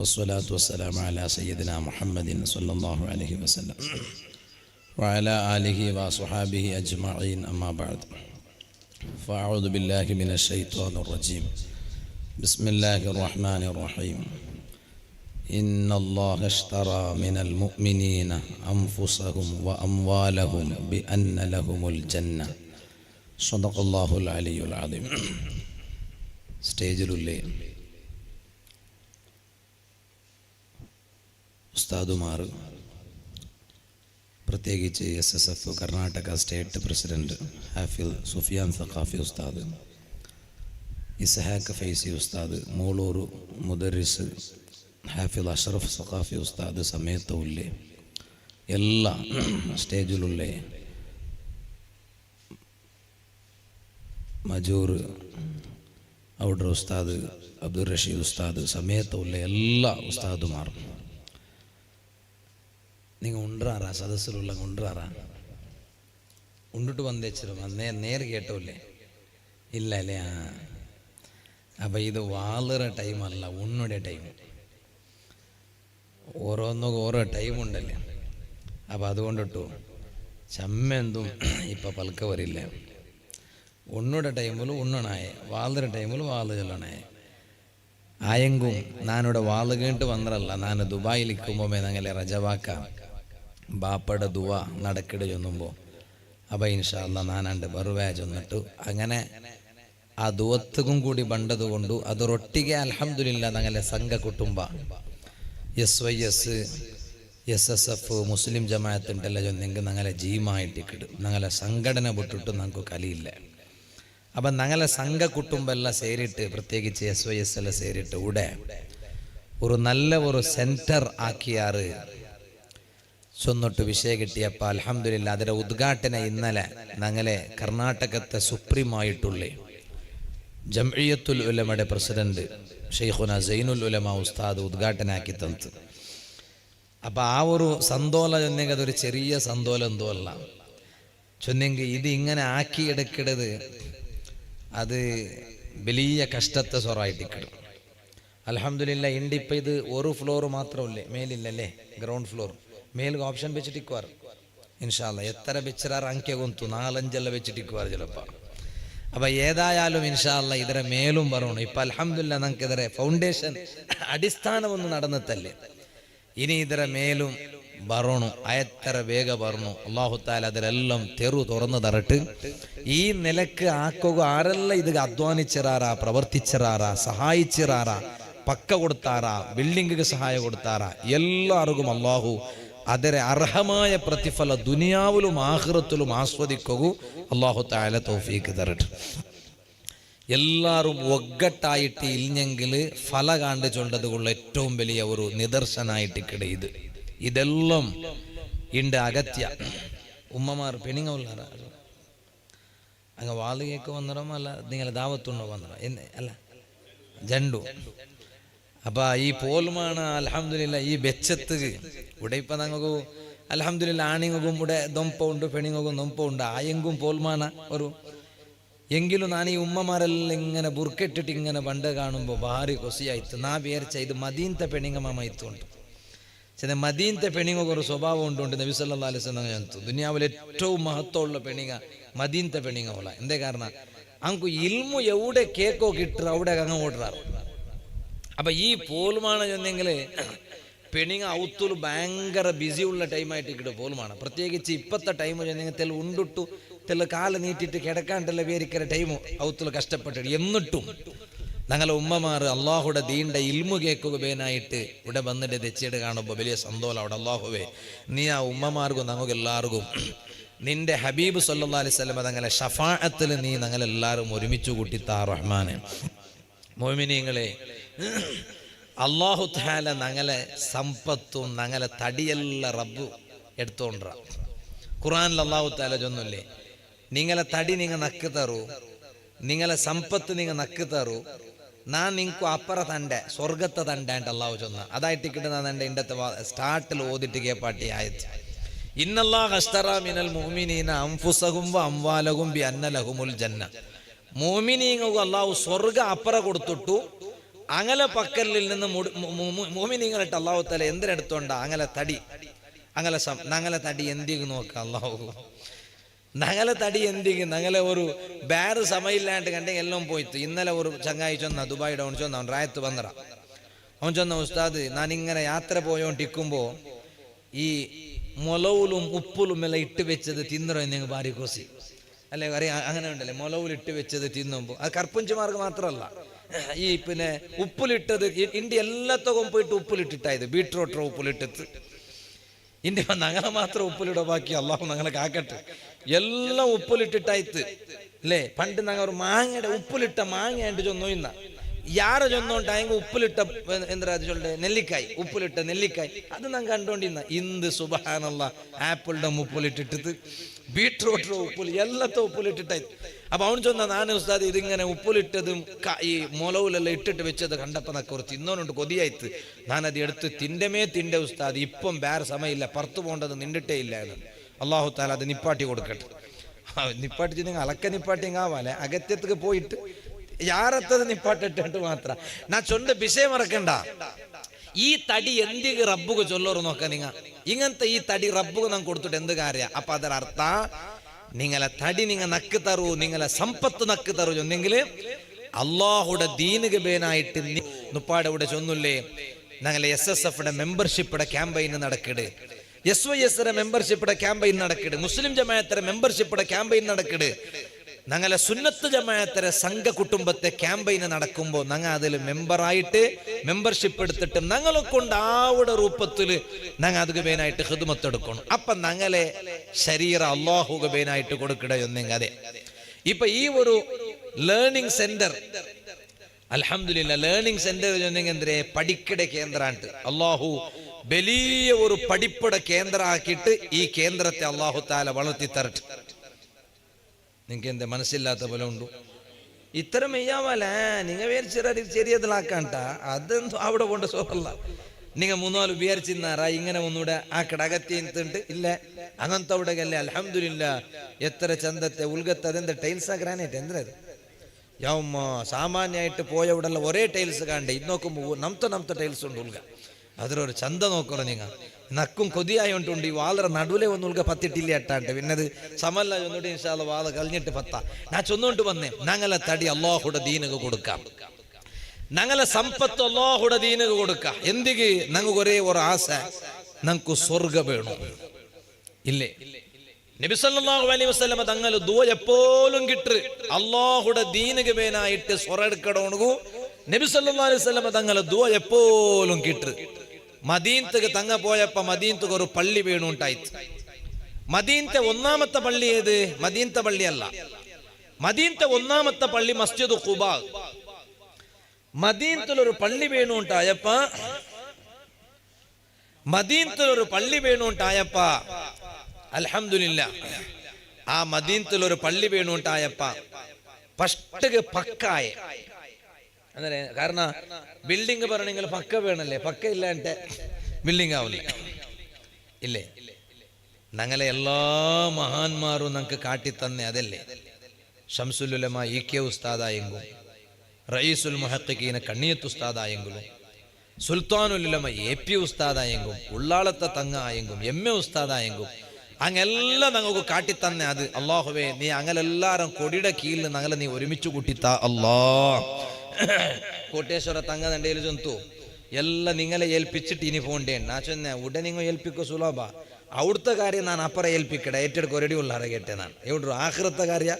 والصلاة والسلام على سيدنا محمد صلى الله عليه وسلم وعلى آله وصحابه أجمعين أما بعد فأعوذ بالله من الشيطان الرجيم بسم الله الرحمن الرحيم إن الله اشترى من المؤمنين أنفسهم وأموالهم بأن لهم الجنة صدق الله العلي العظيم സ്റ്റേജിലുള്ളേ ഉസ്താദുമാർ, പ്രത്യേകിച്ച് SSF Karnataka state president ഹാഫിൽ സുഫിയാൻ സഖാഫി ഉസ്താദ്, ഇസ്ഹാഖ് ഫൈസി ഉസ്താദ്, മൂളൂർ മുദരിസ് ഹാഫിൽ അഷ്റഫ് സഖാഫി ഉസ്താദ് സമേതവുള്ളേ എല്ലാ സ്റ്റേജിലുള്ളേ മജൂർ ഔഡർ ഉസ്താദ്, അബ്ദുൾ റഷീദ് ഉസ്താദ് സമേതവുള്ള എല്ലാ ഉസ്താദുമാർ, നിങ്ങൾ ഉണ്ടറാ സദസ്സിലുള്ള ഉണ്ടറാ ഉണ്ടിട്ട് വന്നേച്ചിരും നേർ കേട്ടോല്ലേ ഇല്ല അല്ലേ? അപ്പം ഇത് വാളുற ടൈമല്ല, ഉണ്ണുടെ ടൈം. ഓരോന്നും ഓരോ ടൈമുണ്ടല്ലേ. അപ്പം അതുകൊണ്ടിട്ടു ചമ്മെന്തും ഇപ്പം പൽക്ക വരില്ല. ഉണ്ണുടെ ടൈമിൽ ഉണ്ണണായ, വാളുற ടൈമിൽ വാള് ചൊല്ലണേ. ആയെങ്കും നാനിവിടെ വാള് കേട്ട് വന്നതല്ല, ഞാൻ ദുബായിലിരിക്കുമ്പോൾ ഞങ്ങളെ റജവാക്ക ബാപ്പയുടെ ദുവ നടക്കിട ചൊന്നുമ്പോൾ അപ്പം ഇൻഷാ അല്ലാ നാനാണ്ട് ബറുവേ ചൊന്നിട്ടു. അങ്ങനെ ആ ദുവത്തുക്കും കൂടി ബണ്ടത് കൊണ്ടു അതൊരൊട്ടിಗೆ അൽഹംദുലില്ലാ ഞങ്ങളെ സംഘ കുടുംബ SYS SSF മുസ്ലിം ജമാഅത്തുണ്ടല്ല ചൊന്നെങ്കിൽ ഞങ്ങളെ ജീമായിട്ടിക്കിട് ഞങ്ങളെ സംഘടന വിട്ടിട്ട് ഞങ്ങൾക്ക് കലിയില്ല. അപ്പം ഞങ്ങളെ സംഘ കുടുംബെല്ലാം സേരിട്ട്, പ്രത്യേകിച്ച് SYS എല്ലാം സേരിട്ട് ഇവിടെ ഒരു നല്ല ഒരു സെൻറ്റർ ആക്കിയാറ് ചൊന്നിട്ട് വിഷയം കിട്ടിയപ്പോൾ അൽഹംദുലില്ലാ അതിൻ്റെ ഉദ്ഘാടന ഇന്നലെ ഞങ്ങളെ കർണാടകത്തെ സുപ്രീമായിട്ടുള്ള ജംഇയ്യത്തുൽ ഉലമയുടെ പ്രസിഡന്റ് ഷെയ്ഖുന സൈനുൽ ഉലമ ഉസ്താദ് ഉദ്ഘാടനാക്കി തന്നു. അപ്പം ആ ഒരു സന്തോലം ചൊന്നെങ്കിൽ അതൊരു ചെറിയ സന്തോലം എന്തോ അല്ല ചൊന്നെങ്കിൽ ഇത് ഇങ്ങനെ ആക്കിയെടുക്കരുത്, അത് വലിയ കഷ്ടത്തെ സ്വറായിട്ടിക്കിടും. അൽഹംദുലില്ലാ ഇണ്ടിപ്പം ഇത് ഒരു ഫ്ലോർ മാത്രമല്ലേ, മേലില്ലല്ലേ, ഗ്രൗണ്ട് ഫ്ലോർ. മേൽಗೆ ಆಪ್ಷನ್ വെച്ചിട്ടിക്കുവാർ ഇൻഷാ അല്ലാ. എത്ര വെച്ചിറാറ് അങ്കെ ಗೊಂತು 4-5 വെച്ചിട്ടിക്കുവാർ ചിലപ്പോൾ. അപ്പം ഏതായാലും ഇൻഷാ അല്ലാ ಇದರ മേലും പറയണം. ഇപ്പം അൽഹംദുലില്ലാ നമുക്ക് ಇದರ ഫൗണ്ടേഷൻ അടിസ്ഥാനമൊന്ന് നടന്നിട്ടല്ലേ, ഇനി ಇದರ മേലും ബറണു. എത്ര വേഗ പറഞ്ഞു അല്ലാഹു തആല അതിലെല്ലാം തെറു തുറന്നു തരട്ട്. ഈ നിലക്ക് ആക്കുക ആരെല്ലാം ഇത് അധ്വാനിച്ചിറാറാ, പ്രവർത്തിച്ചിറാറാ, സഹായിച്ചിറാറാ, പക്ക കൊടുത്താറാ, ബിൽഡിംഗിಗೆ സഹായ കൊടുത്താറാ, എല്ലാവർക്കും അല്ലാഹു ಅದರ ಅರ್ಹമായ ಪ್ರತಿಫಲ ದುನಿಯಾವಿലും ആഖിറത്തിലും ആസ്വദിക്കൂ അല്ലാഹു തആല തൗഫീഖ് തരട്ടെ. എല്ലാവരും ഒగ్గട്ടായിട്ട് ഇല്ലെങ്കിൽ ഫല കാണ്ട് ചൊല്ലതുള്ള ഏറ്റവും വലിയ ഒരു നിദർശനായിട്ട് ഇത് ഇതെല്ലാം ഇണ്ട് അഗത്യ. ഉമ്മമാർ പെണ്ണുങ്ങളുള്ള അങ്ങ് വാള് കേക്ക് വന്നിടോ അല്ല നിങ്ങളെ ദാവത്തുണ്ടോ വന്നിടോ അല്ല ജണ്ടു. അപ്പം ഈ പോലുമാണ് അൽഹംദുലില്ലാ ഈ വെച്ചത്തുക ഇവിടെ ഇപ്പം ഞങ്ങൾക്ക് അൽഹംദുലില്ലാ ആണിങ്ങും ഇവിടെ ദൊമ്പ ഉണ്ട്, പെണിങ്ങും ദൊമ്പ ഉണ്ട്. ആയെങ്കും പോൽമാന ഒരു എങ്കിലും ഞാൻ ഈ ഉമ്മമാരെല്ലാം ഇങ്ങനെ ബുർക്കെട്ടിട്ട് ഇങ്ങനെ പണ്ട് കാണുമ്പോൾ ഭാരി കൊസിയായിತ್ತು. നാ വിചാരിച്ച ഇത് മദീനത്തെ പെണിങ്ങമ്മ ഇത്തുണ്ട്. ചില മദീനത്തെ പെണിങ്ങൊക്കെ ഒരു സ്വഭാവം ഉണ്ടുണ്ട്. നബി സല്ലല്ലാഹു അലൈഹി വസല്ലം ചൊന്നു ദുനിയാവിലെ ഏറ്റവും മഹത്വമുള്ള പെണിങ്ങ മദീനത്തെ പെണിങ്ങ പോലെ. എന്തേ കാരണം അങ്ങ് ഇൽമു എവിടെ കേക്കോ കിട്ടുക അവിടെ അങ്ങ് ഓടുറാറ്. അപ്പം ഈ പോലുമാണ് ചെന്നെങ്കിൽ പെണിങ്ങ ഔത്തുൽ ഭയങ്കര ബിസി ഉള്ള ടൈമായിട്ട് ഇക്കിട്ട് പോലുമാണ്. പ്രത്യേകിച്ച് ഇപ്പോഴത്തെ ടൈം ചെന്നെങ്കിൽ തെല്ല ഉണ്ടിട്ടു തെല്ല കാല് നീട്ടിട്ട് കിടക്കാണ്ടല്ല വേരിക്കര ടൈമു ഔത്തുൽ കഷ്ടപ്പെട്ടിട്ട്. എന്നിട്ടും ഞങ്ങളെ ഉമ്മമാർ അള്ളാഹുടെ ദീണ്ട ഇൽമു കേക്കുക വേനായിട്ട് ഇവിടെ വന്നിട്ട് തെച്ചിട്ട് കാണുമ്പോൾ വലിയ സന്തോഷം. അവിടെ അള്ളാഹുവേ നീ ആ ഉമ്മമാർക്കും ഞങ്ങൾക്ക് എല്ലാവർക്കും നിന്റെ ഹബീബ് സല്ലല്ലാഹു അലൈഹി വസല്ലം തങ്ങളെ ഷഫാഅത്തിൽ നീ ഞങ്ങളെല്ലാവരും ഒരുമിച്ച് കൂട്ടിത്താ റഹ്മാനെ. മോമിനീങ്ങളെ, അല്ലാഹു തആല ഞങ്ങളെ സമ്പത്തും ഞങ്ങളെ തടിയെല്ലാം റബ്ബ് എടുത്തോണ്ട. ഖുർആനിൽ അല്ലാഹു തആല ചൊന്നില്ലേ, നിങ്ങളെ തടി നിങ്ങൾ നക്ക് തരൂ, നിങ്ങളെ സമ്പത്ത് നിങ്ങൾ നക്ക് തരൂ, ഞാൻ നിങ്ങൾക്ക് അപ്പുറ തണ്ട സ്വർഗത്തെ തണ്ടായിട്ട് അല്ലാഹു ചൊന്ന. അതായിട്ട് കിട്ടുന്ന തണ്ട ഇണ്ടത്തെ സ്റ്റാർട്ടിൽ ഓതിട്ട് കേപ്പാട്ടി ആയത് ഇന്നല്ലാഹു അശ്തറാ മിനൽ മുഅ്മിനീന അൻഫുസഹും വ അംവാലഹും ബിഅന്ന ലഹുമുൽ ജന്ന. മോമിനീങ്ങൾക്ക് അല്ലാഹു സ്വർഗ അപ്പുറ കൊടുത്തിട്ടു അങ്ങനെ പക്കലിൽ നിന്ന് മോമിനിങ്ങളിട്ട് അള്ളാഹു തആല എന്തിനെടുത്തോണ്ട അങ്ങനെ തടി ഞങ്ങളെ തടി എന്തിക്ക് നോക്ക അള്ളാഹു ഞങ്ങളെ തടി എന്തിക്ക് ഞങ്ങളെ ഒരു വേറെ സമയമില്ലാണ്ട് കണ്ടെങ്കിൽ എല്ലാം പോയിത്ത്. ഇന്നലെ ഒരു ചങ്ങായി ചൊന്ന ദുബായിയുടെ അവൻ ചൊന്ന അവൻ റായത്ത് വന്നറ അവൻ ചൊന്ന ഉസ്താദ് ഞാനിങ്ങനെ യാത്ര പോയോണ്ടിരിക്കുമ്പോ ഈ മുളവിലും ഉപ്പിലും എല്ലാം ഇട്ട് വെച്ചത് തിന്നറോ നിങ്ങൾ ഭാര്യ കോസി അല്ലെ അറിയാം. അങ്ങനെ ഉണ്ടല്ലേ മുളവിൽ ഇട്ട് വെച്ചത് തിന്നുമ്പോ അത് കർപ്പഞ്ചുമാർക്ക് മാത്രമല്ല ഈ പിന്നെ ഉപ്പിലിട്ടത് ഇന്ത്യ എല്ലാത്തകം പോയിട്ട് ഉപ്പിലിട്ടിട്ടായത് ബീട്രൂട്ടോ ഉപ്പിലിട്ടത് ഇന്ത്യ ഞങ്ങളെ മാത്രം ഉപ്പിലിടോ ബാക്കി അള്ളാഹു ഞങ്ങളെ കാക്കട്ടെ. എല്ലാം ഉപ്പിലിട്ടിട്ടായിത്ത് അല്ലേ. പണ്ട് ഞങ്ങൾ ഒരു മാങ്ങയുടെ ഉപ്പിലിട്ട മാങ്ങയായിട്ട് ചൊന്നോയിന്ന യാറെ ചൊന്നോണ്ടായെങ്കിൽ ഉപ്പിലിട്ട എന്താ ചൊല്ലേ നെല്ലിക്കായ് ഉപ്പിലിട്ട നെല്ലിക്കായ് അത് ഞാൻ കണ്ടോണ്ടിരുന്ന ഇന്ത് സുബ്ഹാനല്ലാഹ് ആപ്പിളിന്റെ ഉപ്പിലിട്ടിട്ടത് ബീട്രൂട്ടോ ഉപ്പിൽ എല്ലാത്തും ഉപ്പിലിട്ടിട്ടായി. അപ്പൊ അവൻ ചൊന്ന നാന് ഉസ്താദ് ഇതിങ്ങനെ ഉപ്പിലിട്ടതും ഈ മുളവിലെല്ലാം ഇട്ടിട്ട് വെച്ചത് കണ്ടപ്പോ നക്ക് ഒരു തിന്നോനുണ്ട് കൊതിയായിത്ത്. ഞാനത് എടുത്ത് തിന്റെ ഉസ്താദ് ഇപ്പം വേറെ സമയമില്ല പുറത്തു പോകേണ്ടത് നിന്നിട്ടേ ഇല്ല എന്ന്. അള്ളാഹു താല അത് നിപ്പാട്ടി കൊടുക്കട്ടെ. നിപ്പാട്ടി നിങ്ങൾ അലക്ക നിപ്പാട്ടി ആവാലെ അകത്യത്തേക്ക് പോയിട്ട് യാറത്തത് നിപ്പാട്ടിട്ട് മാത്രം ഞാൻ ചൊണ്ട വിഷയം മറക്കണ്ട. ഈ തടി എന്തിക്ക് റബ്ബുക്ക് ചൊല്ലോറ് നോക്ക നിങ്ങ ഇങ്ങനത്തെ ഈ തടി റബ്ബുക്ക് നാം കൊടുത്തിട്ട് എന്ത് കാര്യ. അപ്പൊ ಅದರ ಅರ್ಥ നിങ്ങളെ തടി നിങ്ങ നക്ക് തരൂ നിങ്ങളെ സമ്പത്ത് നക്ക് തരൂ ചൊന്നെങ്കിൽ അള്ളാഹുടെ ദീനുക ബേനായിട്ട് നുപ്പാടെ ഇവിടെ ചൊന്നില്ലേ ഞങ്ങളെ SSF മെമ്പർഷിപ്പ് ക്യാമ്പയിൻ നടക്കിട് SYS മെമ്പർഷിപ്പ് ക്യാമ്പയിൻ നടക്കിട് മുസ്ലിം ജമാഅത്തിന്റെ മെമ്പർഷിപ്പ് ക്യാമ്പയിൻ നടക്കിട് ഞങ്ങളെ സുന്നത്ത് ജമാഅത്തിന്റെ സംഘ കുടുംബത്തെ ക്യാമ്പയിന് നടക്കുമ്പോൾ ഞങ്ങൾ അതിൽ മെമ്പറായിട്ട് മെമ്പർഷിപ്പ് എടുത്തിട്ട് ഞങ്ങളെ കൊണ്ട് ആവിടെ രൂപത്തിൽ ഞങ്ങൾ അത് ഗബേനായിട്ട് ഖിദ്മത്ത് എടുക്കണം. അപ്പൊ ഞങ്ങളെ ശരീര അള്ളാഹു ഗബേനായിട്ട് കൊടുക്കണമെന്നെങ്കിൽ അതെ. ഇപ്പൊ ഈ ഒരു ലേണിംഗ് സെന്റർ അൽഹംദുലില്ലാ ലേണിംഗ് സെന്റർ എന്തിനെ പഠിക്കട കേന്ദ്രമാണ്. അള്ളാഹു വലിയ ഒരു പഠിപ്പട കേന്ദ്ര ആക്കിയിട്ട് ഈ കേന്ദ്രത്തെ അള്ളാഹു താല വളർത്തി തരട്ടെ. നിങ്ങൾക്ക് എന്താ മനസ്സില്ലാത്ത പോലെ ഉണ്ടു ഇത്തരം മെയ്യാവല നിങ്ങൾ വിചാരിച്ച ചെറിയതിലാക്കാണ്ട അതെന്തോ അവിടെ കൊണ്ട് സോറല്ല. നിങ്ങൾ 3-4 വിചാരിച്ചിരുന്നാറാ ഇങ്ങനെ ഒന്നുകൂടെ ആ കടകത്തിണ്ട് ഇല്ല അങ്ങനത്തെ അവിടെയല്ലേ. അൽഹംദുലില്ലാ എത്ര ചന്തത്തെ ഉൾഗത്തെ അതെന്താ ടൈൽസാ ഗ്രാനൈറ്റ് എന്ത് യൗമ്മ സാമാന്യമായിട്ട് പോയ അവിടെ ഒരേ ടൈൽസ് കാണണ്ടേ. ഇത് നോക്കുമ്പോൾ നമത്തെ ടൈൽസ് ഉണ്ട് ഉൾഗ അതിലൊരു ചന്ത നോക്കറോ നിങ്ങൾ നക്കും കൊതിയായോണ്ടുണ്ട്. ഈ വാളറ നടുവിലെ ഒന്ന് ഉൾഗ പത്തിട്ടില്ല എട്ടാണ്ട് പിന്നത് സമല്ല ചൊന്നിട്ട് ഇൻഷാ അല്ലാഹ് വാള കളഞ്ഞിട്ട് പത്താ ഞാൻ ചൊന്നോണ്ട് വന്നേ. ഞങ്ങളെ തടി അള്ളാഹുടെ ദീനക്ക് കൊടുക്കാം. ഞങ്ങളെ സമ്പത്ത് അള്ളാഹുടെ ദീനക്ക് കൊടുക്കാം. എന്തിക്ക് ഞങ്ങൾക്ക് ഒരേ ഒരു ആശ ഞങ്ങൾക്ക് സ്വർഗ വേണം ഇല്ലേ. നബി സല്ലല്ലാഹു അലൈഹി വസല്ലം തങ്ങൾ ദുആ എപ്പോഴും കിട്ട് അള്ളാഹുടെ ദീനക്ക് വേനായിട്ട് സ്വർഗ്ഗടോണു. നബി സല്ലല്ലാഹു അലൈഹി വസല്ലം തങ്ങൾ ദുആ എപ്പോഴും കിട്ട്. മദീനത്തേക്ക് തങ്ങ പോയപ്പോ മദീനത്തേക്ക് ഒരു പള്ളി വീണുണ്ടായിത്ത്. മദീനത്തെ ഒന്നാമത്തെ പള്ളി ഏത്? മദീനത്തെ പള്ളിയല്ല. മദീനത്തെ ഒന്നാമത്തെ പള്ളി മസ്ജിദ് ഖുബാ. മദീനത്തിലൊരു പള്ളി വീണുണ്ടായപ്പ അൽഹംദുലില്ലാ ആ മദീനത്തിലൊരു പള്ളി വീണുണ്ടായപ്പ ഫസ്റ്റ് പക്കായ അങ്ങനെ. കാരണം ബിൽഡിംഗ് പറയണെങ്കിൽ പക്ക വേണല്ലേ. പക്ക ഇല്ലാണ്ട് ബിൽഡിംഗ് ആവില്ല ഇല്ലേ. ഞങ്ങളെ എല്ലാ മഹാന്മാരും ഞങ്ങൾക്ക് കാട്ടിത്തന്നെ അതല്ലേ. ഷംസുൽ ഉലമ EK ഉസ്താദായെങ്കിലും റയീസുൽ മുഹഖിഖീന കണ്ണിയത്ത് ഉസ്താദായെങ്കിലും സുൽത്താനുൽ ഉലമ AP ഉസ്താദായെങ്കിലും ഉള്ളാളത്തെ തങ്ങ ആയെങ്കിലും MA ഉസ്താദായെങ്കിലും അങ്ങെല്ലാം ഞങ്ങൾക്ക് കാട്ടിത്തന്നെ അത്. അള്ളാഹുവേ നീ അങ്ങനെല്ലാരും കൊടിയുടെ കീഴിൽ ഞങ്ങളെ നീ ഒരുമിച്ച് കൂട്ടിത്താ അല്ലാ. കോട്ടേശ്വര തങ്ക ದಂಡೆയിൽ ಜಂತು ಎಲ್ಲ ನಿಂಗಲೇ ಏಲ್ಪಿച്ചിട്ട് ഇനി പോണ്ടേ. ನಾ ಚೊನ್ನೆ ಉಡೆ ನಿಂಗು ಏಲ್ಪಿಕ್ಕೋ ಸುಲಭ ಅವಿಡ್ತ ಕಾರ್ಯ ನಾನು ಅಪರ ಏಲ್ಪಿಕ್ಕಡೆ ഏറ്റെടുക്ക ഒരടി ഉള്ളാറ കേട്ടെ ನಾನು എവിಡ್ರು ആഖിറത്തെ ಕಾರ್ಯ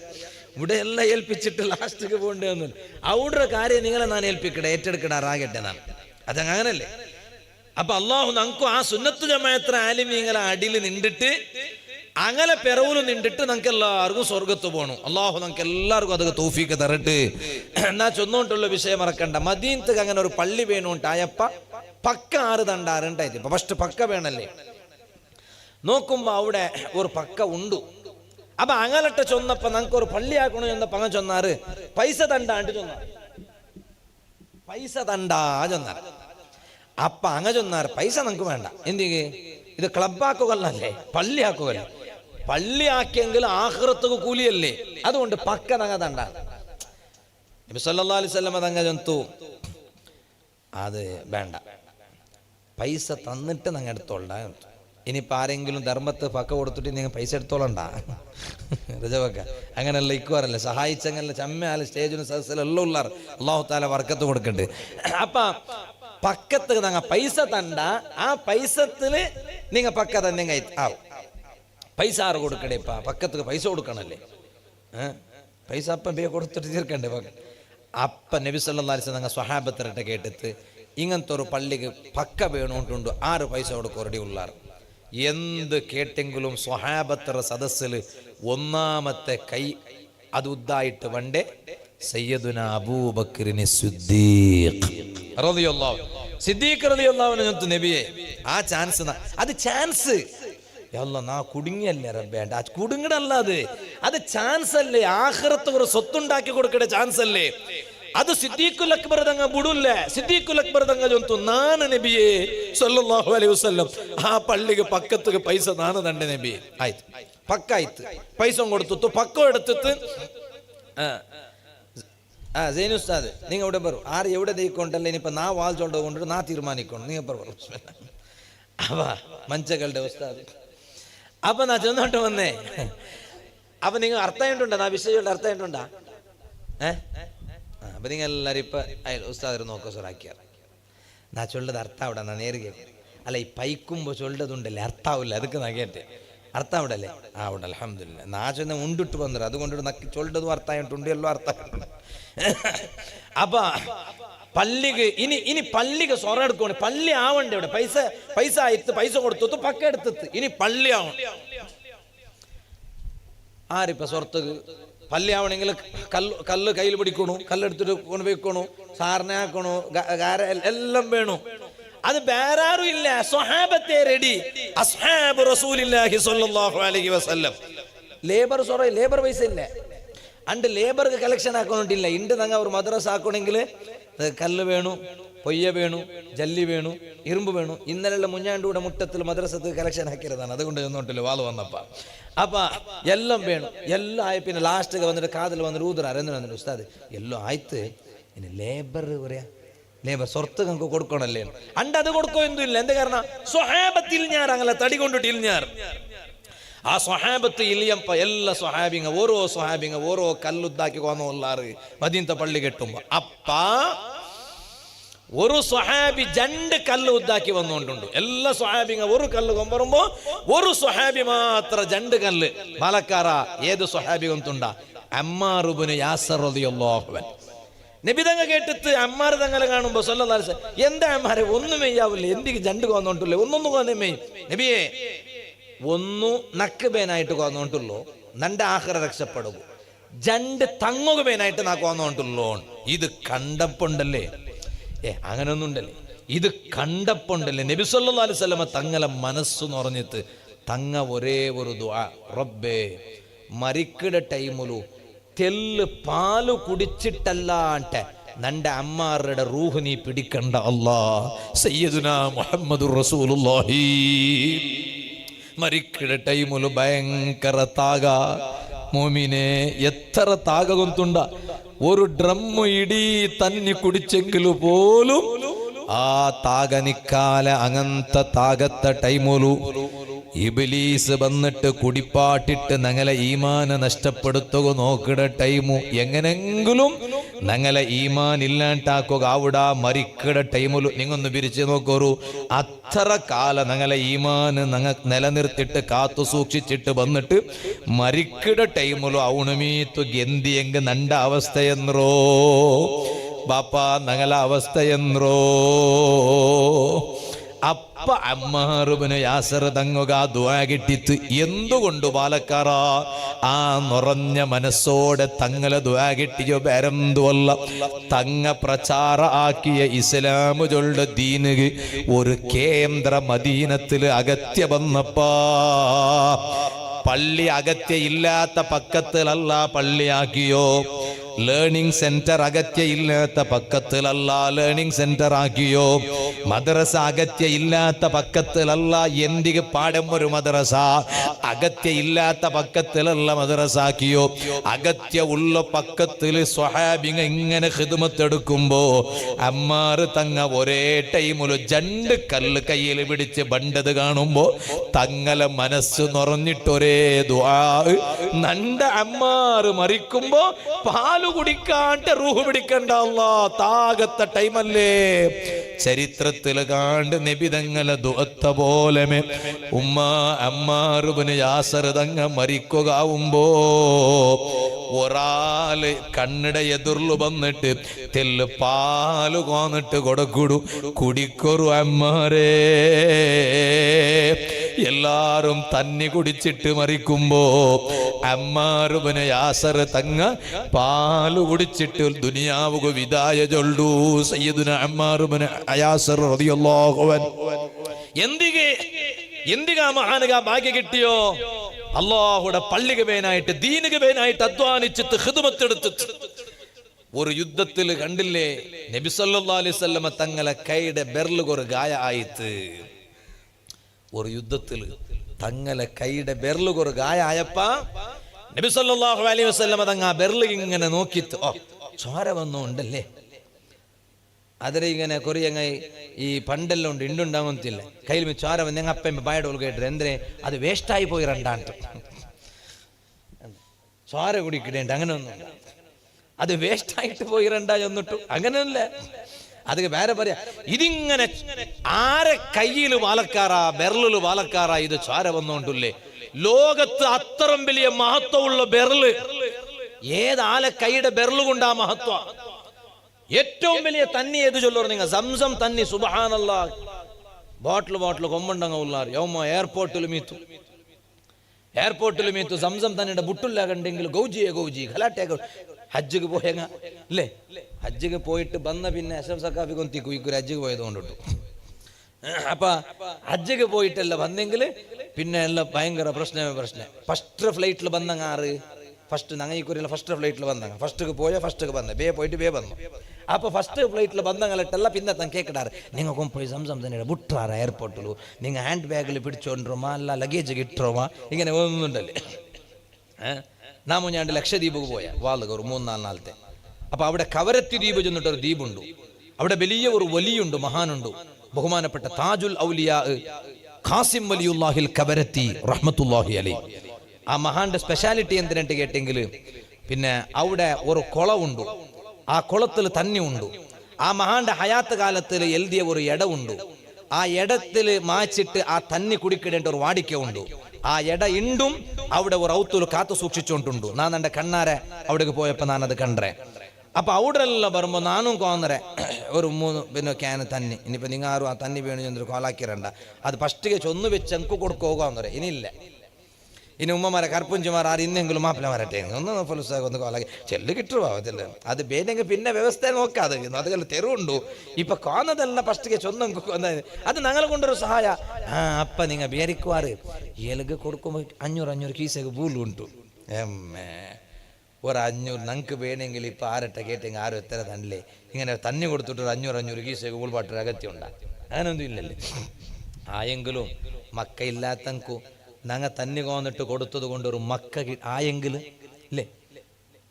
ഇവിടെ എല്ലാം ഏൽപ്പിച്ചിട്ട് ലാസ്റ്റിക്ക് പോണ്ടേ ഒന്നും അവിടെ കാര്യം നിങ്ങളെ ഞാൻ ഏൽപ്പിക്കടെ ഏറ്റെടുക്കടാറാകട്ടെ ഞാൻ അതങ്ങനല്ലേ. അപ്പൊ അള്ളാഹു നമുക്ക് ആ സുന്നത്ത് ജമാഅത്ത് ആലിമീങ്ങളെ അടിയിൽ നിന്നിട്ട് അങ്ങനെ പിറവില് നിന്നിട്ട് നമുക്ക് എല്ലാവർക്കും സ്വർഗത്ത് പോകണം. അള്ളാഹു നമുക്ക് എല്ലാവർക്കും അതൊക്കെ തൗഫീഖ് തരട്ടെ. എന്നാ ചൊന്നോണ്ടുള്ള വിഷയം മറക്കണ്ട. മദീനത്തേക്ക് അങ്ങനെ ഒരു പള്ളി വേണോണ്ടായപ്പ പക്ക 6 തണ്ടാറുണ്ടായിട്ട് ഇപ്പൊ ഫസ്റ്റ് പക്ക വേണല്ലേ. നോക്കുമ്പോ അവിടെ ഒരു പക്ക ഉണ്ട്. അപ്പൊ അങ്ങലട്ടെ ചൊന്നപ്പോ നമുക്ക് ഒരു പള്ളി ആക്കണോ എന്നപ്പോ അങ്ങ് ചൊന്നാറ് പൈസ തണ്ടാണ്ട് ചൊന്നാറ്. പൈസ തണ്ടാ ചൊന്നാറ്. അപ്പൊ അങ്ങ ചൊന്നാറ് പൈസ നമുക്ക് വേണ്ട. എന്തിക്ക് ഇത് ക്ലബാക്കുകല്ലേ പള്ളി ആക്കുകല്ലേ. പള്ളി ആക്കിയെങ്കിൽ ആഖിറത്തുക്ക് കൂലിയല്ലേ. അതുകൊണ്ട് പക്ക തങ്ങ തണ്ട. നബി സല്ലല്ലാഹു അലൈഹി വസല്ലം തങ്ങ ചൊന്തു അത് വേണ്ട, പൈസ തന്നിട്ട് നിങ്ങൾ എടുത്തോളണ്ട. ഇനിയിപ്പോൾ ആരെങ്കിലും ധർമ്മത്ത് പക്ക കൊടുത്തിട്ട് നിങ്ങൾ പൈസ എടുത്തോളണ്ട രജവക്ക അങ്ങനെയല്ല ഇക്കുവാറല്ലേ സഹായിച്ചങ്ങനല്ല ചമ്മയാലും സ്റ്റേജിനും സദസ്സിലെല്ലാം ഉള്ളാർ അള്ളാഹു താല വർക്കത്ത് കൊടുക്കണ്ട്. അപ്പം പക്കത്ത് നിങ്ങൾ പൈസ തണ്ട, ആ പൈസത്തില് നിങ്ങൾ പക്ക തന്നെ ആവും. പൈസ ആറ് കൊടുക്കണേ? ഇപ്പം പക്കത്ത് പൈസ കൊടുക്കണല്ലേ, പൈസ അപ്പം പേ കൊടുത്തിട്ട് തീർക്കണ്ടേ. അപ്പം നബി സല്ലല്ലാഹു അലൈഹി വസല്ലം നിങ്ങൾ സ്വഹാബത്തിരട്ടെ കേട്ടിട്ട് ഇങ്ങനത്തെ ഒരു പള്ളിക്ക് പക്ക വേണോണ്ടുണ്ട് 6 പൈസ കൊടുക്കൊരടി ഉള്ളാർ. എന്ത് കേട്ടെങ്കിലും സ്വഹാബത്തറ സദസ്സിൽ ഒന്നാമത്തെ കൈ അത് ഉദ്ദായിട്ട് വണ്ടേ സയ്യിദുന അബൂബക്കറിനെ സിദ്ദീഖ് റളിയല്ലാഹു അൻഹു നബിയെ. ആ ചാൻസ്, അത് ചാൻസ് നാ കുടുങ്ങിയല്ലേ റബ്ബേ, ആ കുടുങ്ങടല്ല, അത് ചാൻസ് അല്ലേ. ആഖിറത്ത് ഒരു സ്വത്തുണ്ടാക്കി കൊടുക്കണ ചാൻസ് അല്ലേ. ಅದು ಸಿದ್ದೀಕುಲ್ ಅಕ್ಬರ್ ದಂಗ ಬಿಡುಲ್ಲ. ಸಿದ್ದೀಕುಲ್ ಅಕ್ಬರ್ ದಂಗ ಜೊಂತು ನಾನು ನಬಿಯೇ ಸಲ್ಲಲ್ಲಾಹು ಅಲೈಹಿ ವಸಲ್ಲಂ ಆ ಪಳ್ಳಿಗೆ ಪಕ್ಕತ್ತಿಗೆ ಪೈಸ ನಾನು ದಂಡೆ ನಬಿ ಆಯ್ತು. ಪಕ್ಕ ಆಯ್ತು, ಪೈಸ കൊടുത്തു, പക്ക എടുത്തിട്ട് ജൈൻ ഉസ്താദ് നിങ്ങൾ ഇവിടെ പറ ആര് എവിടെ ദയിക്കൊണ്ടല്ല ഇനിയിപ്പോൾ നാ വാൾ ചൊണ്ട കൊണ്ടിട്ട് നാ തീരുമാനിക്കണം നിങ്ങൾ പറ അവ മഞ്ചകളുടെ ഉസ്താദ്. അപ്പം നാ ചെന്നോട്ട് വന്നേ. അപ്പം നിങ്ങൾ അർത്ഥമായിട്ടുണ്ടോ? നാ വിഷയങ്ങളുടെ അർത്ഥമായിട്ടുണ്ടാ? അപ്പം നിങ്ങൾ എല്ലാവരും ഇപ്പം ഉസ്താദ് നോക്കോ സൊറാക്കിയാർ നാ ചൊല്ലത് അർത്ഥം അവിടെ നാ നേരുക അല്ല. ഈ പൈക്കുമ്പോൾ ചൊല്ലതുണ്ടല്ലേ അർത്ഥാവില്ല, അതൊക്കെ നാ കേട്ടെ അർത്ഥം അവിടെ അല്ലേ? ആ ഉണ്ട് അൽഹംദുലില്ലാ. നാ ചൊന്ന ഉണ്ടിട്ട് വന്നത് അതുകൊണ്ടിട്ട് നക്കി ചൊല്ലതും അർത്ഥമായിട്ടുണ്ട്, എല്ലാം അർത്ഥമായിട്ടുണ്ട്. അപ്പം പള്ളിക്ക് ഇനി പള്ളിക്ക് സ്വറ എടുക്കണം. പള്ളി ആവണ്ടേ ഇവിടെ? പൈസ ആയിട്ട് പൈസ കൊടുത്തു പക്ക എടുത്തിട്ട് ഇനി പള്ളി ആവണം. ആരിപ്പ സ്വർത്തക്ക് പള്ളി ആവണമെങ്കിൽ കല്ല് കയ്യിൽ പിടിക്കണു, കല്ലെടുത്തിട്ട് കൊണ്ട് വെക്കണു, സാറിനെ ആക്കണു, എല്ലാം വേണു. അത് വേറെ ആരും ഇല്ല, സ്വഹാബത്തെ റെഡി, അസ്ഹാബ് റസൂലുള്ളാഹി സ്വല്ലല്ലാഹു അലൈഹി വസല്ലം. ലേബർ പൈസ ഇല്ല, അണ്ട് ലേബർക്ക് കളക്ഷൻ ആക്കണില്ല. ഇണ്ട് തങ്ങ ഒരു മദ്രസ ആക്കണമെങ്കിൽ കല്ല് വേണു, പൊയ്യ വേണു, ജല്ലി വേണു, ഇരുമ്പ് വേണു. ഇന്നലെയുള്ള മുഞ്ഞാണ്ടൂടെ മുട്ടത്തിൽ മദ്രസത്ത് കളക്ഷൻ ആക്കിയതാണ്, അതുകൊണ്ട് ചെന്നോട്ടില്ല വാള് വന്നപ്പ. അപ്പൊ എല്ലാം വേണു, എല്ലാം ആയി. പിന്നെ ലാസ്റ്റ് വന്നിട്ട് കാതിൽ വന്നിട്ട് ഊതറാറ് എന്ന് വന്നിട്ട് ഉസ്താദ് എല്ലാം ആയിത്ത്. ഇനി ലേബർ പറയാ, ലേബർ സ്വത്ത് നമുക്ക് കൊടുക്കണല്ലേ. അണ്ട് അത് കൊടുക്കോ എന്തും ഇല്ല. എന്ത് കാരണം? സ്വഹാബത്തിൽ ഞാൻ അങ്ങനെ തടി കൊണ്ടിട്ടിൽ ഞാൻ ആ സ്വഹാബത്ത് ഇല്ലയപ്പ എല്ലാ സ്വഹാബിങ്ങ ഓരോ കല്ലുദ്ദാക്കി കൊന്നുള്ളാറ് മദീനത്തെ പള്ളി കെട്ടുമ്പോ. അപ്പ ഒരു സ്വഹാബി 2 കല്ല് ഉദ്ദാക്കി വന്നുകൊണ്ടുണ്ട്. എല്ലാ സ്വഹാബിങ്ങ ഒരു കല്ല് കൊമ്പറുമ്പോ ഒരു സ്വഹാബി മാത്ര 2 കല്ല്. പാലക്കാര ഏത് സ്വഹാബി കൊണ്ടുണ്ട? അമ്മാർ ഇബ്നു യാസിർ റളിയല്ലാഹു അൻഹു. നബി തങ്ങ കേട്ടിട്ട് അമ്മാർ തങ്ങളെ കാണുമ്പോ സല്ലല്ലാഹു അലൈഹി വസല്ലം എന്താ അമ്മാരെ ഒന്നും മെയ്യാവില്ല, എന്തിക്ക് 2 കൊന്നോണ്ടില്ലേ, ഒന്നൊന്നു കൊന്നേ മെയ് നബിയെ, ഒന്നു നക്ക് ബേനായിട്ട് കൊന്നോണ്ടുള്ളൂ, നന്റെ ആഖിറ രക്ഷപ്പെടും. 2 തങ്ങുക ബേനായിട്ട് നാ കൊന്നോണ്ടുള്ളൂ. ഇത് കണ്ടപ്പോണ്ടല്ലേ, അങ്ങനൊന്നും ഉണ്ടല്ലേ, ഇത് കണ്ടപ്പോണ്ടല്ലേ നബി സല്ലല്ലാഹു അലൈഹി വസല്ലം തങ്ങളെ മനസ്സു നിറഞ്ഞിട്ട് തങ്ങ ഒരേ ഒരു ദുആ, റബ്ബേ മരിക്കട ടൈമുലു തെല്ല് പാല് കുടിച്ചിട്ടല്ലാണ്ട് നന്റെ അമ്മാരുടെ റൂഹ് നീ പിടിക്കണ്ട അല്ലാ. സയ്യിദുനാ മുഹമ്മദുർ റസൂലുള്ളാഹി മരിക്കട ടൈമുലു ഭയങ്കര താക. മോമിനെ എത്ര താക കൊണ്ടുണ്ട, ഒരു ഡ്രമ്മ് ഇടീ തന്നി കുടിച്ചെങ്കിലു പോലും ആ താക നിക്കാല. അങ്ങനത്തെ താകത്തെ ടൈമുലു ഇബ്ലീസ് വന്നിട്ട് കുടിപ്പാട്ടിട്ട് ഞങ്ങളെ ഈമാന നഷ്ടപ്പെടുത്തുക നോക്കിട ടൈമു. എങ്ങനെങ്കിലും ഞങ്ങളെ ഈമാൻ ഇല്ലാണ്ടാക്കുക അവിടെ മരിക്കട ടൈമുലു. നിങ്ങൊന്ന് പിരിച്ചു നോക്കൂ, അത്ര കാലം ഞങ്ങളെ ഈമാൻ ഞങ്ങൾ നിലനിർത്തിയിട്ട് കാത്തു സൂക്ഷിച്ചിട്ട് വന്നിട്ട് മരിക്കട ടൈമുലു ഔണമീത്തു ഗന്തിയെങ്ക് നണ്ട അവസ്ഥയെന്നോ ബാപ്പ ഞങ്ങളെ അവസ്ഥയെന്നോ. അപ്പ അമ്മാർ ഇബ്നു യാസിർ തങ്ങുക ദുആ കിട്ടിത്ത്. എന്തുകൊണ്ട് പാലക്കാറ ആ നിറഞ്ഞ മനസ്സോടെ തങ്ങളെ ദുആ കിട്ടിയോ? വേറെന്തുവല്ല, തങ്ങ പ്രചാര ആക്കിയ ഇസ്ലാമു ചൊല്ല ദീന് ഒരു കേന്ദ്ര മദീനത്തിൽ അകത്യ വന്നപ്പാ. പള്ളി അകത്യ ഇല്ലാത്ത പക്കത്തിലല്ല പള്ളിയാക്കിയോ. ലേണിംഗ് സെന്റർ അകത്യ ഇല്ലാത്ത പക്കത്തിലല്ല ലേണിംഗ് സെന്റർ ആക്കിയോ. മദ്രസ അകത്യ ഇല്ലാത്ത പക്കത്തിലല്ല എന്തിക്ക് പാഠം ഒരു മദ്രസ അകത്യ ഇല്ലാത്ത പക്കത്തിലല്ല മദ്രസ ആക്കിയോ. അകത്യ ഉള്ള പക്കത്തിൽ സ്വഹാബിങ്ങ ഇങ്ങനെ ഖിദ്മത്തെടുക്കുമ്പോ അമ്മാർ തങ്ങ ഒരേ ടൈമില് 2 കല്ല് കയ്യിൽ പിടിച്ച് ബണ്ടത് കാണുമ്പോ തങ്ങളെ മനസ്സ് നിറഞ്ഞിട്ടൊരേ ദുആ. നണ്ട അമ്മാർ മരിക്കുമ്പോ പാല് കുടിക്കാണ്ട് റൂഹ് പിടിക്കണ്ട അല്ലാ താകത്ത ടൈമല്ലേ. ചരിത്രത്തിൽ കാണ്ട് നബിതങ്ങളെ ദുഅത്ത പോലെ ഉമ്മ അമ്മാർ ഇബ്നു യാസർ തങ്ങ മരിക്കുകയാവുമ്പോ ഒരാള് കണ്ണിട എതിർlu വന്നിട്ട് തെല്ല് പാല് കോന്നിട്ട് കൊടുക്കുടു കുടിക്കൊരു അമ്മാരേ. എല്ലാരും തന്നി കുടിച്ചിട്ട് മരിക്കുമ്പോ അമ്മാർ ഇബ്നു യാസർ തങ്ങ പാല് കുടിച്ചിട്ട് ദുനിയാവുക വിദായ ചൊല്ലു. സയ്യിദുനാ അമ്മാർ ഇബ്നു യാസർ റളിയല്ലാഹു അൻഹു എന്തികാ മഹാനക ഭാഗ്യ കിട്ടിയോ. അല്ലാഹുടെ പള്ളിക്ക് പേനായിട്ട് ദീനിക്ക് പേനായിട്ട് അധ്വാനിച്ചിട്ട് ഖിദ്മത്തെടുത്തിട്ട് ഒരു യുദ്ധത്തിൽ കണ്ടില്ലേ നബി സല്ലല്ലാഹു അലൈഹി വസല്ലമ തങ്ങളെ കൈയുടെ ബെർലുക ഒരു ഗായ ആയിട്ട്. ഒരു യുദ്ധത്തിൽ തങ്ങളെ കൈയുടെ ബെർലുക ഒരു ഗായ ആയപ്പ നബി സല്ലല്ലാഹു അലൈഹി വസല്ലമ തങ്ങ ആ ബെർലുക ഇങ്ങനെ നോക്കിയിട്ട് ചോര വന്നുണ്ടല്ലേ. അതിൽ ഇങ്ങനെ കൊറിയങ്ങായി ഈ പണ്ടെല്ലാം ഉണ്ട് ഇണ്ടുണ്ടാകുന്നില്ല കയ്യിൽ ചോര വന്ന് ഞങ്ങൾ അപ്പം ബായുടെ കേട്ടത് എന്തിനെ അത് വേസ്റ്റായി പോയി രണ്ടാണ്ട് ചോര കുടിക്കിടേണ്ട അങ്ങനെ ഒന്നും അത് വേസ്റ്റായിട്ട് പോയി രണ്ടായി ഒന്നിട്ടു അങ്ങനെയല്ല. അത് വേറെ പറയാ ഇതിങ്ങനെ ആരെ കയ്യിൽ വാലക്കാറാ ബെർലില് വാലക്കാറാ ഇത് ചോര വന്നോണ്ടല്ലേ. ലോകത്ത് അത്രയും വലിയ മഹത്വമുള്ള ബെർല് ഏതാലെ കൈയുടെ ബെർല് കൊണ്ടാ മഹത്വ. ഏറ്റവും വലിയ തന്നി ഏത് ചൊല്ലു നിങ്ങൾ സംസം തന്നി സുബ്ഹാനല്ലാഹ് ബോട്ടിൽ കൊമ്പുണ്ടങ്ങ ഉള്ളാർ യൗമ എയർപോർട്ടിൽ മീത്തു സംസം തന്നിയുടെ ബുട്ടില്ല കണ്ടെങ്കിൽ ഗൗജി ഖലാട്ടെ ഹജ്ജിക്ക് പോയങ്ങ അല്ലേ. ഹജ്ജിക്ക് പോയിട്ട് വന്ന പിന്നെ അഷ്റഫ് സഖാഫി കൊന്തിക്കു ഇക്കുറി ഹജ്ജിക്ക് പോയത് കൊണ്ടിട്ടു. അപ്പൊ ഹജ്ജിക്ക് പോയിട്ടല്ല വന്നെങ്കിൽ പിന്നെ എല്ലാം ഭയങ്കര പ്രശ്നം. ഫസ്റ്റ് ഫ്ലൈറ്റിൽ വന്നങ്ങ ആറ് ഫസ്റ്റ് ഞങ്ങൾ ഈ കുറിയുള്ള ഫസ്റ്റ് ഫ്ലൈറ്റിൽ വന്നങ്ങ ഫസ്റ്റിക്ക് പോയ ഫസ്റ്റിക്ക് വന്ന ബേ പോയിട്ട് ബേ വന്നു. അപ്പോൾ ഫസ്റ്റ് ഫ്ലൈറ്റിൽ ಬಂದಂಗಲಟ್ಟೆಲ್ಲ പിന്നെ ತನಕ ಕೇಳ್ತಾರೆ ನಿಂಗೆ പോയി സംസം തന്നെ ബുട്ടാറ എയർപോർട്ടിൽ നിങ്ങൾ ഹാൻഡ് ബാഗിൽ പിടിച്ചോണ്ടിരുമോ അല്ല ലഗേജ് ഇട്ടുമോ ഇങ്ങനെ ഒന്നുണ്ടല്ലേ. നാമ ഞാൻ ലക്ഷദ്വീപ് പോയ വാളുക ഒരു 3-4 നാളത്തെ. അപ്പോൾ അവിടെ കവരത്തി ദ്വീപ് ചെന്നിട്ടൊരു ദ്വീപുണ്ട്. അവിടെ വലിയ ഒരു വലിയുണ്ട് മഹാനുണ്ട് ബഹുമാനപ്പെട്ട താജുൽ ഔലിയാ ഖാസിം വലിയുല്ലാഹിൽ കവരത്തി റഹ്മത്തുള്ളാഹി അലൈഹി. ആ മഹാന്റെ സ്പെഷ്യാലിറ്റി എന്തിനായിട്ട് കേട്ടെങ്കിൽ പിന്നെ അവിടെ ഒരു കുളമുണ്ട്. ആ കുളത്തിൽ തന്നി ഉണ്ട്. ആ മഹാന്റെ ഹയാത്ത് കാലത്തിൽ എഴുതിയ ഒരു ഇടമുണ്ട്. ആ ഇടത്തിൽ മാച്ചിട്ട് ആ തന്നി കുടിക്കിടേണ്ട ഒരു വാടിക്ക ഉണ്ട്. ആ ഇട ഇണ്ടും അവിടെ ഒരു ഔത്തുൽ കാത്തു സൂക്ഷിച്ചോണ്ടുണ്ട്. ഞാൻ എൻ്റെ കണ്ണാരെ അവിടേക്ക് പോയപ്പോൾ ഞാനത് കണ്ടേ. അപ്പൊ അവിടെ എല്ലാം വരുമ്പോൾ നാനും കോന്നര ഒരു 3 പിന്നെ ക്യാന് തന്നി. ഇനിയിപ്പോൾ നിങ്ങൾ ആരും ആ തന്നി വേണു ചെന്നൊരു കോലാക്കിരണ്ട. അത് ഫസ്റ്റ് ചൊന്ന് വെച്ച് എനിക്ക് കൊടുക്കുക ഇനിയില്ല. ഇനി ഉമ്മമാരെ കർപ്പുഞ്ചുമാർ ആര് ഇന്നെങ്കിലും മാപ്പിള വരട്ടെ ഒന്ന് ഫുൽസാഗ് ഒന്ന് കോലാക്കി ചെല്ല് കിട്ടുവാതില്ല. അത് വേണമെങ്കിൽ പിന്നെ വ്യവസ്ഥ നോക്കാതെ അതുപോലെ തെരുവുണ്ടു. ഇപ്പൊ കോന്നതല്ല ഫസ്റ്റ് ചൊന്നും അത് ഞങ്ങളെ കൊണ്ടൊരു സഹായ. അപ്പ നിങ്ങൾ ബേരിക്കുവാറ് ഏലക്ക് കൊടുക്കുമ്പോൾ 500 കീസക്ക് പൂലുണ്ടു. ഒരു 500 ഞങ്ങൾക്ക് വേണമെങ്കിൽ ഇപ്പം ആരട്ടെ കേട്ടെങ്കിൽ ആരും എത്ര തന്നില്ലേ ഇങ്ങനെ തന്നി കൊടുത്തിട്ട് 500 കീസക്ക് പൂൾപാട്ടൊരു അകത്യുണ്ടാ അങ്ങനൊന്നും ഇല്ലല്ലേ. ആയെങ്കിലും മക്ക ഇല്ലാത്തଙ୍କୁ ഞങ്ങൾ തന്നി കോന്നിട്ട് കൊടുത്തത് കൊണ്ടൊരു മക്ക ആയെങ്കിൽ ഇല്ലേ.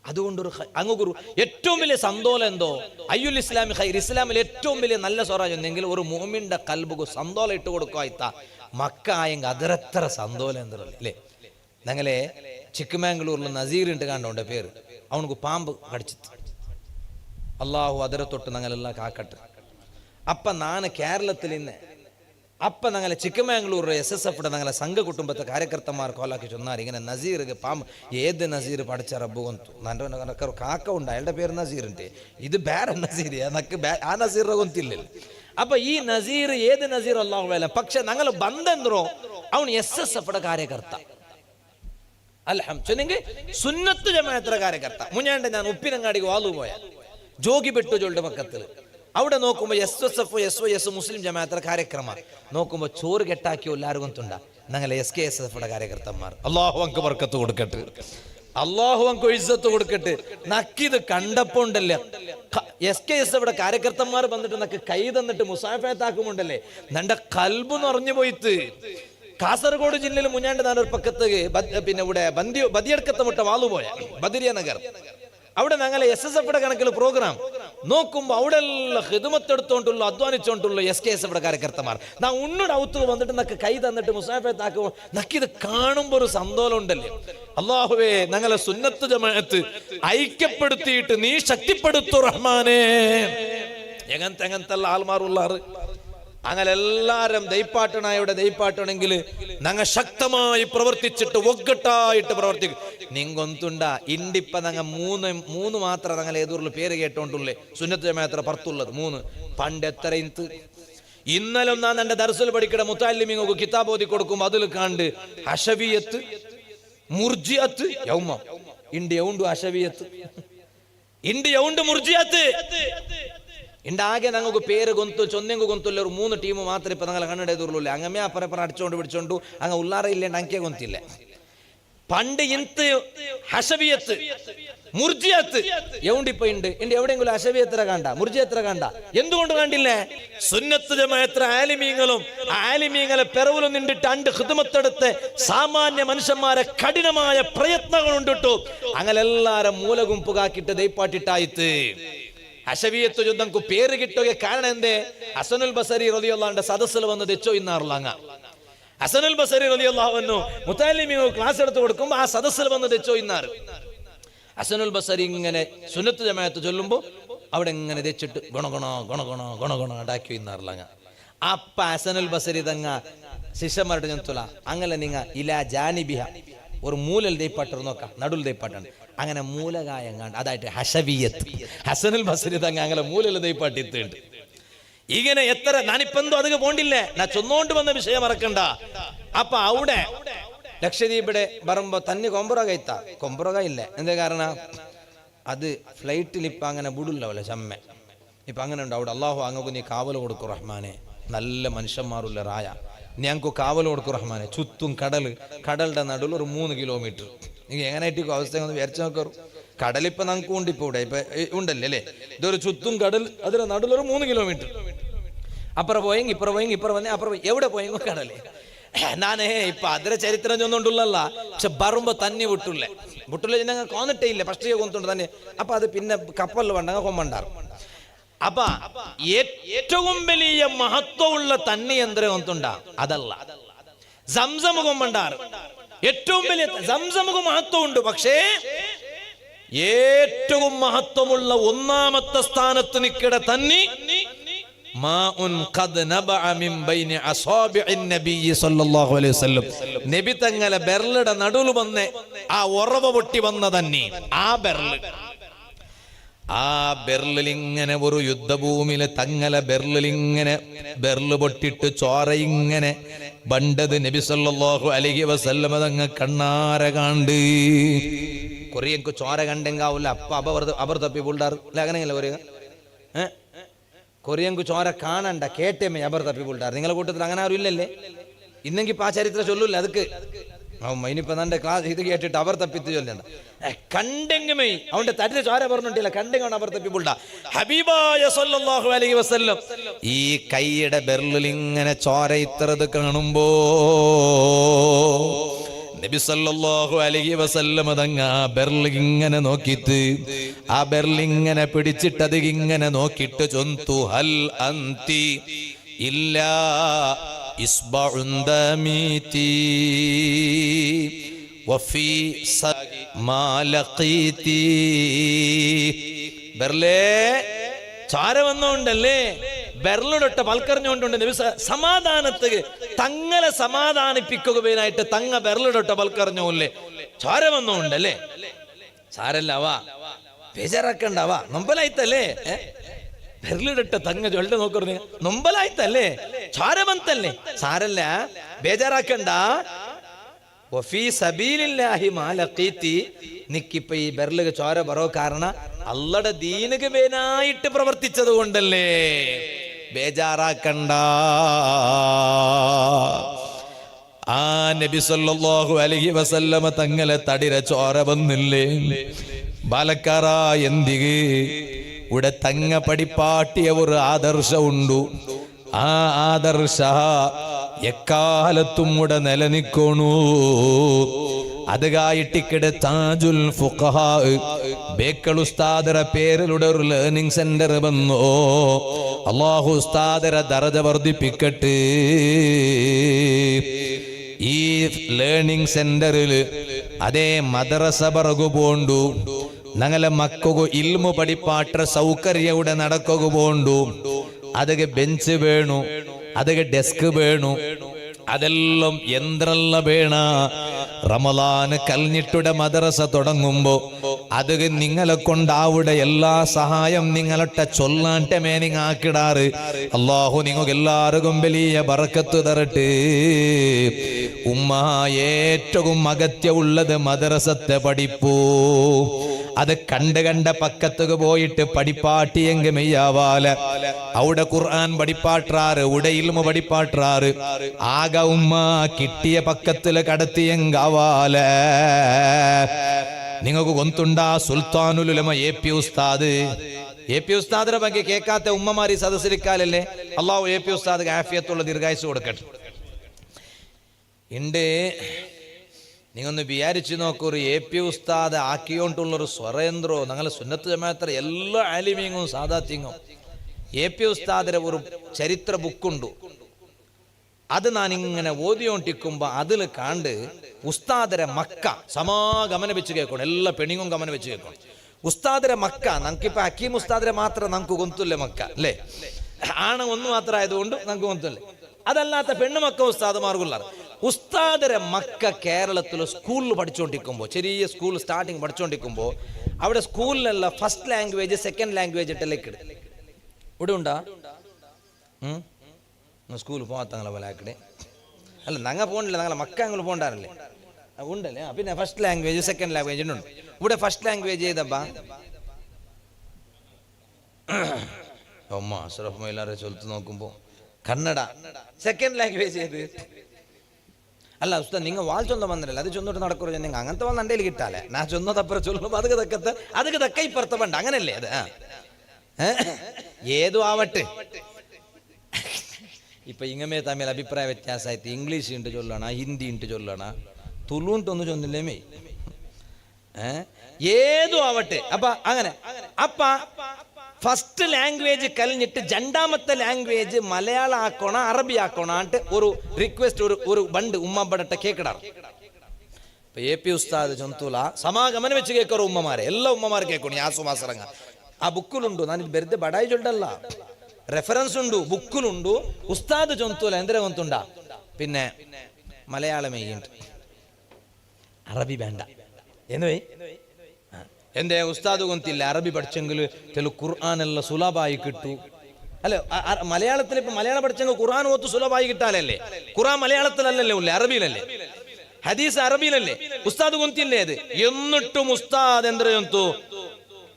അതുകൊണ്ടൊരു അങ്ങൊരു ഏറ്റവും വലിയ സന്തോഷം എന്തോ അയ്യുൽ ഇസ്ലാമി ഖൈർ ഇസ്ലാമിൽ ഏറ്റവും വലിയ നല്ല സ്വരാജ് എന്നെങ്കിൽ ഒരു മോമിന്റെ കൽബുക്ക് സന്തോഷം ഇട്ട് കൊടുക്കുക മക്ക ആയെങ്കിൽ അതിരത്ര സന്തോഷം എന്തോ അല്ലേ. ഞങ്ങളെ ചിക്കമാംഗ്ലൂരിൽ നസീറിട്ട് കണ്ടോണ്ട പേര് അവനക്ക് പാമ്പ് കടിച്ചിട്ട് അള്ളാഹു അതിരെ തൊട്ട് ഞങ്ങളെല്ലാം കാക്കട്ടെ. അപ്പം ഞാൻ കേരളത്തിൽ ഇന്ന് അപ്പം ഞങ്ങളെ ചിക്കമാംഗ്ലൂർ SSF ഞങ്ങളെ സംഘ കുടുംബത്തെ കാര്യകർത്തമാർ കോലാക്കി ചൊന്നാർ ഇങ്ങനെ നസീർക്ക് പാമ്പ് ഏത് നസീർ പഠിച്ച റബ്ബ് കൊന്തു ನನ್ನ കാക്ക ഉണ്ട് അയാളുടെ പേര് നസീറിൻ്റെ ഇത് ಬೇರೆ നസീർ എന്നൊക്കെ ആ നസീറിനെ കൊന്തില്ലല്ലോ. അപ്പൊ ഈ നസീർ ഏത് നസീർ അള്ളാഹു വേല പക്ഷെ ഞങ്ങൾ ಬಂದೆಂದ್ರು ಅವನು SSF ಕಾರ್ಯಕರ್ತ അൽഹംദുലില്ലാഹ് സുന്നത്ത് ജമാഅത്തിന്റെ കാര്യകർത്ത. മുഞ്ഞാണ്ട് ഞാൻ ഉപ്പിനങ്ങാടിക്ക് വാളു പോയ ജോഗിബെട്ടു ജോളുടെ പക്കത്തിൽ അവിടെ നോക്കുമ്പോൾ SSF SYS മുസ്ലിം ജമാഅത്തിന്റെ ಕಾರ್ಯಕ್ರಮ നോക്കുമ്പോൾ ചോറ് കെട്ടാക്കിയോ എല്ലാവരും കൊണ്ടുണ്ട ഞങ്ങൾ SKSF കാര്യകർത്തന്മാർ. അല്ലാഹു അൻക്ക് ബർക്കത്ത് കൊടുക്കട്ടെ. അള്ളാഹു അങ്കു ഇസ്സത്ത് കൊടുക്കട്ടെ. നക്കിത് കണ്ടപ്പോ ഉണ്ടല്ലേ SKS ഇവിടെ കാര്യകർത്തന്മാർ വന്നിട്ട് നക്ക് കൈ തന്നിട്ട് മുസാഫത്താക്കുമുണ്ടല്ലേ നന്റെ കൽബ് നിറഞ്ഞു പോയിട്ട്. കാസർഗോഡ് ജില്ലയിൽ മുഞ്ഞാണ്ട് നാലൊരു പക്കത്ത് പിന്നെ ഇവിടെ ബദിയടുക്കത്തെ മുട്ട വാളുപോയ ബദരിയ നഗർ അവിടെ ഞങ്ങളെ SSF കണക്കിൽ പ്രോഗ്രാം നോക്കുമ്പോ അവിടെ എല്ലാം ഹിദമത്തെടുത്തോണ്ടുള്ളൂ അധ്വാനിച്ചോണ്ടുള്ളൂ SKS ഇവിടെ കാര്യകർത്തമാർ. നാ ഉണ്ണുടെ ഔത്ത് വന്നിട്ട് നക്ക് കൈ തന്നിട്ട് മുസാഫത്താക്കുമ്പോ നക്കിത് കാണുമ്പോ ഒരു സന്തോഷം ഉണ്ടല്ലേ. അള്ളാഹുവേ ഞങ്ങളെ സുന്നത്ത് ജമാഅത്ത് ഐക്യപ്പെടുത്തിയിട്ട് നീ ശക്തിപ്പെടുത്തു റഹ്മാനേ. എങ്ങനത്തെല്ല ആൾമാറുള്ളാറ് അങ്ങനെ എല്ലാരും ദൈപ്പാട്ടനായുടെ ദൈപ്പാട്ടണെങ്കിൽ ഞങ്ങൾ ശക്തമായി പ്രവർത്തിച്ചിട്ട് ഒగ్గട്ടായിട്ട് പ്രവർത്തിക്കും. നിങ്ങൊന്തുണ്ട ഇണ്ടിപ്പ ഞങ്ങൾ മൂന്ന് മാത്രം ഞങ്ങൾ ഏതൂരിൽ പേര് കേട്ടോണ്ടുള്ളേ സുന്നത്ത് ജമാഅത്ത് പുറത്തുള്ളത് 3. പണ്ട് എത്ര ഇൻത്ത് ഇന്നലെ ഒന്നാ എന്റെ ദർസിൽ പഠിക്കണ മുത്താലിമിങ്ങൾക്ക് കിതാബ് ഓതി കൊടുക്കും അതിൽ കണ്ട് അശവിയത്ത് മുർജിയത്ത് യൗമ ഇന്ത്യ ഉണ്ട് അശവിയത്ത് ഇന്ത്യ ഉണ്ട് മുർജിയത്ത് ഇണ്ടാകെ ഞങ്ങൾക്ക് പേര് ഗൊന്തു ചൊന്നെങ്കു ഗൊന്തുള്ള ഒരു 3 ടീം മാത്രം ഇപ്പൊ ഞങ്ങൾ കണ്ണെടുത്തുള്ളൂ. അങ്ങമേ അപ്പറപ്പറ അടിച്ചോണ്ട് പിടിച്ചോണ്ടു അങ്ങ് ഉള്ളാറ ഇല്ലേണ്ട അങ്കേ ഗൊന്തില്ല. പണ്ട് ഇന്ത് ഹഷവിയത്ത് മുർജിയത്ത് എവിടിപ്പോ ഉണ്ട് ഇണ്ട് എവിടെയെങ്കിലും അശവിയത്ര കണ്ട മുർജിയത്ര കണ്ട എന്തുകൊണ്ട് കണ്ടില്ലേ? സുന്നത്ത് ജമാഅത്ത് ആലിമീങ്ങളെ പെറവിലും നിന്നിട്ട് അണ്ട് ഖിദ്മത്തെടുത്ത് സാമാന്യ മനുഷ്യന്മാരെ കഠിനമായ പ്രയത്നങ്ങൾ ഉണ്ടിട്ടു അങ്ങനെ എല്ലാരും മൂലകുമ്പുകാക്കിട്ട് ദൈപ്പാട്ടിട്ടായിത്ത് അശവിയത്ത് യുദ്ധംക്കു പേര് കിട്ടുക കാരണം എന്തേ? ഹസനുൽ ബസരി റളിയല്ലാഹുവിന്റെ സദസ്സിൽ വന്ന് തെച്ചോ ഇന്നാറുള്ള അങ്ങ ഹസനുൽ ബസരി റളിയല്ലാഹു അൻഹു മുതല്ലിമിനു ക്ലാസ് എടുത്തു കൊടുക്കുമ്പോൾ ആ സദസ്സിൽ വന്ന് തെച്ചോ ഇന്നാറ്. ഹസനുൽ ബസരി ഇങ്ങനെ സുന്നത്ത് ജമാഅത്ത് ചൊല്ലുമ്പോ അവിടെ ഇങ്ങനെ തെച്ചിട്ട് ഗുണഗുണ ഉണ്ടാക്കി ഇന്നാറുള്ള അങ്ങ. അപ്പ ഹസനുൽ ബസരി തങ്ങ ശിഷ്യന്മാരുടെ ചെന്നുല അങ്ങനെ നിങ്ങ ഇലാ ജാനിബിഹ ഒരു മൂലൽ ദൈപ്പാട്ടർ നോക്കാം നടുൽ ദൈപ്പാട്ടാണ് അങ്ങനെ മൂലകായങ്ങാണ്ട് അതായിട്ട് ഹഷവിയത്ത് ഹസനുൽ ബസരി തങ്ങ അങ്ങനെ മൂലൽ ദൈപ്പാട്ടിത്തുണ്ട്. ഇങ്ങനെ എത്ര ഞാനിപ്പെന്തോ അതൊക്കെ പോണ്ടില്ലേ ഞാൻ ചൊന്നോണ്ട് വന്ന വിഷയം മറക്കണ്ട. അപ്പൊ അവിടെ ലക്ഷദ്വീപിടെ വരുമ്പോ തന്നെ കൊമ്പുറക ഇല്ല എന്താ കാരണം അത് ഫ്ലൈറ്റിൽ ഇപ്പൊ അങ്ങനെ ബുഡില്ലവല്ലേ ചമ്മ ഇപ്പൊ അങ്ങനെ ഉണ്ട് അവിടെ. അള്ളാഹു അങ്ങക്ക് നീ കാവൽ കൊടുക്കും റഹ്മാനെ. നല്ല മനുഷ്യന്മാരുള്ള റായ ഞങ്ങൾക്ക് കാവൽ കൊടുക്കും റഹ്മാനെ. ചുറ്റും കടലുടെ നടുവിൽ ഒരു 3 കിലോമീറ്റർ നിങ്ങൾ എങ്ങനെയായിട്ട് അവസ്ഥ ഒന്ന് വിചാരിച്ചു നോക്കാറ്. കടലിപ്പോ നമുക്ക് ഉണ്ട് ഇപ്പൊ ഇവിടെ ഇപ്പൊ ഉണ്ടല്ലേ അല്ലേ ഇതൊരു ചുറ്റും കടൽ അതിന്റെ നടുവിലൊരു 3 കിലോമീറ്റർ അപ്പുറം പോയെങ്കിൽ ഇപ്പുറം വന്നേ അപ്പുറം എവിടെ പോയെങ്കിൽ കടല്. നാനേ ഇപ്പൊ അതിരെ ചരിത്രം ചൊന്നുകൊണ്ടുള്ള പക്ഷെ ബറുമ്പോ തന്നെ വിട്ടുള്ള ഞങ്ങൾ കോന്നിട്ടേ ഇല്ല ഫസ്റ്റ് കൊന്നുണ്ട് തന്നെ. അപ്പൊ അത് പിന്നെ കപ്പലിൽ വേണ്ട കൊമ്പണ്ടാറ്. അപ്പൊ ഏറ്റവും വലിയ മഹത്വമുള്ള തണ്ണി യന്ത്രം കൊന്നുണ്ടാ അതല്ല സംസം കൊമ്പണ്ടാറ്. ഏറ്റവും വലിയ സംസമുഖ മഹത്വം ഉണ്ട്. പക്ഷേ ഏറ്റവും മഹത്വമുള്ള 1ാമത്തെ സ്ഥാനത്ത് നിൽക്കട തന്നി നബി തങ്ങളെ ബെർലിടെ നടുവിൽ വന്ന് ആ ഉറവ പൊട്ടി വന്ന തന്നെ ആ ബെർലിങ്ങനെ ഒരു യുദ്ധഭൂമിയിലെ തങ്ങളെ ബെർലിങ്ങനെ ബെർല് പൊട്ടിട്ട് ചോര ഇങ്ങനെ ബണ്ടത് നബി സല്ലല്ലാഹു അലൈഹി വസല്ലമ തങ്ങ കണ്ണാര കണ്ട് കൊറിയക്ക് ചോര കണ്ടെങ്കാവില്ല അപ്പ അവർ തപ്പി പുള്ളാറ് അല്ല അങ്ങനെയല്ല പറയുക. കൊറിയക്ക് ചോര കാണണ്ട കേട്ടേമേ അവർ തപ്പി പുള്ളാറ്. നിങ്ങളെ കൂട്ടത്തിൽ അങ്ങനെ ആരും ഇല്ലല്ലേ? ഇന്നെങ്കിൽ ഇപ്പൊ ആ ചരിത്രം ചൊല്ലൂല്ല അതൊക്കെ ഇനിയിപ്പോ തന്റെ ക്ലാസ് ഇത് കേട്ടിട്ട് അവർ തപ്പിത്ത് ചൊല്ലണ്ട. കണ്ടെങ്കുമേ അവന്റെ തട്ടിന് ചോര പറഞ്ഞിട്ടില്ല കണ്ടെങ്കാണ് അവർ തപ്പിപ്പുള്ള ഹബീബായ സല്ലല്ലാഹു അലൈഹി വസല്ലം ഈ കൈയുടെ ബെർലിൽ ഇങ്ങനെ ചോര ഇത്തറത് കാണുമ്പോ നബി സല്ലല്ലാഹു അലൈഹി വസല്ലം അതങ്ങ ബെർലിൽ ഇങ്ങനെ നോക്കിയിട്ട് ആ ബെർലിൽ ഇങ്ങനെ പിടിച്ചിട്ടത് ഇങ്ങനെ നോക്കിയിട്ട് ചൊന്തു ഹൽ അന്തി ഇല്ലാ ഇസ്ബഉന്ദമീതി വഫി മാലഖീതി. ബെർലേ ചാര വന്നോണ്ടല്ലേ ബെർലിടൊട്ട പൽക്കറിഞ്ഞുകൊണ്ടുണ്ട് നബി സമാധാനത്തിന് തങ്ങളെ സമാധാനിപ്പിക്കുകയായിട്ട് തങ്ങ ബെർലിടൊട്ട പൽക്കറിഞ്ഞോല്ലേ ചാര വന്നോണ്ടല്ലേ സാരല്ലവാ ബേജാറാക്കണ്ടവാ നൊമ്പലായിത്തല്ലേ ബെർലിടട്ട തങ്ങ ചൊല്ല നോക്കരുത് നൊമ്പലായിത്തല്ലേ ചോര ബന്തല്ലേ സാരല്ല ബേജാറാക്കണ്ട. വഫീ സബീലില്ലാഹി മാ ലഖീതി നിക്കിപ്പ ഈ ബെർലിക്ക് ചോര ബറോ കാരണം അള്ളയുടെ ദീനിക്ക് വേനായിട്ട് പ്രവർത്തിച്ചത് കൊണ്ടല്ലേ ബേജാറാക്കണ്ട. ആ നബി സല്ലല്ലാഹു അലൈഹി വസല്ലമ തങ്ങളെ തടിര ചോര വന്നില്ലേ ബാലക്കാര എന്തിക് ഇവിടെ തങ്ങ പടിപ്പാട്ടിയ ഒരു ആദർശ ഉണ്ടു ആ ആദർശ എക്കാലത്തും ഇവിടെ നിലനിൽക്കണു അതുകായിട്ടിക്കിടെ താജുൽ ഫുഖഹാ ബേക്കൽ ഉസ്താദര പേരിലൂടെ ഒരു ലേണിംഗ് സെന്റർ വന്നു അല്ലാഹു ഉസ്താദര ദർജ വർദ്ധിപ്പിക്കട്ടെ ഈ ലേണിംഗ് സെന്ററിൽ അതേ മദ്രസ ബറഗു പോണ്ടു ഞങ്ങളെ മക്കു ഇൽമു പഠിപ്പാട്ട സൗകര്യ ഇവിടെ നടക്കുക പോണ്ടു ಅದಕ್ಕೆ ಬೆಂಚ್ ಬೇಣು ಅದಕ್ಕೆ ಡೆಸ್ಕ್ ಬೇಣು അതെല്ലാം യന്ത്രല്ല വേണ റമളാൻ കൽഞ്ഞിട്ടുടെ മദ്രസ തുടങ്ങുമ്പോ അത് നിങ്ങളെ കൊണ്ട് അവിടെ എല്ലാ സഹായം നിങ്ങളൊട്ട ചൊല്ലാട്ടെ മേനിങ് ആക്കിടാറ് അല്ലാഹു നിങ്ങൾക്ക് എല്ലാവർക്കും വലിയ ബറക്കത്ത് തരട്ടെ ഉമ്മ ഏറ്റവും അഗത്യമുള്ളത് മദ്രസത്തെ പഠിപ്പൂ അത് കണ്ട പക്കത്തുക പോയിട്ട് പഠിപ്പാട്ടിയെങ്ക മെയ്യാവാല അവിടെ ഖുർആൻ പഠിപ്പാട്ടാറ് ഇവിടെ ഇൽമു പഠിപ്പാട്ടാറ് ആക ഉമ്മ കിട്ടിയ പക്കത്തില് കടത്തിയെങ്കാവാല നിങ്ങൾക്ക് ഗൊന്തുണ്ടാ സുൽത്താനുൽ ഉലമ AP ഉസ്താദ് AP ഉസ്താദിനെ ಬಗ್ಗೆ കേൾക്കാത്ത ഉമ്മമാരി സദസ്സിലിക്കാലല്ലേ അള്ളാഹു AP ഉസ്താദ് ആഫിയത്തുള്ള ദീർഘായുസ് കൊടുക്കട്ടെ ഉണ്ട് നിങ്ങൊന്ന് വിചാരിച്ചു നോക്കൂ ഒരു AP ഉസ്താദ് ആക്കിയോണ്ടുള്ളൊരു സ്വരേന്ദ്രോ ഞങ്ങളെ സുന്നത്ത് ജമാഅത്തിലെ എല്ലാ ആലിമീങ്ങും സാദാത്യങ്ങും AP ഉസ്താദിന്റെ ഒരു ചരിത്ര ബുക്കുണ്ട് അത് ഞാനിങ്ങനെ ഓതിയോണ്ടിരിക്കുമ്പോ അതിൽ കാണ്ട് ഉസ്താദരെ മക്ക സമാഗമനം വെച്ച് കേൾക്കണം എല്ലാ പെണ്ണുങ്ങും ഗമനം വെച്ച് കേൾക്കണം ഉസ്താദരെ മക്ക നമുക്കിപ്പോ ഹക്കീം ഉസ്താദരെ മാത്രം നമുക്ക് ഗൊന്തുല്ലേ മക്ക അല്ലേ ആണ് ഒന്ന് മാത്രം ആയതുകൊണ്ട് നമുക്ക് ഗൊന്തുല്ലേ അതല്ലാത്ത പെണ്ണുമക്ക ഉസ്താദുമാർക്കുള്ള ഉസ്താദരെ മക്ക കേരളത്തിൽ സ്കൂളിൽ പഠിച്ചുകൊണ്ടിരിക്കുമ്പോൾ ചെറിയ സ്കൂൾ സ്റ്റാർട്ടിങ് പഠിച്ചുകൊണ്ടിരിക്കുമ്പോൾ അവിടെ സ്കൂളിലുള്ള ഫസ്റ്റ് ലാംഗ്വേജ് സെക്കൻഡ് ലാംഗ്വേജ് ഇട്ടലേക്ക് ഇവിടെ ഉണ്ടാ സ്കൂളിൽ പോകാത്തങ്ങളെ പോലെ ആക്കടെ അല്ല ഞങ്ങൾ പോകണില്ല ഞങ്ങളെ മക്ക ഞങ്ങൾ പോകണ്ടാറല്ലേ ഉണ്ടല്ലേ പിന്നെ ഫസ്റ്റ് ലാംഗ്വേജ് സെക്കൻഡ് ലാംഗ്വേജ് ഉണ്ട് ഇവിടെ ഫസ്റ്റ് ലാംഗ്വേജ് ചെയ്തപ്പാ അമ്മ അഷ്റഫ് മൈലാറെ ചൊല്ലുത്ത് നോക്കുമ്പോൾ കന്നഡ സെക്കൻഡ് ലാംഗ്വേജ് ചെയ്ത് അല്ല ഉസ്താദ് നിങ്ങൾ വാൾ ചൊന്ന വന്നില്ല അത് ചൊന്നിട്ട് നടക്കുറു നിങ്ങൾ അങ്ങനത്തെ വന്ന് എൻ്റെ കിട്ടാലേ ഞാൻ ചൊന്നതപ്പുറം ചൊല്ലുമ്പോൾ അതൊക്കെ തക്ക ഇപ്പുറത്തെ പണ്ട് അങ്ങനല്ലേ അത് ഏതു ആവട്ടെ ഇപ്പൊ ഇങ്ങമേ തമ്മിൽ അഭിപ്രായ വ്യത്യാസമായിട്ട് ഇംഗ്ലീഷ് ഉണ്ട് ചൊല്ലണ ഹിന്ദി ഉണ്ട് ചൊല്ലണ തുളുണ്ടൊന്നും ചൊന്നില്ലേ മേ ഏതു ആവട്ടെ അപ്പൊ അങ്ങനെ അപ്പ ഫസ്റ്റ് ലാംഗ്വേജ് കഴിഞ്ഞിട്ട് രണ്ടാമത്തെ ലാംഗ്വേജ് മലയാളം ആക്കോണ അറബി ആക്കോണ ആണ്ട് ഒരു റിക്വസ്റ്റ് ഒരു ബണ്ട് ഉമ്മബടട്ടെ കേക്കടാറ് ഇപ്പൊ AP ഉസ്താദ് ചൊന്തൂല സമാഗമനം വെച്ച് കേൾക്കാറോ ഉമ്മമാരെ എല്ലാ ഉമ്മമാരെ കേൾക്കണം യാസുമാസറങ്ങ ആ ബുക്കിലുണ്ടു ഞാൻ വെറുതെ ബടായി ചൊല്ലല്ല റെഫറൻസ് ഉണ്ട് ബുക്കിലുണ്ട് ഉസ്താദ് ചൊന്തൂല എന്തിനാ കൊന്തുണ്ടാ പിന്നെ മലയാളമേ അറബി വേണ്ട എന്നുവേ എന്തേ ഉസ്താദ് കൊന്തില്ല അറബി പഠിച്ചെങ്കിൽ തെലു ഖുർആൻ എല്ലാം സുലഭായി കിട്ടു അല്ലെ മലയാളത്തിൽ ഇപ്പൊ മലയാളം പഠിച്ചെങ്കിൽ ഖുർആൻ ഓത്ത് സുലഭായി കിട്ടാലല്ലേ ഖുർആൻ മലയാളത്തിലല്ലേ ഉള്ളേ അറബിയിലല്ലേ ഹദീസ് അറബിയിലല്ലേ ഉസ്താദ് കൊന്തില്ലേ അത് എന്നിട്ടും ഉസ്താദ് എന്തൊരു ചൊന്തു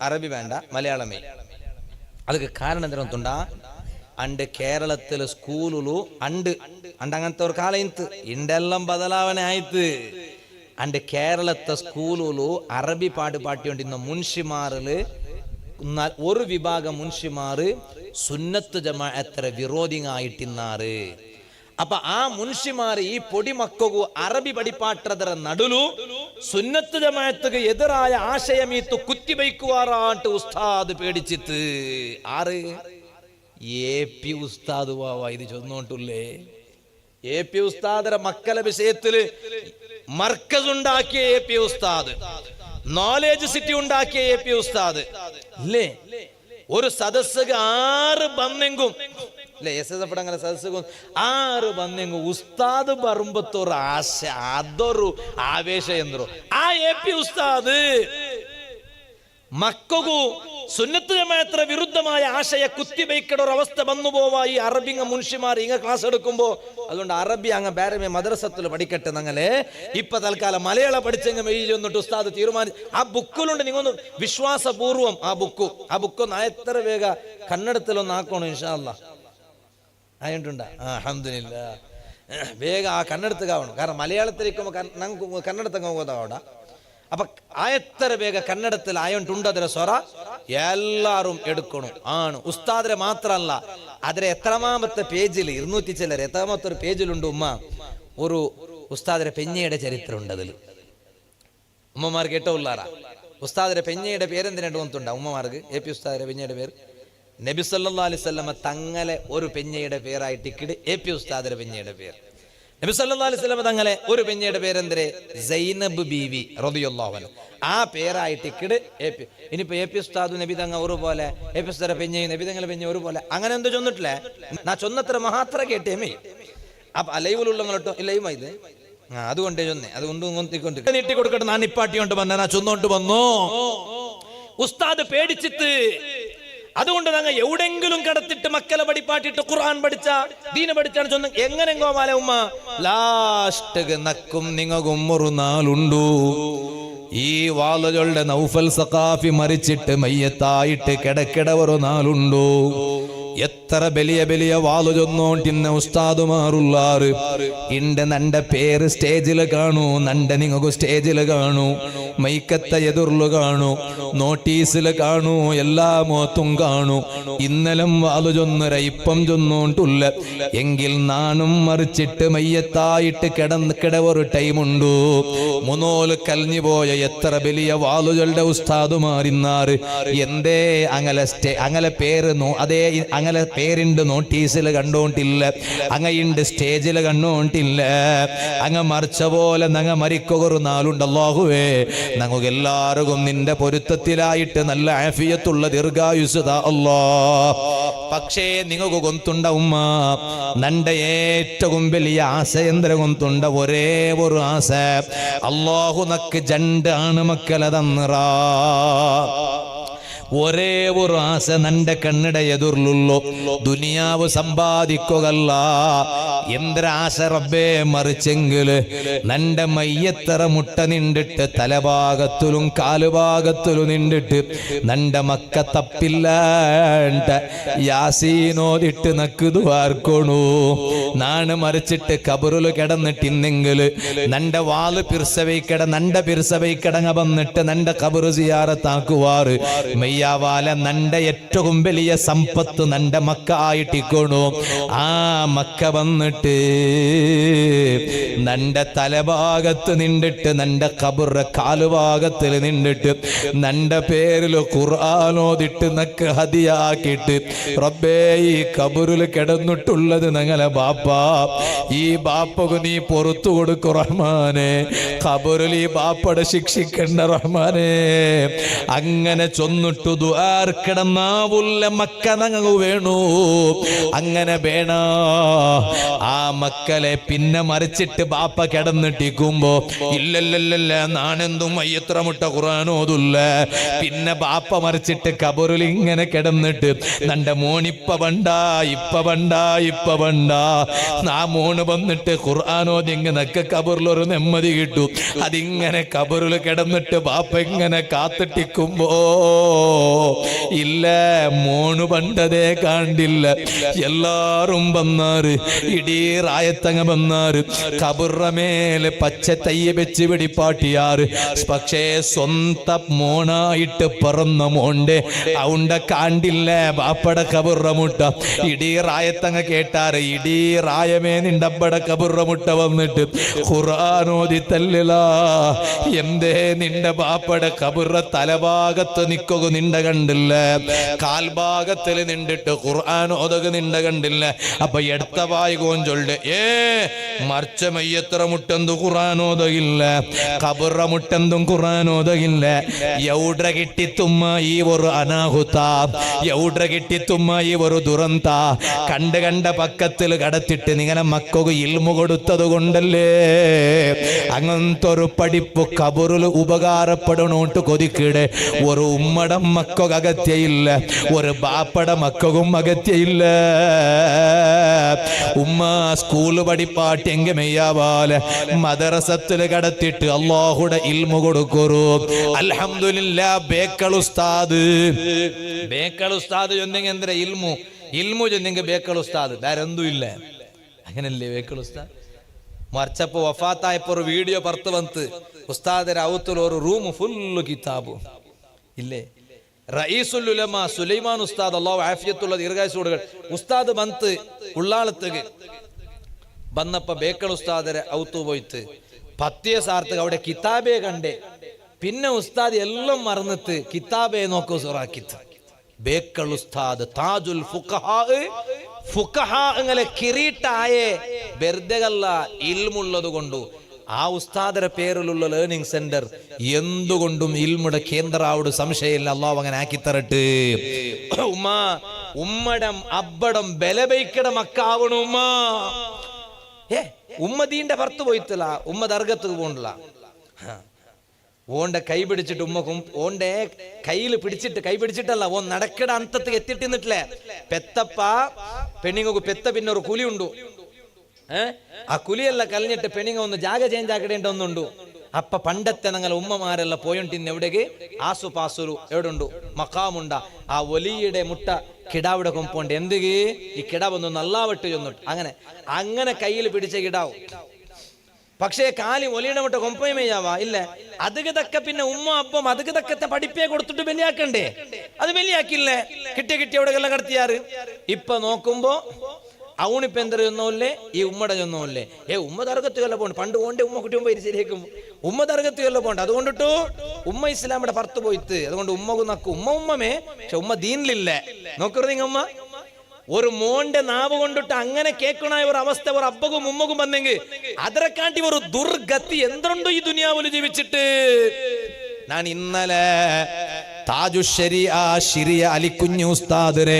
അറബി വേണ്ട മലയാളമേ ಅದಕ್ಕೆ ಕಾರಣ ಎಂತ ಅಂಡ್ ಕೇರಳത്തിൽ ಸ್ಕೂಲು ಅಂಡ್ അങ്ങനത്തെ ഒരു കാലം ഇന്ന് ഇന്റെല്ലാം ബദലാവണ ആയിത്ത് ಅಂಡ್ കേരളത്തെ സ്കൂലുలు അറബി പാട്ടിക്കൊണ്ടിരുന്ന മുൻഷിമാരില് ഒരു വിഭാഗം മുൻഷിമാര് സുന്നത്ത് ജമാഅത്തിന് വിരോധിയായിട്ടിന്നാറ് അപ്പൊ ആ മുൻഷിമാർ ഈ പൊടിമക്കു അറബി പഠിപ്പാട്ടದರ നടുಲು സുന്നത്ത് ജമാഅത്തിന് എതിരായ ആശയമീത്ത് കുത്തിവയ്ക്കുവാറാട്ട് ഉസ്താദ് പേടിച്ചിട്ട് ആറ് AP ഉസ്താദ് വാവാ ഇത് ചൊന്നോട്ടുള്ളേ AP ഉസ്താദര മക്കളെ വിഷയത്തില് മർക്കസ് ഉണ്ടാക്കിയ AP ഉസ്താദ് നോളേജ് സിറ്റി ഉണ്ടാക്കിയ AP ഉസ്താദ് അല്ലേ ഒരു സദസ്സുക 6 ബന്നെങ്കും അല്ലെ അങ്ങനെ സദസ്സുക 6 ബന്നെങ്കും ഉസ്താദ് ബറുമ്പത്തൊരു ആശ അതൊരു ആവേശ എന്തൊരു ആ AP ഉസ്താദ് മക്കു സുന്നത്ത് ജമാഅത്തിന് വിരുദ്ധമായ ആശയ കുത്തിവയ്ക്കട ഒരു അവസ്ഥ വന്നു പോവാ ഈ അറബിങ്ങ മുൻഷിമാർ ഇങ്ങ ക്ലാസ് എടുക്കുമ്പോ അതുകൊണ്ട് അറബി അങ്ങ് വേറെ മദ്രസത്തിൽ പഠിക്കട്ടെ ഞങ്ങളെ ഇപ്പൊ തൽക്കാലം മലയാളം പഠിച്ചെങ്ങ മെയ്യൊന്നിട്ട് ഉസ്താദ് തീരുമാനിച്ചു ആ ബുക്കിലുണ്ട് നിങ്ങൊന്ന് വിശ്വാസപൂർവം ആ ബുക്കൊന്ന് എത്ര വേഗ കന്നഡത്തിലൊന്ന് ആക്കണോ ഇൻഷാ അല്ലാഹ് ആയിട്ടുണ്ടാ അൽഹംദുലില്ലാ ಬೇಗ ಆ ಕನ್ನಡತಗಾವಣು കാരണം മലയാളത്തിലേക്കുമ്പോൾ നമുക്ക് കന്നഡത്തങ്ങ ಹೋಗೋದಾവಡ അപ്പൊ ആയത്ര ಬೇಗ കന്നഡത്തിൽ ആയോണ്ടുണ്ടതിര സ്വര എല്ലാരും എടുക്കണം ആണ് ഉസ്താദിനെ മാത്രമല്ല അതിലെ എത്രാമത്തെ പേജിൽ 200 ചില്ലർ എത്രാമത്തെ ഒരു പേജിലുണ്ട് ഉമ്മ ഒരു ഉസ്താദിന്റെ പെഞ്ഞയുടെ ചരിത്രം ഉണ്ട് അതിൽ ഉമ്മമാർക്ക് ഏറ്റവും ഉള്ളാറാ ഉസ്താദിന്റെ പെഞ്ഞയുടെ പേരെന്തിനായിട്ട് തോന്നുന്നുണ്ട് ഉമ്മമാർക്ക് AP ഉസ്താദിന്റെ പെഞ്ഞയുടെ പേര് നബി സല്ലല്ലാഹു അലൈഹി വസല്ലമ തങ്ങളെ ഒരു പെഞ്ഞയുടെ പേരായിട്ട് ഇക്കിട് AP ഉസ്താദിന്റെ പെഞ്ഞയുടെ പേര് നബി സല്ലല്ലാഹു അലൈഹി വസല്ലമ തങ്ങളെ ഒരു പെഞ്ഞയുടെ പേരെന്തരെ സൈനബ് ബീവി റളിയല്ലാഹു അൻഹ ആ പേരായിട്ട് ഇക്കിട് AP ഇനിയിപ്പോ AP ഉസ്താദ് നബി തങ്ങ ഒരുപോലെ AP ഉസ്താദിന്റെ പെഞ്ഞയും നബി തങ്ങളെ പെഞ്ഞ ഒരുപോലെ അങ്ങനെ എന്തോ ചൊന്നിട്ടില്ലേ നാ ചൊന്നത്ര മഹാത്ര കേട്ടേമേ അപ്പൊ ലൈവിലുള്ളങ്ങോട്ടോ ലൈവ് ഇത് അതുകൊണ്ടേ ചൊന്നേ അതുകൊണ്ട് നീട്ടി കൊടുക്കട്ടെ നാ നിപ്പാട്ടിയോണ്ട് വന്ന നാ ചൊന്നോണ്ട് വന്നു ഉസ്താദ് പേടിച്ചിട്ട് അതുകൊണ്ട് ഞങ്ങൾ എവിടെങ്കിലും കടത്തിട്ട് മക്കളെ പഠിപ്പാട്ടിട്ട് ഖുർആൻ പഠിച്ച ദീന പഠിച്ചാണ് ചൊന്ന എങ്ങനെങ്കോ മാല ഉമ്മ ലാസ്റ്റ് നക്കും നിങ്ങകും ഒരു നാളുണ്ടു ഈ വാളുകളുടെ നൗഫൽ സഖാഫി മരിച്ചിട്ട് മയ്യത്തായിട്ട് കിടക്കിട ഒരു നാളുണ്ടു എത്ര വലിയ വലിയ വാളു ചൊന്നോണ്ടിന്ന ഉസ്താദുമാറുള്ളാറ് ഇണ്ട് നന്റെ പേര് സ്റ്റേജിൽ കാണൂ നന്റെ നിങ്ങക്ക് സ്റ്റേജിൽ കാണൂ മൈക്കത്തെ എതിർlu കാണൂ നോട്ടീസിൽ കാണൂ എല്ലാ മോത്തും കാണൂ ഇന്നലും വാളു ചൊന്നര ഇപ്പം ചൊന്നോണ്ടുള്ള എങ്കിൽ നാനും മറിച്ചിട്ട് മയ്യത്തായിട്ട് കിടവൊരു ടൈമുണ്ടു മുന്നോല് കലിഞ്ഞു പോയ എത്ര വലിയ വാളുകളുടെ ഉസ്താദുമാരിന്നാറ് എന്തേ അങ്ങനെ പേര് അതേ അങ്ങനെ പേരുണ്ട് നോട്ടീസിൽ കണ്ടോണ്ടില്ല അങ്ങയുണ്ട് സ്റ്റേജിൽ കണ്ടോണ്ടില്ല അങ്ങ് മറിച്ച പോലെ നങ്ങ മരിക്കൊരു നാളുണ്ട് അല്ലാഹുവേ ഞങ്ങൾക്ക് എല്ലാവർക്കും നിന്റെ പൊരുത്തത്തിലായിട്ട് നല്ല ആഫിയത്തുള്ള ദീർഘായുസ് താ അല്ലാഹ് പക്ഷേ നിങ്ങൾക്ക് ഗൊന്തുണ്ട ഉമ്മ നന്റെ ഏറ്റവും വലിയ ആശ എന്തിര ഗൊന്തുണ്ട ഒരേ ഒരു ആശ അല്ലാഹു നക്ക് ജണ്ടാണ് മക്കളെ തന്നറാ ഒരേ ഒരു ആശ നന്റെ കണ്ണിട എതിർലുള്ളൂ ദുനിയാവ് സമ്പാദിക്കുകല്ല എന്തൊരാശ റബ്ബേ മറിച്ചെങ്കില് നന്റെ മയ്യത്തറ മുട്ട നിണ്ടിട്ട് തലഭാഗത്തിലും കാലുഭാഗത്തിലും നിണ്ടിട്ട് നന്റെ മക്ക തപ്പില്ലാണ്ട യാസീനോദിട്ട് നക്കുതു ആർക്കണു നാണ് മറിച്ചിട്ട് കബറുല് കിടന്നിട്ടിന്നെങ്കില് നന്റെ വാല് പിർസവൈക്കട നന്റെ പിർസവൈക്കടങ്ങ വന്നിട്ട് നന്റെ കബറു സിയാറത്താക്കുവാറ് മയ്യാവാല നന്റെ ഏറ്റവും വലിയ സമ്പത്ത് നന്റെ മക്ക ആയിട്ടിക്കണു ആ മക്ക വന്നിട്ട് നന്റെ തലഭാഗത്ത് നിന്നിട്ട് നന്റെ കബറ കാലുഭാഗത്തിൽ നിന്നിട്ട് നന്റെ പേരിൽ ഖുർആനോദിട്ട് നക്ക് ഹദിയാക്കിയിട്ട് റബ്ബേ ഈ കബറിൽ കിടന്നിട്ടുള്ളത് ഞങ്ങളെ ബാപ്പ ഈ ബാപ്പക്ക് നീ പുറത്തു കൊടുക്കു റഹ്മാനെ കബറിൽ ഈ ബാപ്പടെ ശിക്ഷിക്കണ്ട റഹ്മാനെ അങ്ങനെ ചൊന്നിട്ടു ദുആർക്കിടന്നാവുള്ള മക്ക ഞങ്ങൾ വേണു അങ്ങനെ വേണ ആ മക്കളെ പിന്നെ മറിച്ചിട്ട് ബാപ്പ കിടന്നിട്ടിക്കുമ്പോ ഇല്ലല്ലല്ല നാണെന്തും മയ്യത്ര മുട്ട ഖുർആനോദില്ല പിന്നെ ബാപ്പ മറിച്ചിട്ട് കബറിൽ ഇങ്ങനെ കിടന്നിട്ട് നന്റെ മോണിപ്പ വണ്ട ഇപ്പ വണ്ട ആ മോണ് വന്നിട്ട് ഖുർആനോദി ഇങ്ങനൊക്കെ കബറിലൊരു നെമ്മതി കിട്ടു അതിങ്ങനെ കബറിൽ കിടന്നിട്ട് ബാപ്പ ഇങ്ങനെ കാത്തിട്ടിക്കുമ്പോ ഇല്ല മോണ് പണ്ടതേ കാണ്ടില്ല എല്ലാരും വന്നാറ് ഇടീ റായത്തങ്ങ വന്നാറ് കബുറമേലെ പച്ച തയ്യ വെച്ച് വെടിപ്പാട്ടിയാറ് പക്ഷേ സ്വന്തം മോണായിട്ട് പറന്ന മോണ്ടെ ഔണ്ട കാണ്ടില്ല ബാപ്പട കബുറമുട്ട ഇടീ റായത്തങ്ങ കേട്ടാറ് ഇടീ റായമേ നിണ്ടപ്പട കബുറമുട്ട വന്നിട്ട് ഖുർആനോദി തല്ലില എന്തേ നിന്റെ ബാപ്പട കബുറ തലഭാഗത്ത് നിക്കുക നിണ്ട കണ്ടില്ല കാൽഭാഗത്തിൽ നിണ്ടിട്ട് ഖുർആനോദക നിണ്ട കണ്ടില്ല അപ്പൊ എടുത്ത വായി കോഞ്ചൊല്ല് മറിച്ച മയ്യത്ര മുട്ടെന്തു ഖുർആനോദയില്ല കബറ മുട്ടെന്തും ഖുർആനോദയില്ല എവിടെ കിട്ടിത്തുമ്മ ഈ ഒരു അനാഹുത എവിടെ കിട്ടിത്തുമ്മ ഈ ഒരു ദുരന്ത കണ്ട പക്കത്തിൽ കടത്തിട്ട് നിങ്ങളെ മക്കൾക്ക് ഇൽമു കൊടുത്തത് കൊണ്ടല്ലേ അങ്ങനത്തെ ഒരു പഠിപ്പ് കബറിൽ ഉപകാരപ്പെടണോട്ട് കൊതിക്കിടെ ഒരു ഉമ്മടം മക്കൊക്കെ അകത്യയില്ല ഒരു ബാപ്പട മക്കും അകത്യയില്ല ഉമ്മ സ്കൂള് പഠിപ്പാട്ടി എങ്ക മെയ്യാവാല് മദ്രസത്തില് കടത്തിട്ട് അല്ലാഹുടെ ഇൽമു കൊടുക്കൊരു അൽഹംദുലില്ലാ ബേക്കൽ ഉസ്താദ് ചൊന്നെങ്കിൽ എന്തിനാ ഇൽമു ചൊന്നെങ്കിൽ ബേക്കൽ ഉസ്താദ് വേറെന്തും ഇല്ല അങ്ങനല്ലേ വേക്കൾ ഉസ്താദ് മറിച്ചപ്പോ വഫാത്തായപ്പോ ഒരു വീഡിയോ പുറത്ത് വന്ന് ഉസ്താദിന്റെ ഔത്തുള്ള ഒരു റൂം ഫുള്ള് കിതാബും ഇല്ലേ. റഈസുൽ ഉലമ സുലൈമാൻ ഉസ്താദ് അല്ലാഹു ആഫിയത്തുള്ള ദീർഘായുസ്സോടുകൾ ഉസ്താദ് ബന്ത് ഉള്ളാളത്തേക്ക് വന്നപ്പോ ബേക്കൾ ഉസ്താദിന്റെ ഔത്തു പോയിട്ട് പത്തിയ സാർത്ത് അവിടെ കിതാബേ കണ്ടേ. പിന്നെ ഉസ്താദ് എല്ലാം മറന്നിട്ട് കിതാബേ നോക്കൂ സുറാക്കിത്ത്. ബേക്കൾ ഉസ്താദ് താജുൽ ഫുഖഹാ കിരീട്ടായേ വെറുതെയല്ല ഇൽമുള്ളത് കൊണ്ടു. ആ ഉസ്താദിന്റെ പേരിലുള്ള ലേണിംഗ് സെന്റർ എന്തുകൊണ്ടും ഇൽമുടെ കേന്ദ്രാവോട് സംശയമില്ല. അള്ളാഹു അങ്ങനെ ആക്കി തരട്ടെ. ഉമ്മടം അബ്ബടം ബലബൈക്കട മക്കാവണു ഉമ്മ. ഉമ്മദീന്റെ ഭർത്ത് പോയിട്ടില്ല, ഉമ്മ ദർഗത്ത് പോണില്ല. ഓന്റെ കൈ പിടിച്ചിട്ട് ഉമ്മക്കും ഓന്റെ കയ്യിൽ പിടിച്ചിട്ട് കൈ പിടിച്ചിട്ടല്ല ഓൻ നടക്കട അന്തത്ത് എത്തിട്ട് നിന്നിട്ടില്ലേ. പെത്തപ്പ പെണ്ണിങ്ങക്ക് പെത്ത പിന്നെ ഒരു കുലി ഉണ്ടു. ആ കുലിയല്ല കലിഞ്ഞിട്ട് പെണ്ണിങ്ങ ഒന്ന് ജാഗ ചേഞ്ച് ആക്കടേണ്ട ഒന്നുണ്ടു. അപ്പൊ പണ്ടത്തെ ഞങ്ങളെ ഉമ്മമാരെല്ലാം പോയിട്ടിന്ന് എവിടേക്ക് ആസുപാസുരു എവിടെ ഉണ്ടു മക്കാമുണ്ട. ആ ഒലിയുടെ മുട്ട കിടാവിടെ കൊമ്പോണ്ട് എന്തുകി ഈ കിടാവ് ഒന്ന് നല്ലാവട്ട് ചെന്നിട്ട് അങ്ങനെ അങ്ങനെ കയ്യിൽ പിടിച്ച കിടാവ്. പക്ഷേ കാലി ഒലിയുടെ മുട്ട കൊമ്പയമേയാവാ ഇല്ല. അതുക്ക് തക്ക പിന്നെ ഉമ്മ അപ്പം അതുക്ക് തക്കത്തെ പഠിപ്പേ കൊടുത്തിട്ട് ബലിയാക്കണ്ടേ. അത് ബലിയാക്കില്ലേ. കിട്ടിയ എവിടെയെല്ലാം കടത്തിയാറ്. ഇപ്പൊ നോക്കുമ്പോ അവണിപ്പോ എന്തൊരു ചൊന്നോല്ലേ ഈ ഉമ്മയുടെ ചൊന്നോല്ലേ. ഉമ്മ ദർഗത്തുകല്ല പോണ്ട്. പണ്ട് പോണ്ടേ ഉമ്മ കുട്ടി മുമ്പ് ശരിയാക്കും ഉമ്മ ദർഗത്തുകല്ല പോണ്ട്. അതുകൊണ്ടിട്ടു ഉമ്മ ഇസ്ലാമിയുടെ പുറത്ത് പോയിട്ട് അതുകൊണ്ട് ഉമ്മക്ക് നക്കും ഉമ്മ ഉമ്മമേ. പക്ഷെ ഉമ്മ ദീനിലില്ലേ നോക്കരുത് നിങ്ങ ഉമ്മ ഒരു മോന്റെ നാവ് കൊണ്ടിട്ട് അങ്ങനെ കേൾക്കണ ഒരു അവസ്ഥ ഒരു അപ്പകും ഉമ്മകും വന്നെങ്കിൽ അതിനെക്കാട്ടി ഒരു ദുർഗതി എന്തുണ്ടോ ഈ ദുനിയാവിൽ ജീവിച്ചിട്ട്. ഞാൻ ഇന്നലെ താജു ശരിയ അലിക്കുഞ്ഞു ഉസ്താദിനെ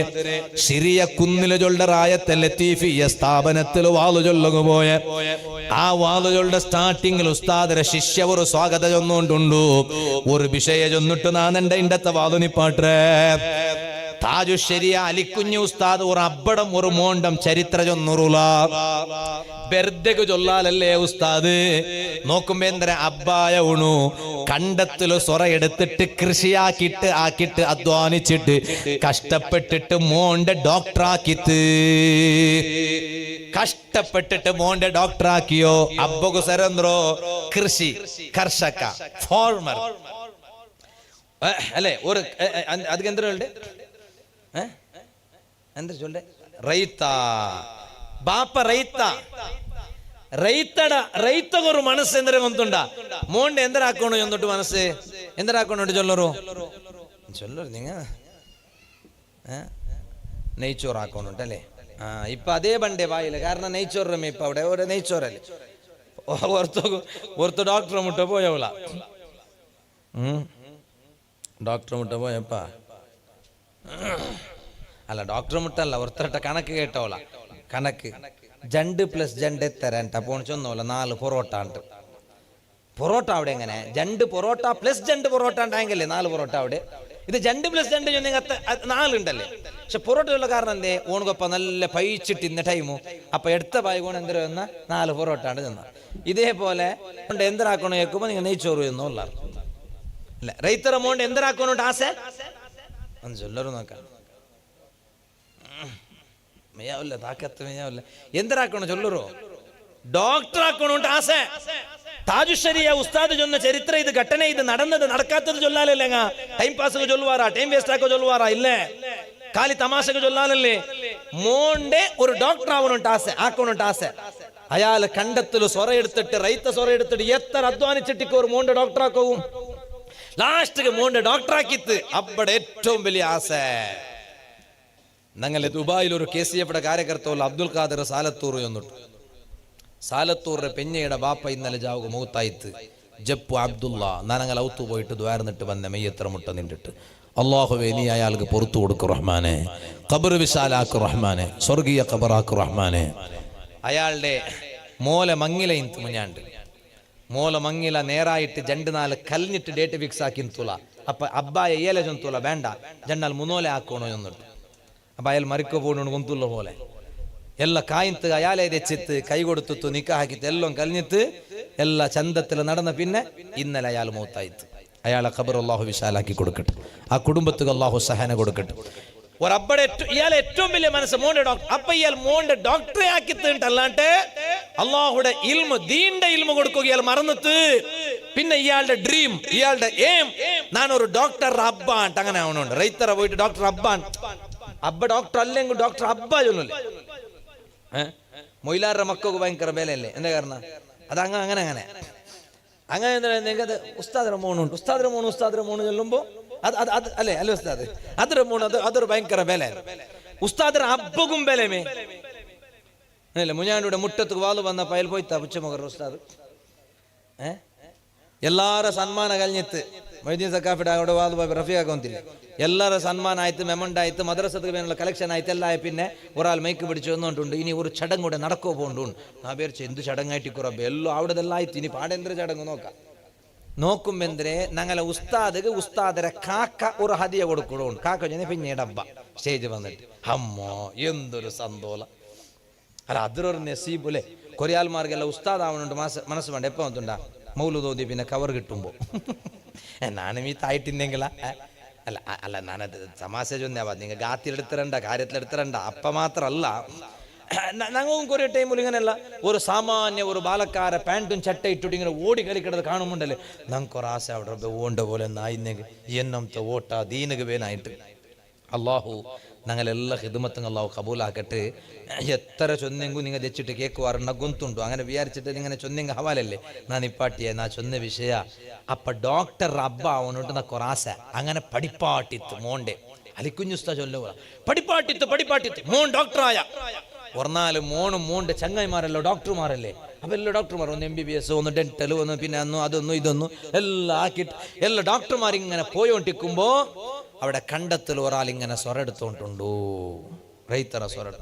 ശരിയ കുന്നിലെ ചൊല്ലറായത്തെ ലത്തീഫിയ സ്ഥാപനത്തിൽ വാളു ചൊല്ലുക പോയ ആ വാളുകളുടെ സ്റ്റാർട്ടിങ്ങിൽ ഉസ്താദിനെ ശിഷ്യ ഒരു സ്വാഗത ചൊന്നുകൊണ്ടുണ്ടു. ഒരു വിഷയ ചൊന്നിട്ട് ഞാൻ എന്റെ ഇണ്ടത്തെ വാളുനിപ്പാട്ടേ. താജു ശരിയ അലിക്കുഞ്ഞു ഉസ്താദ് ഒരു അബ്ബടം ഒരു മോണ്ടം ചരിത്ര ചൊന്നുറുല വെറുതെക്ക് ചൊല്ലാലല്ലേ ഉസ്താദ്. നോക്കുമ്പോ എന്തര അബ്ബായ ഉണു കണ്ടത്തില് സൊറ എടുത്തിട്ട് കൃഷിയാക്കിട്ട് അധ്വാനിച്ചിട്ട് കഷ്ടപ്പെട്ടിട്ട് മോന്റെ ഡോക്ടറാക്കിത്ത്. കഷ്ടപ്പെട്ടിട്ട് മോന്റെ ഡോക്ടറാക്കിയോ. അബ്ബകു സരന്ദ്രോ കൃഷി കർഷക ഫാർമർ അല്ലെ. ഒരു അതിക്ക് എന്തുണ്ട് എന്താ ചൊല്ലേ റൈത്ത ബാപ്പ റൈത്ത ರೈತಗರು ಮನಸ್ಸು ಎಂದರೆ ಗೊತ್ತುಂಡ ಮೋಂಡೆ ಎಂದರಾಕೋಣ ಎಂದೊಟ್ಟು ಮನಸ್ಸು ಎಂದರಾಕೋಣ ಚೊಲ್ಲರು ചൊല്ലರು നിങ്ങ നെയ്ച്ചോറ് ആക്കണുണ്ടല്ലേ. ഇപ്പൊ അതേ ബണ്ടേ വായില്ല. കാരണം നെയ്ച്ചോറ് ഇപ്പൊ അവിടെ ഒരു നെയ്ച്ചോറല്ലേ ഒരുത്ത ഡോക്ടറെ മുട്ട പോയവള ഡോക്ടറെ മുട്ട പോയപ്പ അല്ല ഡോക്ടറെ മുട്ടല്ല ഒരുത്തരട്ട കണക്ക് കേട്ടവള. കണക്ക് 2+2 എത്തരാൻ പോണിച്ചൊന്നുമല്ല 4 പൊറോട്ട ഉണ്ട്. പൊറോട്ട അവിടെ എങ്ങനെ 2 പൊറോട്ട +2 പൊറോട്ട ഉണ്ടായെങ്കിലേ 4 പൊറോട്ട അവിടെ. ഇത് 2+2 4 ഉണ്ടല്ലേ. പക്ഷെ പൊറോട്ട ഉള്ള കാരണം എന്തേ ഓണുകൊപ്പം നല്ല പയിച്ചിട്ട് ഇന്ന ടൈമു അപ്പൊ എടുത്ത പായ്കോണ് എന്തൊരു വന്ന 4 പൊറോട്ട ഉണ്ട് ചെന്ന. ഇതേപോലെ എന്തിനാക്കണോ കേൾക്കുമ്പോ നിങ്ങൾ നെയ്ച്ചോറ് എന്നല്ല അല്ല. ರೈತರ ಅಮೌಂಟ್ ಎಂದರಾಕೋನು ಆಸೆ ಒಂದು ಚೊಲ್ಲರು ನೋಕ ಮೇಯಾವಿಲ್ಲ ತಾಕತ್ತು ಮೇಯಾವಿಲ್ಲ ಎಂದರಾಕೋಣ ಚೊಲ್ಲರು ഡോക്ടർ ആക്കണോണ്ട് ആസ. താജുശ്ശേരിയ ഉസ്താദ് ചൊന്ന ചരിത്രം ഇത് ഘട്ടന ഇത് നടന്നത് നടക്കാത്തത് ചൊല്ലാലല്ലേ. ടൈം പാസ് ചൊല്ലുവാറാ ടൈം വേസ്റ്റ് ആക്കോ ചൊല്ലുവാറാ ഇല്ലേ. കാലി തമാശക്ക് ചൊല്ലാലല്ലേ. മോണ്ടെ ഒരു ഡോക്ടർ ആവണോണ്ട് ആസ ആക്കണോണ്ട് ആസ. അയാള് കണ്ടത്തില് സൊറ എടുത്തിട്ട് റൈത്ത സൊറ എടുത്തിട്ട് എത്ര അധ്വാനിച്ചിട്ട് ഒരു മോണ്ടെ ഡോക്ടർ ആക്കവും. ലാസ്റ്റ് മോണ്ടെ ഡോക്ടർ ആക്കിത്ത് അപ്പടെ ഏറ്റവും വലിയ ആസ. ഞങ്ങളെ ദുബായിൽ ഒരു KCF കാര്യകർത്തവല്ല അബ്ദുൽ ഖാദർ സാലത്തൂർ എന്നിട്ട് സാലത്തൂറിന്റെ പെഞ്ഞയുടെ ബാപ്പ ഇന്നലെ ജാവുക മൗത്തായിത്ത് ജപ്പു അബ്ദുള്ള. നനങ്ങൾ ഔത്തു പോയിട്ട് ദ്വാരന്നിട്ട് വന്ന മെയ്യത്ര മുട്ട നിന്നിട്ട് അള്ളാഹുവേ നീ അയാൾക്ക് പുറത്തു കൊടുക്കു റഹ്മാനെ. ഖബർ വിശാലാക്കു റഹ്മാനെ. സ്വർഗീയ ഖബറാക്കു റഹ്മാനെ. അയാളുടെ മോല മങ്ങില ഇന്ത് മുഞ്ഞാണ്ട് മോല മങ്ങില നേരായിട്ട് 2-4 കലിഞ്ഞിട്ട് ഡേറ്റ് ഫിക്സ് ആക്കി തുല. അപ്പൊ അബ്ബായ ഏല ചൊന്തുല വേണ്ട ജണ്ടാൽ മുന്നോലെ ആക്കണോ എന്നിട്ട് അപ്പൊ അയാൾ മറിക്കോ പോണു കൊന്തുള്ള പോലെ ಎಲ್ಲ ಕಾಯಿಂತ ಅಯಾಲೇ ತೆಚ್ಚಿತ್ತು ಕೈ ಕೊಡುತ್ತಿತ್ತು ನಿಕ್ಕ ಹಾಕಿತ್ತು ಎಲ್ಲ ಕಲಿഞ്ഞിತ್ತು ಎಲ್ಲ ಚಂದത്തിൽ നടന്ന പിന്നെ ഇന്നലെ അയാൾ മൗത്തായിತ್ತು. അയാളെ ഖബർ അല്ലാഹു വിശാലാക്കി കൊടുക്കട്ടെ. ആ കുടുംബത്തിന് അല്ലാഹു സഹന കൊടുക്കട്ടെ. ഒരബ്ബടെ ഇയാളെ ഏറ്റവും വലിയ മനസ്സ് മോന്റെ ഡോക്ടർ. അപ്പൊ ഇയാൾ മോന്റെ ഡോക്ടറെ ആക്കി തീണ്ടല്ലാണ്ട് അള്ളാഹുടെ ഇൽമു ദീന്റെ ഇൽമു കൊടുക്കുക ഇയാൾ മറന്നിട്ട് പിന്നെ ഇയാളുടെ ഡ്രീം ഇയാളുടെ എയിം നാനൊരു ഡോക്ടർ അബ്ബാൻ അങ്ങനെ ആവണുണ്ട്. റൈത്തറ പോയിട്ട് ഡോക്ടർ അബ്ബാൻ അബ്ബ ഡോക്ടർ അല്ലെങ്കിൽ ഡോക്ടർ അബ്ബ ചൊല്ലല്ലേ. മൊയിലാറുടെ മക്കൾക്ക് ഭയങ്കര വിലയല്ലേ. എന്താ കാരണം അത് അങ്ങനെ അങ്ങനെ നിങ്ങൾക്ക് ഉസ്താദിന്റെ മോണുണ്ട്. ഉസ്താദിന്റെ മോണ് ചൊല്ലുമ്പോ അത് അല്ലേ അല്ലേ ഉസ്താദ് അതൊരു മോണ് അതൊരു ഭയങ്കര വില. ഉസ്താദിന്റെ അബ്ബക്കും വിലമേ അല്ല. മുഞ്ഞാണ്ടിയുടെ മുറ്റത്ത് വാള് വന്നപ്പോൾ അയാൾ പോയിത്താ പുച്ചമകർ ഉസ്താദ് എല്ലാവരും സന്മാന കഴിഞ്ഞിട്ട് മൊയ്തീൻ സക്കാഫിയുടെ അവിടെ വാള് പോയി റഫിയാക്കൊന്നില്ല. എല്ലാവരും സന്മാനം ആയിട്ട് മെമണ്ട് ആയിട്ട് മദ്രസക്ക് വേനുള്ള കളക്ഷൻ ആയിട്ട് എല്ലാം ആയി. പിന്നെ ഒരാൾ മൈക്ക് പിടിച്ച് വന്നുകൊണ്ടുണ്ട്. ഇനി ഒരു ചടങ്ങ് കൂടെ നടക്കോ പോകണ്ടുണ്ട്. ഞാൻ വിചാരിച്ചു എന്ത് ചടങ്ങായിട്ട് കുറവ് എല്ലോ അവിടെ എല്ലാം ആയിട്ട് ഇനി പാടെന്തൊരു ചടങ്ങ് നോക്കാം. നോക്കുമ്പെന്തരെ ഞങ്ങളെ ഉസ്താദരെ കാക്ക ഒരു ഹദിയ കൊടുക്കണുണ്ട്. കാക്ക ചെന്ന് പിന്നെ ഡബ്ബ സ്റ്റേജ് വന്നിട്ട് അമ്മോ എന്തൊരു സന്തോഷം അല്ല. അതൊരു നസീബ് അല്ലേ. കൊറിയാൽമാർക്കെല്ലാം ഉസ്താദാവണുണ്ട് മനസ്സ് വേണ്ട. എപ്പോൾ വന്നിട്ടുണ്ടാ മൗലു തോന്നി പിന്നെ കവർ കിട്ടുമ്പോൾ നാനും ഈ തായിട്ടിന്നെങ്കിലാ അല്ല അല്ല ഞാനത് തമാശ ചൊന്നാവാ. നിങ്ങൾ ഗാത്തിലെടുത്തിരണ്ട കാര്യത്തിലെടുത്തിരണ്ട. അപ്പ മാത്രല്ല ഞങ്ങളും കുറേ ടൈമിൽ ഇങ്ങനെയല്ല ഒരു സാമാന്യ ഒരു ബാലക്കാരെ പാൻറ്റും ചട്ട ഇട്ടിട്ട് ഇങ്ങനെ ഓടി കളിക്കിടത് കാണുമ്പോണ്ടല്ലേ ഞങ്ങൾക്കൊരു ആശ അവിടെ ഓണ്ട പോലെ നായിന്നെങ്കിൽ എന്നത്തെ ഓട്ട ദീനക്ക് വേനായിട്ട്. അള്ളാഹു ഞങ്ങളെല്ലാം ഹിദ്മത്തും അള്ളാഹു കബൂലാക്കട്ടെ. എത്ര ചൊന്നെങ്കും നിങ്ങൾ തെച്ചിട്ട് കേൾക്കുവാറുണ്ട ഗൊന്തുണ്ടു അങ്ങനെ വിചാരിച്ചിട്ട് ഇങ്ങനെ ചൊന്നെങ്ക ഹവാലല്ലേ നാ നിപ്പാട്ടിയെ നാ ചൊന്ന വിഷയ. അപ്പൊ ഡോക്ടർ അബ്ബ അവനോട്ട് നക്കൊറാസ അങ്ങനെ പഠിപ്പാട്ടിത്ത് മോണ്ടെ അലിക്കുഞ്ഞുസ്ത ചൊല്ലുക പഠിപ്പാട്ടിത്ത് മോൻ ഡോക്ടറായ ഒന്നാല് മോണും മോന്റെ ചങ്ങായിമാരല്ലോ ഡോക്ടർമാരല്ലേ. അപ്പൊ എല്ലാ ഡോക്ടർമാർ ഒന്ന് MBBS ഒന്ന് ഡെന്റൽ ഒന്ന് പിന്നെ അതൊന്നും ഇതൊന്നും എല്ലാം ആക്കിയിട്ട് എല്ലാ ഡോക്ടർമാരിങ്ങനെ പോയോണ്ടിരിക്കുമ്പോ അവിടെ കണ്ടത്തിൽ ഒരാളിങ്ങനെ സ്വരെടുത്തോണ്ടുണ്ടു റൈത്തറ സ്വരം.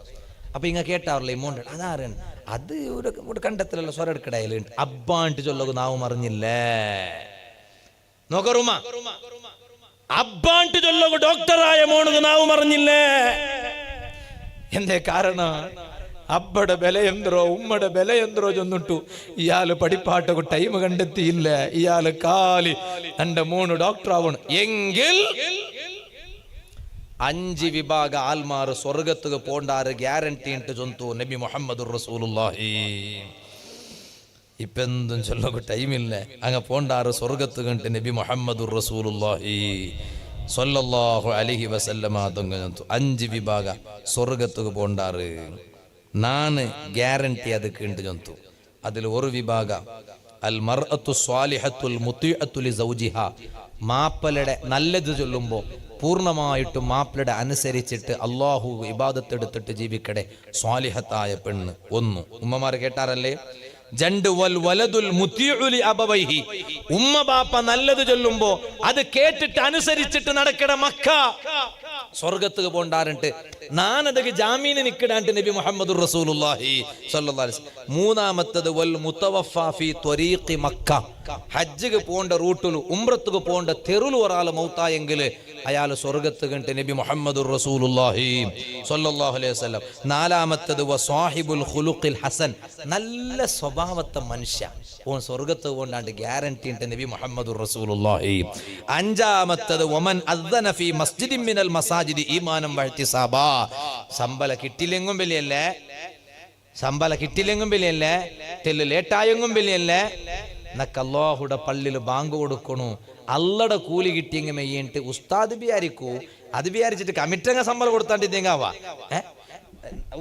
അപ്പൊ ഇങ്ങനെ കേട്ടാവല്ലേ മോണ്ട് അതാരൻ അത് ഒരു കണ്ടത്തിലുള്ള സ്വരെടുക്കടയിലുണ്ട്. അബ്ബാണ്ട് ചൊല്ലു നാവും അറിഞ്ഞില്ലേ നോക്കറുമ അബ്ബാണ്ട് ചൊല്ലു ഡോക്ടറായ മോണത് നാവും അറിഞ്ഞില്ലേ. എന്തേ കാരണം അബ്ബടെ ബലയന്ത്രോ ഉമ്മടെ ബലയന്ത്രോ ചെന്നിട്ടു ഇയാള് പഠിപ്പാട്ടൊക്കെ ടൈം കണ്ടെത്തിയില്ല. ഇയാള് കാലി എന്റെ മോണ് ഡോക്ടർ ആവണം എങ്കിൽ 5 വിഭാഗ ആൽമാർ സ്വർഗത്തുക പോണ്ടാറ് ഗ്യാരണ്ടി ഇട്ട് ചൊന്തു നബി മുഹമ്മദ് റസൂലുള്ളാഹി. ഇപ്പെന്തും ചൊല്ലൊക്കെ ടൈമില്ല അങ്ങ് പോണ്ടാറ് സ്വർഗത്ത് കണ്ട് നബി മുഹമ്മദ് റസൂലുള്ളാഹി സ്വല്ലല്ലാഹു അലൈഹി വസല്ലമ തങ്ങ 5 വിഭാഗ സ്വർഗത്തുക പോണ്ടാറ് നാന് ഗ്യാരണ്ടി ಅದಕ್ಕೆ ഉണ്ട് ജന്തു. അതിൽ ഒരു വിഭാഗ അൽ മർഅത്തു സ്വാലിഹത്തുൽ മുതിഅത്തു ലിസൗജിഹ മാപ്പലയുടെ നല്ലത് ചൊല്ലുമ്പോൾ പൂർണ്ണമായിട്ടും മാപ്പിളയുടെ അനുസരിച്ചിട്ട് അള്ളാഹു ഇബാദത്ത് എടുത്തിട്ട് ജീവിക്കടെ സ്വാലിഹത്തായ പെണ്ണ്. ഒന്ന് ഉമ്മമാർ കേട്ടാറല്ലേ. ജണ്ട് വൽ വലദുൽ മുതിഉ ലി അബവൈഹി ഉമ്മ ബാപ്പ നല്ലത് ചൊല്ലുമ്പോ അത് കേട്ടിട്ട് അനുസരിച്ചിട്ട് നടക്കട മക്ക സ്വർഗത്തുക്ക് പോണ്ടാറുണ്ട്. നാനതക്ക് ജാമീന് നിൽക്കിടാണ്ട് നബി മുഹമ്മദ് റസൂലുള്ളാഹി സ്വല്ലല്ലാഹു അലൈഹി വസല്ലം. മൂന്നാമത്തത് വൽ മുതവഫ ഫീ ത്വരീഖി മക്ക ഹജ്ജിക്ക് പോണ്ട റൂട്ടിൽ ഉംറത്തുക്ക് പോണ്ട തെരുൽ ഒരാൾ മൗത്തായെങ്കിൽ അയാൾ സ്വർഗത്ത് കണ്ട് നബി മുഹമ്മദ് റസൂലുള്ളാഹി സ്വല്ലല്ലാഹു അലൈഹി വസല്ലം. നാലാമത്തത് വസ്വാഹിബുൽ ഖുലുഖിൽ ഹസൻ നല്ല സ്വഭാവത്തെ മനുഷ്യ ഓൻ സ്വർഗത്ത് പോണ്ടാണ്ട് ഗ്യാരണ്ടി ഉണ്ട് നബി മുഹമ്മദ് റസൂലുള്ളാഹി. അഞ്ചാമത്തത് വമൻ അദ്ദന ഫീ മസ്ജിദിൻ മിനൽ മസാജിദി ഈമാനം വഹ്തിസാബാ ശമ്പള കിട്ടിയില്ലെങ്കും വലിയല്ലേ ശമ്പള കിട്ടിയില്ലെങ്കും വലിയല്ലേ തെല്ല് ലേറ്റായെങ്കും വലിയല്ലേ നക്ക് അല്ലാഹുടെ പള്ളിയിൽ ബാങ്ക് കൊടുക്കണു അല്ലടെ കൂലി കിട്ടിയെങ്കിൽ മെയ്യണ്ട് ഉസ്താദ് വിചാരിക്കൂ അത് വിചാരിച്ചിട്ട് കമ്മിറ്റങ്ങ ശമ്പളം കൊടുത്താണ്ടിങ്ങാവാ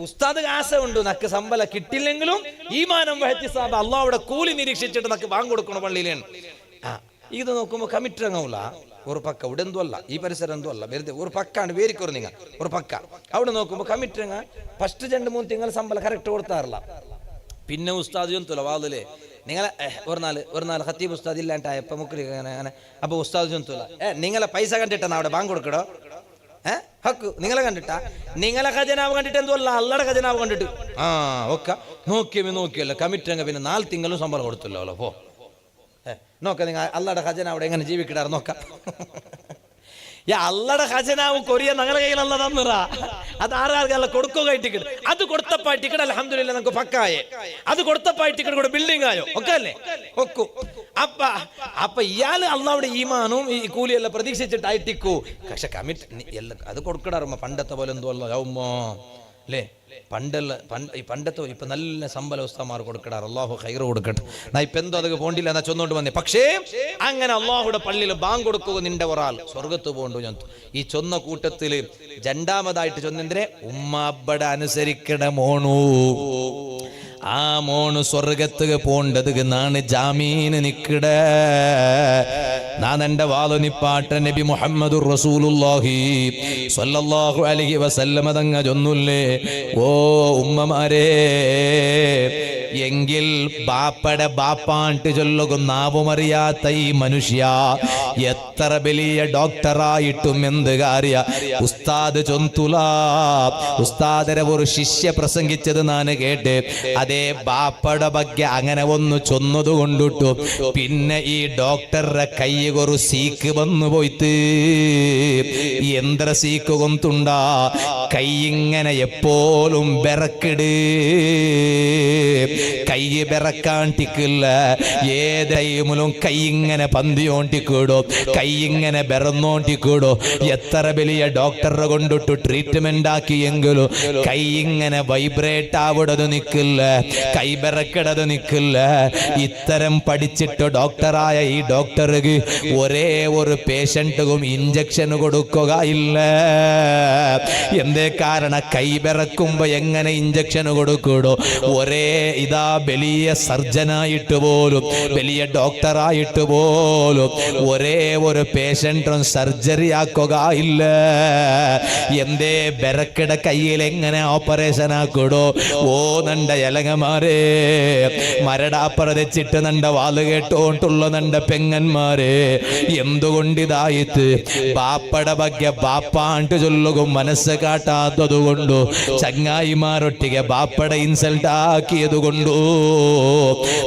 ഉസ്താദ് ആശ ഉണ്ട് നക്ക് ശമ്പളം കിട്ടില്ലെങ്കിലും ഈമാനം വഹ്തിസാബ അല്ലാഹുടെ കൂലി നിരീക്ഷിച്ചിട്ട് നക്ക് ബാങ്ക് കൊടുക്കണു പള്ളിയിലാണ്. ഇത് നോക്കുമ്പോൾ കമ്മിറ്റങ്ങല്ല ഒരു പക്ക ഇവിടെ എന്തോ അല്ല ഈ പരിസരം എന്തോ അല്ല വെറുതെ ഒരു പക്കാണ് വേരിക്കൊരു നിങ്ങൾ ഒരു പക്ക അവിടെ നോക്കുമ്പോൾ കമ്മിറ്റങ്ങ ഫസ്റ്റ് 2-3 തിങ്കൾ ശമ്പളം കറക്റ്റ് കൊടുത്താറില്ല. പിന്നെ ഉസ്താദ് ചൊന്തല്ല വാതിലേ നിങ്ങളെ ഒരു നാല് ഖത്തീബ് ഉസ്താദ് ഇല്ലാണ്ടായപ്പോ മുക്രി അങ്ങനെ അപ്പൊ ഉസ്താദ് ചൊന്തല്ല നിങ്ങളെ പൈസ കണ്ടിട്ടാ അവിടെ ബാങ്ക് കൊടുക്കടോ ഹക്ക് നിങ്ങളെ കണ്ടിട്ടാ നിങ്ങളെ ഖജനാവ് കണ്ടിട്ട് എന്തോ അല്ല അല്ലടെ ഖജനാവ് കണ്ടിട്ട് ഒക്കെ നോക്കിയല്ല കമ്മിറ്റങ്ങ പിന്നെ 4 തിങ്കളും ശമ്പളം കൊടുത്തല്ലോ പോ നോക്ക നിങ്ങൾ അല്ലടെ ഖജനാവ് എങ്ങനെ ജീവിക്കിടാറ് നോക്കാം. അല്ലടെ ഖജനാവ് കൊറിയ ഞങ്ങളുടെ കയ്യിലല്ല തന്നിറ അത് ആരാർക്കല്ല കൊടുക്കുക ടിക്കറ്റ് അത് കൊടുത്തപ്പായ ടിക്കറ്റ് അൽഹംദുലില്ലാഹ് നമുക്ക് പക്കായേ അത് കൊടുത്തപ്പായ ടിക്കറ്റ് കൂടെ ബിൽഡിംഗ് ആയോ ഒക്കെ അല്ലേ ഒക്കു അപ്പൊ ഇയാള് അള്ളാഹുടെ ഈമാനും ഈ കൂലിയെല്ലാം പ്രതീക്ഷിച്ചിട്ടായിട്ടിക്കൂ. പക്ഷെ കമ്മിറ്റ് എല്ലാം അത് കൊടുക്കടാറുമ്മ പണ്ടത്തെ പോലെ എന്തോ അല്ലോ അല്ലേ? പണ്ടത്തെ ഇപ്പൊ നല്ല ശമ്പല ഉസ്താമാർ കൊടുക്കടാറ്. അള്ളാഹു ഖൈർ കൊടുക്കട്ടെ. ഞാൻ ഇപ്പൊ എന്തോ അതൊക്കെ പോണ്ടില്ല എന്നാ ചൊന്നോണ്ട് വന്നേ. പക്ഷേ അങ്ങനെ അള്ളാഹുടെ പള്ളിയിൽ ബാങ്ക് കൊടുക്കുക നിന്റെ ഒരാൾ സ്വർഗത്ത് പോകണ്ടു. ഞാൻ ഈ ചൊന്ന കൂട്ടത്തില് രണ്ടാമതായിട്ട് ചൊന്നെന്തേ ഉമ്മ അബ്ബടെ അനുസരിക്കട മോണു. ആ മോണ് സ്വർഗത്തുക പോണ്ടത് നാണ് ജാമീന് നിക്കട. ഞാൻ എന്റെ വാളു നിപ്പാട്ട നബി മുഹമ്മദുർ റസൂലുള്ളാഹി സ്വല്ലല്ലാഹു അലൈഹി വസല്ലമ തങ്ങ ചൊന്നുല്ലേ, ഓ ഉമ്മമാരെ, എങ്കിൽ ബാപ്പടെ ബാപ്പാണ്ട് ചൊല്ലുക നാവുമറിയാത്ത ഈ മനുഷ്യ എത്ര വലിയ ഡോക്ടറായിട്ടും എന്ത് കാര്യ. ഉസ്താദ് ചൊന്തുല ഉസ്താദരെ ഒരു ശിഷ്യ പ്രസംഗിച്ചത് ഞാൻ കേട്ട്. അതേ ബാപ്പയുടെ ಬಗ್ಗೆ അങ്ങനെ ഒന്ന് ചൊന്നത് കൊണ്ടിട്ടു പിന്നെ ഈ ഡോക്ടറുടെ കൈ ഒരു സീക്ക് വന്നു പോയിട്ട് യന്ത്ര സീക്ക് കൊണ്ടുണ്ടാ കൈ ഇങ്ങനെ എപ്പോഴും ബെറക്കിട്. കൈ ബെറക്കാണ്ടിക്കില്ല, ഏതൈമിലും കൈ ഇങ്ങനെ പന്തിയോണ്ടിക്കൂടോ, കൈ ഇങ്ങനെ ബെറന്നോണ്ടിക്കൂടോ. എത്ര വലിയ ഡോക്ടറെ കൊണ്ടിട്ട് ട്രീറ്റ്മെന്റ് ആക്കിയെങ്കിലും കൈ ഇങ്ങനെ വൈബ്രേറ്റ് ആവിടത് നിൽക്കില്ല, കൈ ബെറക്കിടത് നിൽക്കില്ല. ഇത്തരം പഠിച്ചിട്ട് ഡോക്ടറായ ഈ ഡോക്ടർക്ക് ഒരേ ഒരു പേഷ്യന്റും ഇഞ്ചക്ഷൻ കൊടുക്കുക ഇല്ല. എന്തേ കാരണം? കൈ ബെറക്കുമ്പോ എങ്ങനെ ഇഞ്ചക്ഷൻ കൊടുക്കൂടോ? ഒരേ ഇതാ വലിയ സർജനായിട്ട് പോലും വലിയ ഡോക്ടറായിട്ട് പോലും ഒരേ ഒരു പേഷ്യന്റും സർജറി ആക്കുക ഇല്ല. എന്തേ ബെറക്കിട കയ്യിൽ എങ്ങനെ ഓപ്പറേഷൻ ആക്കൂടോ? ഓ നണ്ട എലങ്ങമാരെ, മരടാപ്പറച്ചിട്ട് നണ്ട വാല് കേട്ടോണ്ടുള്ള നണ്ട പെങ്ങന്മാരെ, എന്തുകൊണ്ടിതായിട്ട് ബാപ്പയുടെ ಬಗ್ಗೆ ബാപ്പാണ്ട് ചൊല്ലുക മനസ്സ് കാട്ടാത്തത് കൊണ്ടു, ചങ്ങായിമാരൊട്ടിಗೆ ബാപ്പയുടെ ഇൻസൾട്ട് ആക്കിയത് കൊണ്ടു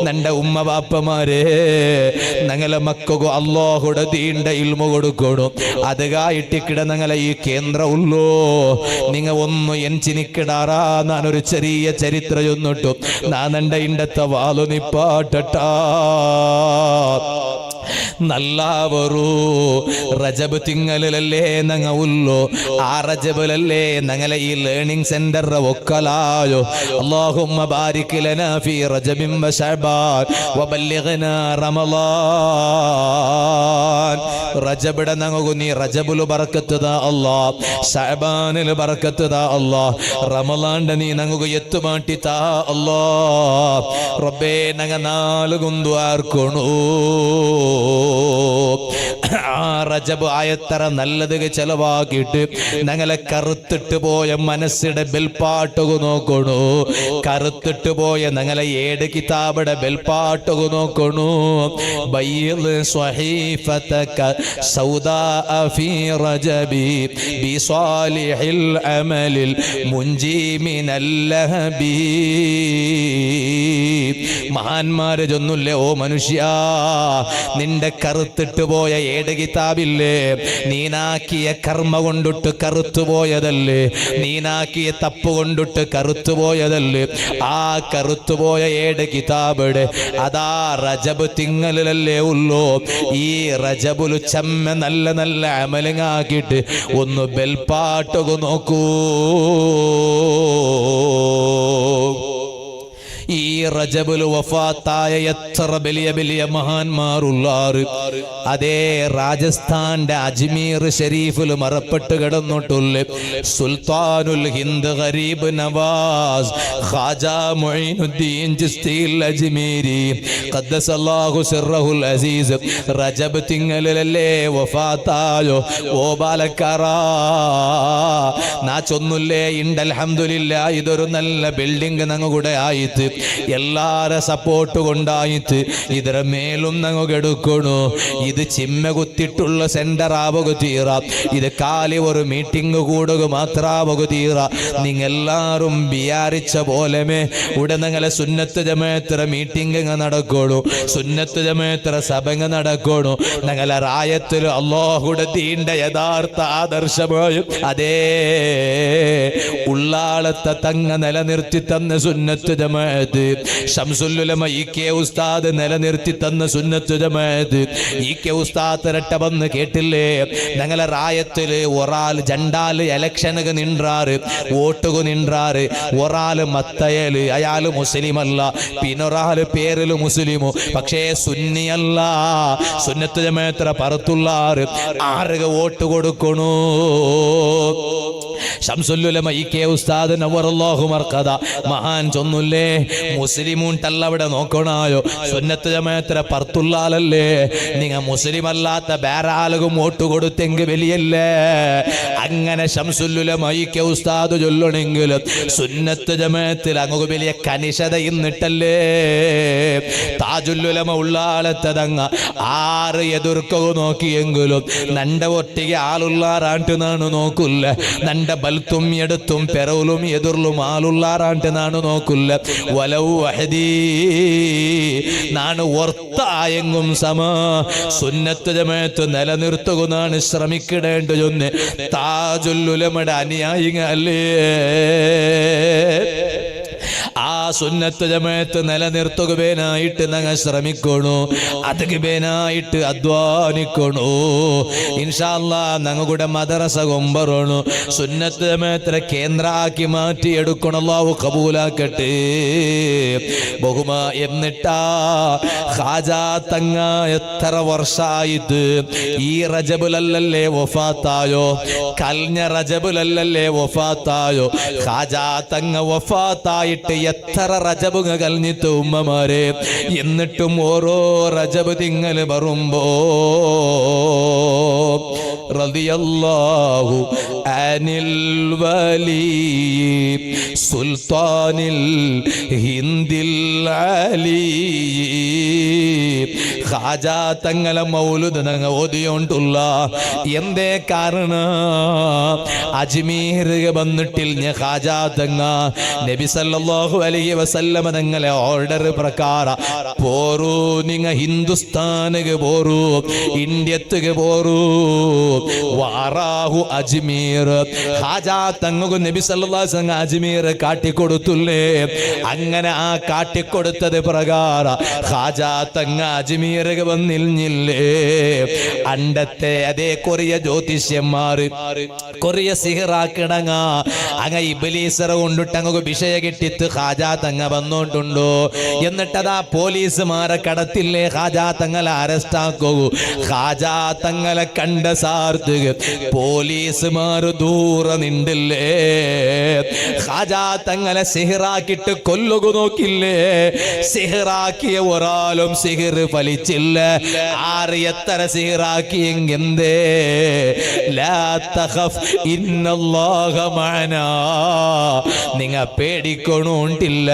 നണ്ട ഉമ്മ ബാപ്പമാരെ, ഞങ്ങളെ മക്കൾക്കു അല്ലാഹുടെ ദീന്റെ ഇൽമു കൊടുക്കണം. അതുകായിട്ടിക്കിട ഞങ്ങളെ ഈ കേന്ദ്രം ഉള്ളൂ. നിങ്ങ ഒന്ന് എൻചിനിക്കിടാറാ ഞാനൊരു ചെറിയ ചരിത്ര ചൊന്നിട്ടു ഞാൻ എൻ്റെ ഇണ്ടത്തെ വാലു നിപ്പാട്ടട്ടാ. നല്ലവരു റജബ് തിങ്ങലല്ലേ ഞങ്ങ ഉള്ളു. ആ റജബിലല്ലേ ഞങ്ങളെ ഈ ലേണിംഗ് സെന്റർ ഒക്കലായോ. അല്ലാഹുമ്മ ബാരിക് ലനാ ഫീ റജബിൻ വ ശഅബാൻ വബല്ലിഗ്നാ റമളാൻ. റജബിടെ ഞങ്ങു നീ റജബില് ബറക്കത്ത് താ അല്ലാഹ്, ശഅബാനില് ബറക്കത്ത് താ അല്ലാഹ്, റമളാന്റെ നീ ഞങ്ങു എത്തുമാട്ടി താ അല്ലാഹ്. റബ്ബേ ഞങ്ങ നാലുകും ദുആർക്കണു. ആ റജബ് ആയത്തറ നല്ലത് ചെലവാക്കിയിട്ട് ഞങ്ങളെ കറുത്തിട്ട് പോയ മനസ്സിടെ ബെൽപ്പാട്ടുക നോക്കണു. കറുത്തിട്ട് പോയ ഞങ്ങളെ 7 കിതാബിടെ ബെൽപ്പാട്ടുക നോക്കണു. ബയ്യിദ് സ്വഹീഫതക സൗദാ ഫീ റജബി ബിസാലിഹിൽ അമലിൽ മുൻജി മിനൽ ലഹബി. മഹാന്മാര് ചൊന്നുല്ലേ, ഓ മനുഷ്യ, നിന്റെ കറുത്തിട്ട് പോയ 7 കിതാബില്ലേ, നീനാക്കിയ കർമ്മ കൊണ്ടിട്ട് കറുത്തുപോയതല്ലേ, നീനാക്കിയ തപ്പ് കൊണ്ടിട്ട് കറുത്തുപോയതല്ലേ. ആ കറുത്തുപോയ 7 കിതാബിടെ അതാ റജബ് തിങ്ങലല്ലേ ഉള്ളൂ. ഈ റജബുല് ചമ്മ നല്ല നല്ല അമലങ്ങാക്കിയിട്ട് ഒന്ന് ബെൽപ്പാട്ടുക നോക്കൂ. ഈ റജബുൽ വഫാത്തായ എത്ര വലിയ വലിയ മഹാന്മാരുള്ളാറ്. അതേ രാജസ്ഥാന്റെ അജ്മീർ ഷരീഫിൽ മറപ്പെട്ട് കിടന്നിട്ടുള്ള സുൽത്താനുൽ ഹിന്ദ് ഗരീബ് നവാസ് ഖാജാ മുഈനുദ്ദീൻ ചിസ്തിൽ അജ്മീരി ഖദ്ദസല്ലാഹു സിർറഹുൽ അസീസ് റജബ് തിങ്ങലല്ലേ വഫാത്തായോ. ഓ ബാലക്കാരാ, നാ ചൊന്നുല്ലേ ഇണ്ട് അൽഹംദുലില്ലാ, ഇതൊരു നല്ല ബിൽഡിംഗ് ഞങ്ങ കൂടെ ആയിട്ട് എല്ലാരെ സപ്പോർട്ട് കൊണ്ടായിട്ട് ഇതിര മേലും ഞങ്ങൾ എടുക്കണു. ഇത് ചിമ്മ കുത്തിട്ടുള്ള സെന്റർ ആവുക തീറ, ഇത് കാലി ഒരു മീറ്റിംഗ് കൂടുക മാത്രാവുക തീറ. നിങ്ങളെല്ലാരും വിചാരിച്ച പോലെമേ ഇവിടെ ഞങ്ങളെ സുന്നത്ത് ജമാഅത്തിര മീറ്റിംഗ് നടക്കണു, സുന്നത്ത് ജമാഅത്തിര സഭ നടക്കണു. ഞങ്ങളെ റായത്തിൽ അല്ലാഹുടെ ദീന്റെ യഥാർത്ഥ ആദർശമായി അതേ ഉള്ളാളത്തെ തങ്ങ നിലനിർത്തി തന്ന സുന്നത്ത് ജമാഅത്ത് ശംസുൽ ഉലമ EK ഉസ്താദ് നിലനിർത്തി തന്ന സുന്നത്ത് ജമാഅത്ത് EK ഉസ്താദ് രട്ട വന്ന് കേട്ടില്ലേ ഞങ്ങളെ റായത്തില് ഒരാൾ ജണ്ടാല് എലക്ഷനുക നിൻറാറ് വോട്ടുക നിൻറാറ് ഒരാള് മത്തയല് അയാള് മുസ്ലിം അല്ല പിന്നൊരാള് പേരില് മുസ്ലിമോ പക്ഷേ സുന്നിയല്ല സുന്നത്ത് ജമാഅത്ത് പറത്തുള്ളാറ് ആറുക വോട്ട് കൊടുക്കണു ശംസുൽ ഉലമ EK ഉസ്താദ് നവറല്ലാഹു മർഖദ മഹാൻ ചൊന്നുല്ലേ മുസ്ലിമൂൻ തല്ലവിടെ നോക്കണായോ സുന്നത്ത് ജമാഅത്ത് പറത്തുള്ളാലല്ലേ നിങ്ങ മുസ്ലിം അല്ലാത്ത വേറെ ആളുകൾ വോട്ട് കൊടുത്തെങ്കിൽ വലിയല്ലേ അങ്ങനെ ശംസുൽ ഉലമ EK ഉസ്താദ് ചൊല്ലണമെങ്കിൽ സുന്നത്ത് ജമാഅത്തിൽ അങ്ങ് വലിയ കനിഷ്ഠത ഇന്നിട്ടല്ലേ താജുൽ ഉലമ ഉള്ളാളത്തതങ്ങ ആറ് എതിർക്കുക നോക്കിയെങ്കിലും നണ്ട ഒട്ടിಗೆ ആളുള്ളാറാണ്ട് നാണ് നോക്കില്ല നണ്ട ബൽത്തും എടുത്തും പെറവലും എതിർലും ആളുള്ളാറാണ്ട് നാണ് നോക്കില്ല വലൗ വഹദീ നാണ് ഒർത്തായെങ്കും സമ സുന്നത്ത് ജമാഅത്ത് നിലനിർത്തുകയാണ് ശ്രമിക്കിടേണ്ടതൊന്ന് താജുൽ ഉലമയുടെ അനുയായികളല്ലേ ആ സുന്നത്ത് ജമാഅത്ത് നിലനിർത്തുകയായിട്ട് ഞങ്ങൾ ശ്രമിക്കണു അതുകയായിട്ട് അധ്വാനിക്കണു ഇൻഷാ അല്ലാഹ് ഞങ്ങളുടെ മദ്രസ കൊമ്പറണു സുന്നത്ത് ജമാഅത്തിനെ കേന്ദ്രമാക്കി മാറ്റിയെടുക്കണം അല്ലാഹു കബൂലാക്കട്ടെ ബഹുമാ എന്നിട്ടാ ഖാജാ തങ്ങ എത്ര വർഷായിട്ട് ഈ റജബുലല്ലേ വഫാത്തായോ കഴിഞ്ഞ റജബുലല്ലേ വഫാത്തായോ ഖാജാ തങ്ങ വഫാത്തായിട്ട് എത്ര റജബുക കഴിഞ്ഞിട്ട് ഉമ്മമാരെ എന്നിട്ടും ഓരോ റജബ് തിങ്ങൽ വരുമ്പോ റളിയല്ലാഹു അനിൽ വലി സുൽത്താനിൽ ഹിന്ദിൽ അലി ഖാജാ തങ്ങളെ മൗലൂദ് ഞങ്ങൾ ഓതിയോണ്ടുള്ള എന്തേ കാരണം അജ്മീർ വന്നിട്ടില്ല ഖാജാ തങ്ങ നബി സല്ലല്ലാഹു അലൈഹി വസല്ലമ തങ്ങളെ ഓർഡർ പ്രകാരം പോറൂ നിങ്ങ ഹിന്ദുസ്ഥാനിಗೆ പോറൂ ഇന്ത്യത്തിಗೆ പോറൂ വാറാഹു അജ്മീർ ഖാജാ തങ്ങൾക്ക് നബി സല്ലല്ലാഹു അലൈഹി വസല്ലം അജ്മീർ കാട്ടിക്കൊടുത്തുല്ലേ അങ്ങനെ ആ കാട്ടിക്കൊടുത്തത് പ്രകാരം ഖാജാ തങ്ങ അജ്മീറിಗೆ വന്നില്ലേ അണ്ടത്തെ അതേ കൊറിയ ജ്യോതിഷ്യന്മാർ കൊറിയ സിഹറാക്കിടങ്ങ അങ്ങ ഇബ്ലീസറ കൊണ്ടിട്ട് അങ്ങ് വിഷയ കിട്ടിത്ത് ഖാജാ തങ്ങ വന്നോണ്ടുണ്ടോ എന്നിട്ടതാ പോലീസുമാരെ കടത്തില്ലേ ഖാജാ തങ്ങളെ അറസ്റ്റ് ആക്കൂ ഖാജാ തങ്ങളെ കണ്ട സാർത്ത് പോലീസുമാർ ദൂരെ നിണ്ടില്ലേ ഖാജാ തങ്ങളെ സിഹറാക്കിട്ട് കൊല്ലുക നോക്കില്ലേ സിഹറാക്കിയ ഒരാളും സിഹിർ ഫലിച്ചില്ല ആര് എത്ര സിഹറാക്കിയെങ്കെന്തേ ലാ തഖഫ് ഇന്നല്ലാഹ മഅനാ നിങ്ങ പേടിക്കണോണ്ടില്ല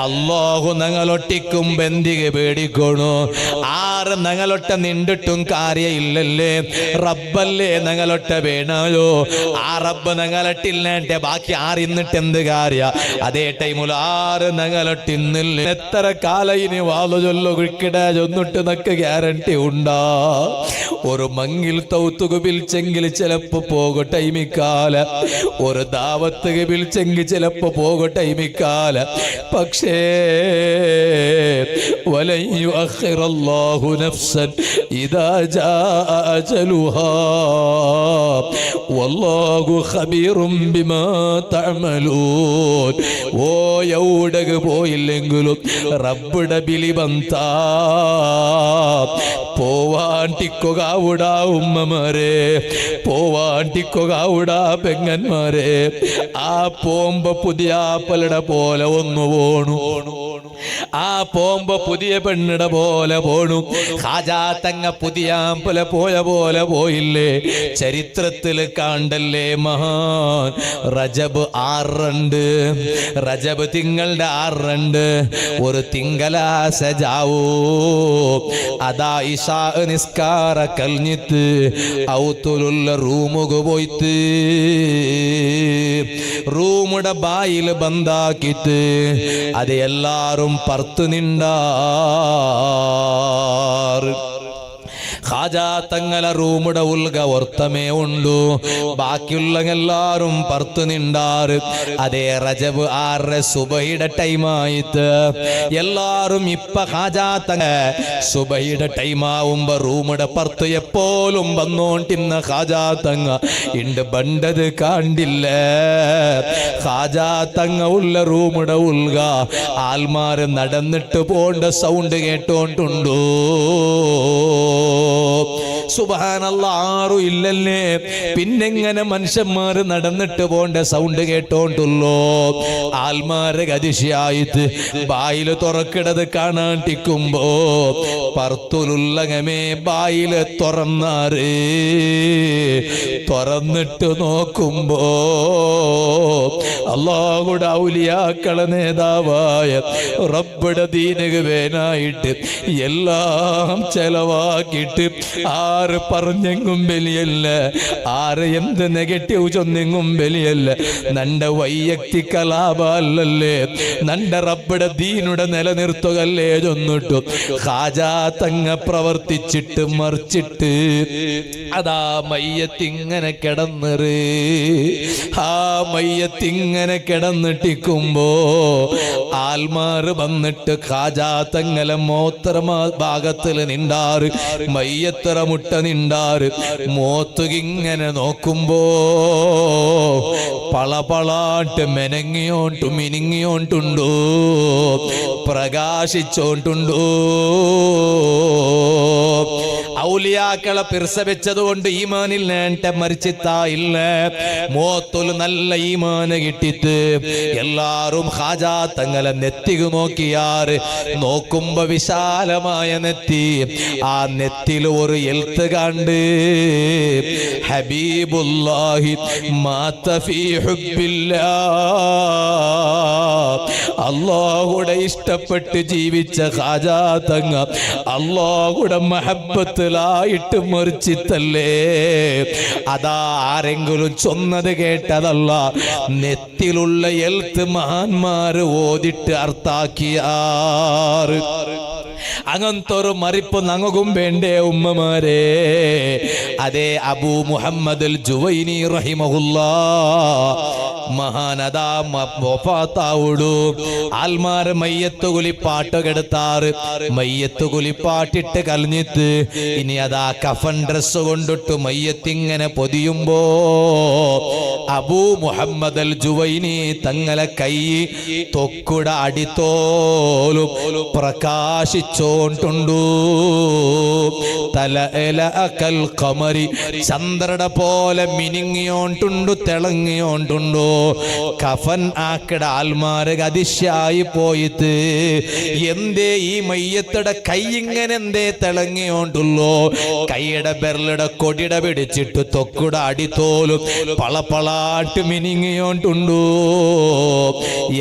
അല്ലാഹു ഞങ്ങളൊട്ടിക്കും ബന്ധിಗೆ പേടിക്കണു ആറ് ഞങ്ങളൊട്ട നിണ്ടിട്ടും കാര്യമില്ലല്ലേ റബ്ബല്ലേ ഞങ്ങളൊട്ട വേണല്ലോ ആ റബ്ബ് ഞങ്ങളട്ടില്ലേ ബാക്കി ആറിന്നിട്ട് എന്ത് കാര്യ അതേ ടൈമിൽ ആറ് ഞങ്ങളൊട്ടിന്നില്ല എത്ര കാല ഇനി വാളു ചൊല്ലു കിട ചൊന്നിട്ട് നക്ക് ഗ്യാരണ്ടി ഉണ്ടാ ഒരു മങ്ങിൽ തൗത്തുക പിൽച്ചെങ്കിൽ ചിലപ്പോ പോകും ടൈമിക്കാല ഒരു ദാവത്തുക പിൽച്ചെങ്കിൽ ചിലപ്പോ പോകും ടൈമിക്കാല പക്ഷേ വലൻ യുഅഖിറല്ലാഹു നഫ്സൻ ഇദാ ജാഅ അജലുഹാ വല്ലാഹു ഖബീറും ബിമാ തഅമലൂൻ ഓ എവിടേക്ക് പോയില്ലെങ്കിലും റബ്ബുടെ ബിലി ബന്ത പോവാണ്ടിക്കൊകാവുടാ ഉമ്മമാരെ പോവാണ്ടിക്കൊകാവുടാ പെങ്ങന്മാരെ ആ പോമ്പ പുതിയ ആപ്പലയുടെ പോലെ ഒന്ന് പോണു ആ പോമ്പ പുതിയ പെണ്ണിടെ പോലെ പോണു ഖാജാ തങ്ങ പുതിയ ആമ്പല പോയ പോലെ പോയില്ലേ ചരിത്രത്തിൽ കാണ്ടല്ലേ മഹാൻ റജബ് 6 റജബ് തിങ്കളുടെ 6 ഒരു തിങ്കളാശ ജാവൂ അതാ ഇശാ നിസ്കാര കഴിഞ്ഞിട്ട് ഔത്തുലുള്ള റൂമുക പോയിട്ട് റൂമുടെ ബായിൽ ബന്ധാക്കിട്ട് അത് എല്ലാരും പർത്ത് നിണ്ടാറ് ഖാജാ തങ്ങളെ റൂമുടെ ഉൽഗ ഒർത്തമേ ഉണ്ടു. ബാക്കിയുള്ള എല്ലാരും പുറത്തു നിണ്ടാറ്. അതേ റജബ് 6 സുബഹിയുടെ ടൈമായിട്ട് എല്ലാരും ഇപ്പ ഖാജാ തങ്ങ സുബഹിയുടെ ടൈമാവുമ്പോ റൂമുടെ പുറത്ത് എപ്പോഴും വന്നോണ്ടിന്ന ഖാജാ തങ്ങ ഇണ്ട് ബണ്ടത് കാണ്ടില്ല. ഖാജാ തങ്ങ ഉള്ള റൂമുടെ ഉൽഗ ആൽമാര് നടന്നിട്ട് പോണ്ട സൗണ്ട് കേട്ടോണ്ടുണ്ടോ? സുബ്ഹാനല്ലാഹ്, ആരും ഇല്ലല്ലേ, പിന്നെങ്ങനെ മനുഷ്യന്മാര് നടന്നിട്ട് പോണ്ട സൗണ്ട് കേട്ടോണ്ടുള്ളോ? ആൽമാരെ അതിശയായിട്ട് ബായില് തുറക്കിടത് കാണാണ്ടിക്കുമ്പോ പറത്തുലുള്ളങ്ങമേ ബായില് തുറന്നാറ്. തുറന്നിട്ട് നോക്കുമ്പോ അല്ലാഹുടെ ഔലിയാക്കളെ നേതാവായ റബ്ബുടെ ദീനക്ക് വേനായിട്ട് എല്ലാം ചെലവാക്കിയിട്ട് ആര് പറഞ്ഞെങ്കും വലിയല്ല, ആര് എന്ത് നെഗറ്റീവ് ചൊന്നെങ്കും വലിയല്ല. നന്റെ വൈയക്തിക ലാഭല്ലേ, നന്റെ റബ്ബുടെ ദീനുടെ നിലനിർത്തുകല്ലേ ചൊന്നിട്ടു ഖാജാ തങ്ങ പ്രവർത്തിച്ചിട്ട് മറിച്ചിട്ട് അതാ മയ്യത്തിങ്ങനെ കിടന്നറ്. ആ മയ്യത്തിങ്ങനെ കിടന്നിട്ടിക്കുമ്പോ ആൽമാര് വന്നിട്ട് ഖാജാ തങ്ങളെ മോത്ര ഭാഗത്തിൽ നിണ്ടാറ്, മയ്യത്തറ മുട്ട നിണ്ടാറ്. മോത്തുകിങ്ങനെ നോക്കുമ്പോ പളപളാട്ട് മെനങ്ങിയോണ്ടും മിനിങ്ങിയോണ്ടുണ്ടോ, പ്രകാശിച്ചോണ്ടുണ്ടോ. ഔലിയാക്കളെ പിർസവെച്ചതുകൊണ്ട് ഈമാനിൽ നേട്ട മരിച്ചിത്തായില്ല. മോത്തൊരു നല്ല ഈമാന് കിട്ടിത്ത് എല്ലാരും ഖാജാ തങ്ങളെ നെത്തിക്ക് നോക്കിയാറ്. നോക്കുമ്പോ വിശാലമായ നെറ്റി. ആ നെറ്റിൽ ഒരു എഴുത്ത് കണ്ട് ഹബീബുല്ലാഹി മാത ഫീ ഹുബ്ബില്ലാഹ്. അല്ലാഹുടെ ഇഷ്ടപ്പെട്ട് ജീവിച്ച ഖാജാ തങ്ങ അല്ലാഹുടെ മഹബ്ബത്തിലായിട്ട് മറിച്ചിത്തല്ലേ. അതാ ആരെങ്കിലും ചൊന്നത് കേട്ടതല്ല, നെത്തിലുള്ള എഴുത്ത് മഹാന്മാര് ഓതിട്ട് അർത്ഥാക്കിയാറ്. അങ്ങനത്തെ ഒരു മറിപ്പ് ഞങ്ങൾക്കും വേണ്ടേ ഉമ്മമാരെ? അതേ അബൂ മുഹമ്മദ് ജുവൈനി റഹിമഹുല്ലാഹ് മഹാനദാ വഫാത്താവുടു. ആൽമാര് മയ്യത്ത് കുലിപ്പാട്ട് കെടുത്താറ്. മയ്യത്ത് കുലിപ്പാട്ടിട്ട് കലഞ്ഞിട്ട് ഇനി അതാ കഫൻ ഡ്രസ് കൊണ്ടിട്ട് മയ്യത്തിങ്ങനെ പൊതിയുമ്പോ അബൂ മുഹമ്മദ് ജുവൈനി തങ്ങളെ കൈ തൊക്കുട അടിത്തോലും പ്രകാശിച്ചോണ്ടുണ്ടു. തല എല അകൽ ഖമരി, ചന്ദ്രയുടെ പോലെ മിനിങ്ങിയോണ്ടുണ്ടു, തിളങ്ങിയോണ്ടുണ്ടു. കഫൻ ആക്കട ആൽമാര് അതിശയായി പോയിട്ട് എന്തേ ഈ മയ്യത്തുടെ കൈ ഇങ്ങനെ എന്തേ തിളങ്ങിയോണ്ടുള്ളോ? കൈയുടെ ബെരളുടെ കൊടിയുടെ പിടിച്ചിട്ട് തൊക്കുട അടിത്തോലും പളപളാട്ട് മിനിങ്ങിയോണ്ടുണ്ടു.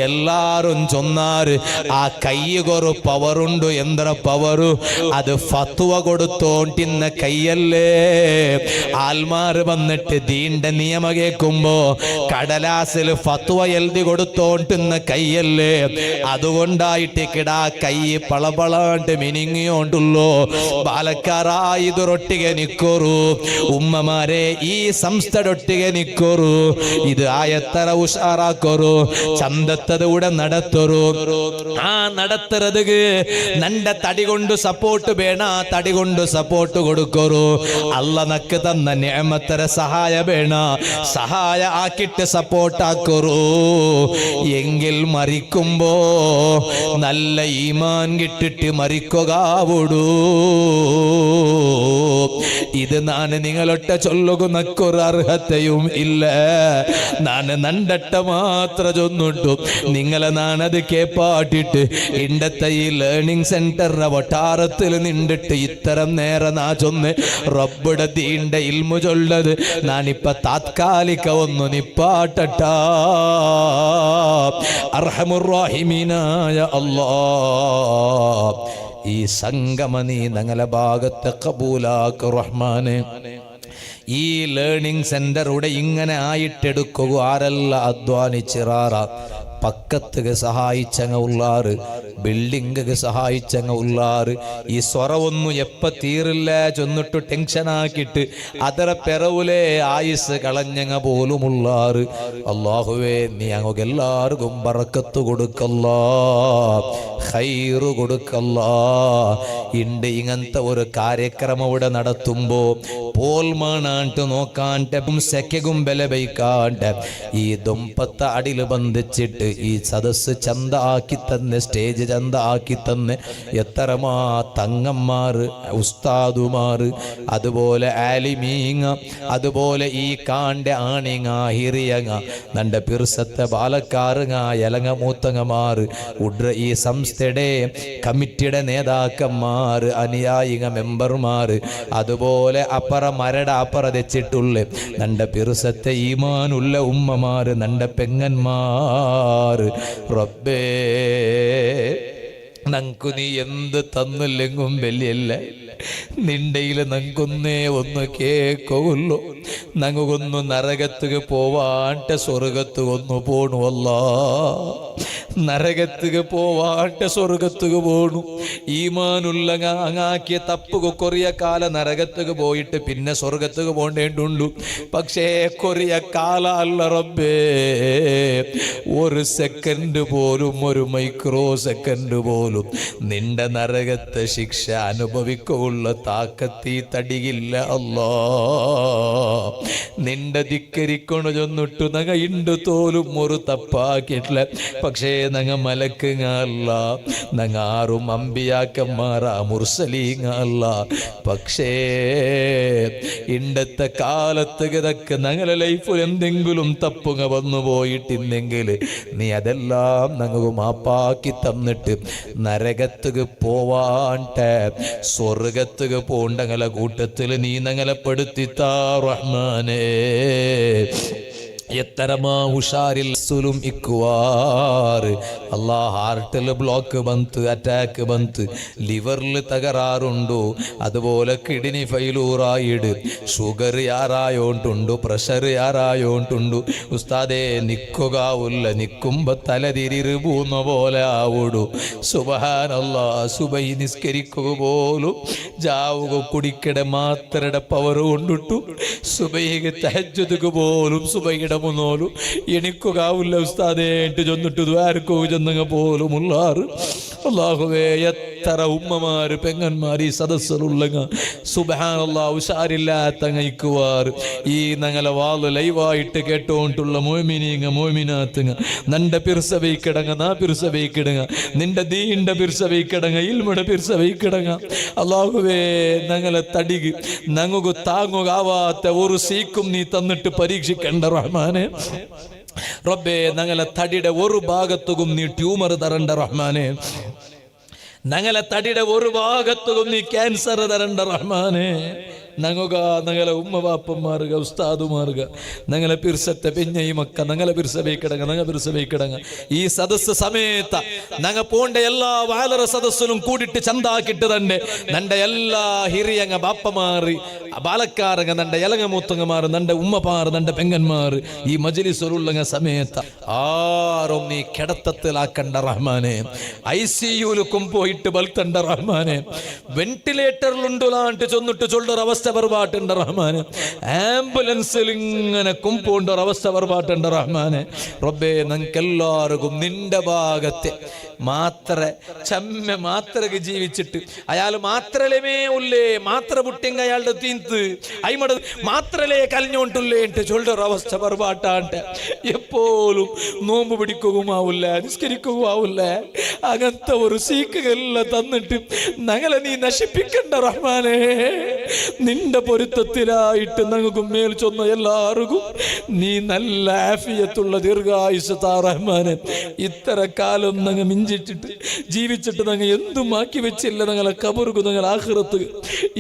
എല്ലാരും ചൊന്നാറ് ആ കൈ കൊറു പവറുണ്ട്. എന്ത്ര പവറു? അത് ഫത്വ കൊടുത്തോണ്ടിന്ന കൈയല്ലേ. ആൽമാര് വന്നിട്ട് ദീന്റെ നിയമ കേൾക്കുമ്പോ കടലാസിൽ ഫത്വ എഴുതി കൊടുത്തോണ്ടുന്ന കൈയല്ലേ. അതുകൊണ്ടായിട്ട് കിടാ കൈ പളപളാണ്ട് മിനിങ്ങിയോണ്ടുള്ളൂ. ബാലക്കാരായിതൊട്ടിಗೆ നിക്കോറു. ഉമ്മമാരെ ഈ സംസ്ഥടൊട്ടിಗೆ നിക്കോറു. ഇത് ആയത്തറ ഉഷാറാക്കോറു. ചന്തത്തതൂടെ നടത്തോറു. ആ നടത്തുറതുക്ക് നന്റെ തടി കൊണ്ട് സപ്പോർട്ട് വേണ, തടി കൊണ്ട് സപ്പോർട്ട് കൊടുക്കോറു. അല്ല നക്ക് തന്ന നിഅമത്തര സഹായ വേണ, സഹായ ആക്കിട്ട് സപ്പോർട്ട് ആക്കോറു. എങ്കിൽ മരിക്കുമ്പോ നല്ല ഈമാൻ കിട്ടിട്ട് മരിക്കുകയാവൂടൂ. ഇത് നാന് നിങ്ങളൊട്ട ചൊല്ലുകുന്നൊരു അർഹതയും ഇല്ല. നാന് നണ്ടട്ട മാത്ര ചൊന്നിട്ടു നിങ്ങളെ നാനത് കേപ്പാട്ടിട്ട് ഇണ്ടത്തെ ഈ ലേണിംഗ് സെന്ററിന്റെ വട്ടാരത്തിൽ നിന്നിട്ട് ഇത്തരം നേരെ നാ ചൊന്ന് റബ്ബുടെ ദീന്റെ ഇൽമു ചൊല്ലത് നാനിപ്പ താത്കാലിക ഒന്ന് നിപ്പാട്ടട്ട. അർഹമുർറഹീമീനായ അല്ലാഹ്, ഈ സംഗമ നീ ഞങ്ങളെ ഭാഗത്തെ കബൂലാക്ക് റഹ്മാനെ. ഈ ലേണിംഗ് സെന്ററുടെ ഇങ്ങനെ ആയിട്ടെടുക്കുക ആരല്ല അധ്വാനിച്ചിറാറ പക്കത്തുക സഹായിച്ചങ്ങ ഉള്ളാറ്, ബിൽഡിംഗ് സഹായിച്ചങ്ങ ഉള്ളാറ്. ഈ സ്വറവൊന്നും എപ്പ തീറില്ല ചൊന്നിട്ട് ടെൻഷനാക്കിയിട്ട് അതര പെറവുലേ ആയുസ് കളഞ്ഞങ്ങ പോലുമുള്ളാറ്. അല്ലാഹുവേ നീ അങ്ങക്ക് എല്ലാവർക്കും ബറക്കത്ത് കൊടുക്കല്ലാ, ഖൈറ് കൊടുക്കല്ലാ. ഇണ്ട് ഇങ്ങനത്തെ ഒരു കാര്യക്രമം ഇവിടെ നടത്തുമ്പോ പോൽമാണാണ്ട് നോക്കാണ്ട് സെക്കും ബല ബൈക്കാണ്ട് ഈ ദുമ്പത്ത അടില് ബന്ധിച്ചിട്ട് ഈ സദസ് ചന്ത ആക്കി തന്നെ, സ്റ്റേജ് ചന്ത ആക്കി തന്നെ എത്രമാ തങ്ങന്മാര്, ഉസ്താദുമാര്, അതുപോലെ ആലിമീങ്ങ, അതുപോലെ ഈ കാണ്ട ആണിങ്ങ, ഹിറിയങ്ങ, നന്റെ പിർസത്തെ ബാലക്കാറുങ്ങ, എലങ്ങ മൂത്തങ്ങമാറ്, ഉഡ്ര ഈ സംസ്ഥയുടെ കമ്മിറ്റിയുടെ നേതാക്കന്മാര്, അനുയായിക മെമ്പർമാര്, അതുപോലെ അപ്പറ മരട അപ്പറ തെച്ചിട്ടുള്ള നന്റെ പിർസത്തെ ഈമാനുള്ള ഉമ്മമാര്, നന്റെ പെങ്ങന്മാര്. റബ്ബേ നങ്കു നീ എന്ത് തന്നില്ലെങ്കും വലിയല്ല, നിന്റെയിൽ നങ്കൊന്നേ ഒന്ന് കേക്കുള്ളൂ. നങ്ങൊന്നു നരകത്തുക പോവാണ്ട സ്വർഗത്ത് ഒന്ന് പോണു. അല്ലാ നരകത്തുക പോവാണ്ട സ്വർഗത്തുക പോണു. ഈമാനുള്ള അങ്ങാക്കിയ തപ്പുക കൊറിയ കാല നരകത്തുക പോയിട്ട് പിന്നെ സ്വർഗത്തുക പോണ്ടേണ്ടുണ്ടു. പക്ഷേ കൊറിയ കാല അല്ല റബ്ബേ, ഒരു സെക്കൻഡ് പോലും, ഒരു മൈക്രോ സെക്കൻഡ് പോലും നിന്റെ നരകത്തെ ശിക്ഷ അനുഭവിക്കുള്ള താക്കത്തി തടിയില്ല. അല്ലാ നിന്റെ ധിക്കരിക്കൊണു ചൊന്നിട്ടു നങ്ങ ഇണ്ട് തോലും ഒരു തപ്പാക്കിട്ടില്ല. പക്ഷേ നങ്ങ മലക്കുങ്ങല്ല, നങ്ങ ആറും അമ്പിയാക്കന്മാരാ, മുർസലീങ്ങല്ല. പക്ഷേ ഇണ്ടത്തെ കാലത്ത് കിതക്ക് ഞങ്ങളെ ലൈഫിൽ എന്തെങ്കിലും തപ്പുങ്ങ വന്നു പോയിട്ടില്ലെങ്കിൽ നീ അതെല്ലാം ഞങ്ങൾക്ക് മാപ്പാക്കി തന്നിട്ട് നരകത്തുക്ക് പോവാണ്ട സ്വർഗത്തുക്ക് പോണ്ടങ്ങളെ കൂട്ടത്തിൽ നീ ഞങ്ങളെ പെടുത്തിത്താ റഹ്മാനേ. എത്തരമാ ഉഷാരിൽ സുലും ഇക്കുവാറ്. അല്ലാ ഹാർട്ടിൽ ബ്ലോക്ക് ബന്ത്, അറ്റാക്ക് ബന്ത്, ലിവറിൽ തകരാറുണ്ടോ, അതുപോലെ കിഡ്നി ഫെയിലൂറായിട്, ഷുഗർ യാറായോണ്ടുണ്ടു, പ്രഷർ യാറായോണ്ടുണ്ടു. ഉസ്താദേ നിൽക്കുകാവില്ല, നിൽക്കുമ്പോ തലതിരിറ് പൂന്ന പോലെ ആവിടു. സുബ്ഹാനല്ലാ സുബഹി നിസ്കരിക്കുക പോലും ജാവുക കുടിക്കടെ മാത്രയുടെ പവർ കൊണ്ടിട്ടു. സുബഹിക്ക് തഹജ്ജുദ് പോലും സുബഹിയുടെ മുന്നോലും എനിക്കുകാവില്ല ഉസ്താദേ എട്ട് ചൊന്നിട്ട് ദ്വാരക്കോ ചെന്നങ്ങ പോലും ഉള്ളാറ്. അല്ലാഹുവേ എത്ര ഉമ്മമാര് പെങ്ങന്മാർ ഈ സദസ്സിലുള്ളങ്ങ സുബ്ഹാനല്ലാഹ് ഉഷാരില്ലാത്തങ്ങ ഇക്കുവാറ്. ഈ ഞങ്ങളെ വാള് ലൈവായിട്ട് കേട്ടോണ്ടുള്ള മോമിനീങ്ങ മോമിനാത്തുങ്ങ നന്റെ പിർസവൈക്കിടങ്ങ, നാ പിർസവൈക്കിടങ്ങ, നിന്റെ ദീന്റെ പിർസവൈക്കിടങ്ങ, ഇൽമുടെ പിർസവൈക്കിടങ്ങ. അല്ലാഹുവേ ഞങ്ങളെ തടിക് ഞങ്ങൾക്ക് താങ്ങുകാവാത്ത ഒരു സീക്കും നീ തന്നിട്ട് പരീക്ഷിക്കേണ്ട റഹ്മാനെ. റബ്ബേ ഞങ്ങളെ തടിയുടെ ഒരു ഭാഗത്തും നീ ട്യൂമർ തരണ്ട റഹ്മാനെ. ഞങ്ങളെ തടിയുടെ ഒരു ഭാഗത്തും നീ ക്യാൻസർ തരണ്ട റഹ്മാനെ. ഞങ്ങക ഞങ്ങളെ ഉമ്മ ബാപ്പന്മാർഗ ഉസ്താദുമാർഗ ഞങ്ങളെ പിർസത്തെ പെഞ്ഞയുമൊക്കെ ഞങ്ങളെ പിർസവൈക്കിടങ്ങ, ഞങ്ങൾ പിർസവൈക്കിടങ്ങ. ഈ സദസ് സമേത ഞങ്ങ പോണ്ട എല്ലാ വാലറ സദസ്സിലും കൂടിയിട്ട് ചന്താക്കിട്ട് തന്നെ നന്റെ എല്ലാ ഹിറിയങ്ങ ബാപ്പമാറ്, ബാലക്കാരങ്ങ, നന്റെ ഇലങ്ങ മൂത്തങ്ങമാറ്, നന്റെ ഉമ്മമാർ, നന്റെ പെങ്ങന്മാർ ഈ മജ്ലിസിലുള്ളങ്ങ സമേത ആരും നീ കിടത്തത്തിലാക്കണ്ട റഹ്മാനെ. ICU-ലും പോയിട്ട് ബൽത്തണ്ട റഹ്മാനെ. വെന്റിലേറ്ററിലുണ്ടുലാണ്ട് ചൊന്നിട്ട് ചൊല്ലൊരു അവസ്ഥ പറപാട്ടുണ്ട് റഹ്മാനെ. ആംബുലൻസിൽ ഇങ്ങനെ കുമ്പോണ്ട ഒരവസ്ഥ പറപാട്ടുണ്ട് റഹ്മാനെ. റബ്ബേ ഞങ്ങൾക്കെല്ലാവർക്കും നിന്റെ ഭാഗത്തെ മാത്ര ചമ്മ മാത്രക്ക് ജീവിച്ചിട്ട് അയാൾ മാത്രലമേ ഉള്ളേ, മാത്ര പുട്ടിങ്ക അയാളുടെ തീന്ത് അയിമട മാത്രലേ കലിഞ്ഞോണ്ടുള്ളേ എട്ട് ചൊല്ലൊരവസ്ഥ പറപാട്ടാണ്ട് എപ്പോഴും നോമ്പ് പിടിക്കുകയുമാവില്ല, നിസ്കരിക്കുകയുമാവില്ല. അങ്ങനത്തെ ഒരു സീക്കുകളെല്ലാം തന്നിട്ട് ഞങ്ങളെ നീ നശിപ്പിക്കണ്ട റഹ്മാനെ. നിന്റെ പൊരുത്തത്തിലായിട്ട് ഞങ്ങൾക്ക് മേൽ ചൊന്ന എല്ലാവർക്കും നീ നല്ല ആഫിയത്തുള്ള ദീർഘായുസ് താ റഹ്മാനെ. ഇത്ര കാലം ഞങ്ങൾ മിഞ്ചിച്ചിട്ട് ജീവിച്ചിട്ട് ഞങ്ങൾ എന്തും ആക്കി വെച്ചില്ല ഞങ്ങളെ കബറുക്ക്, ഞങ്ങൾ ആഖിറത്ത്.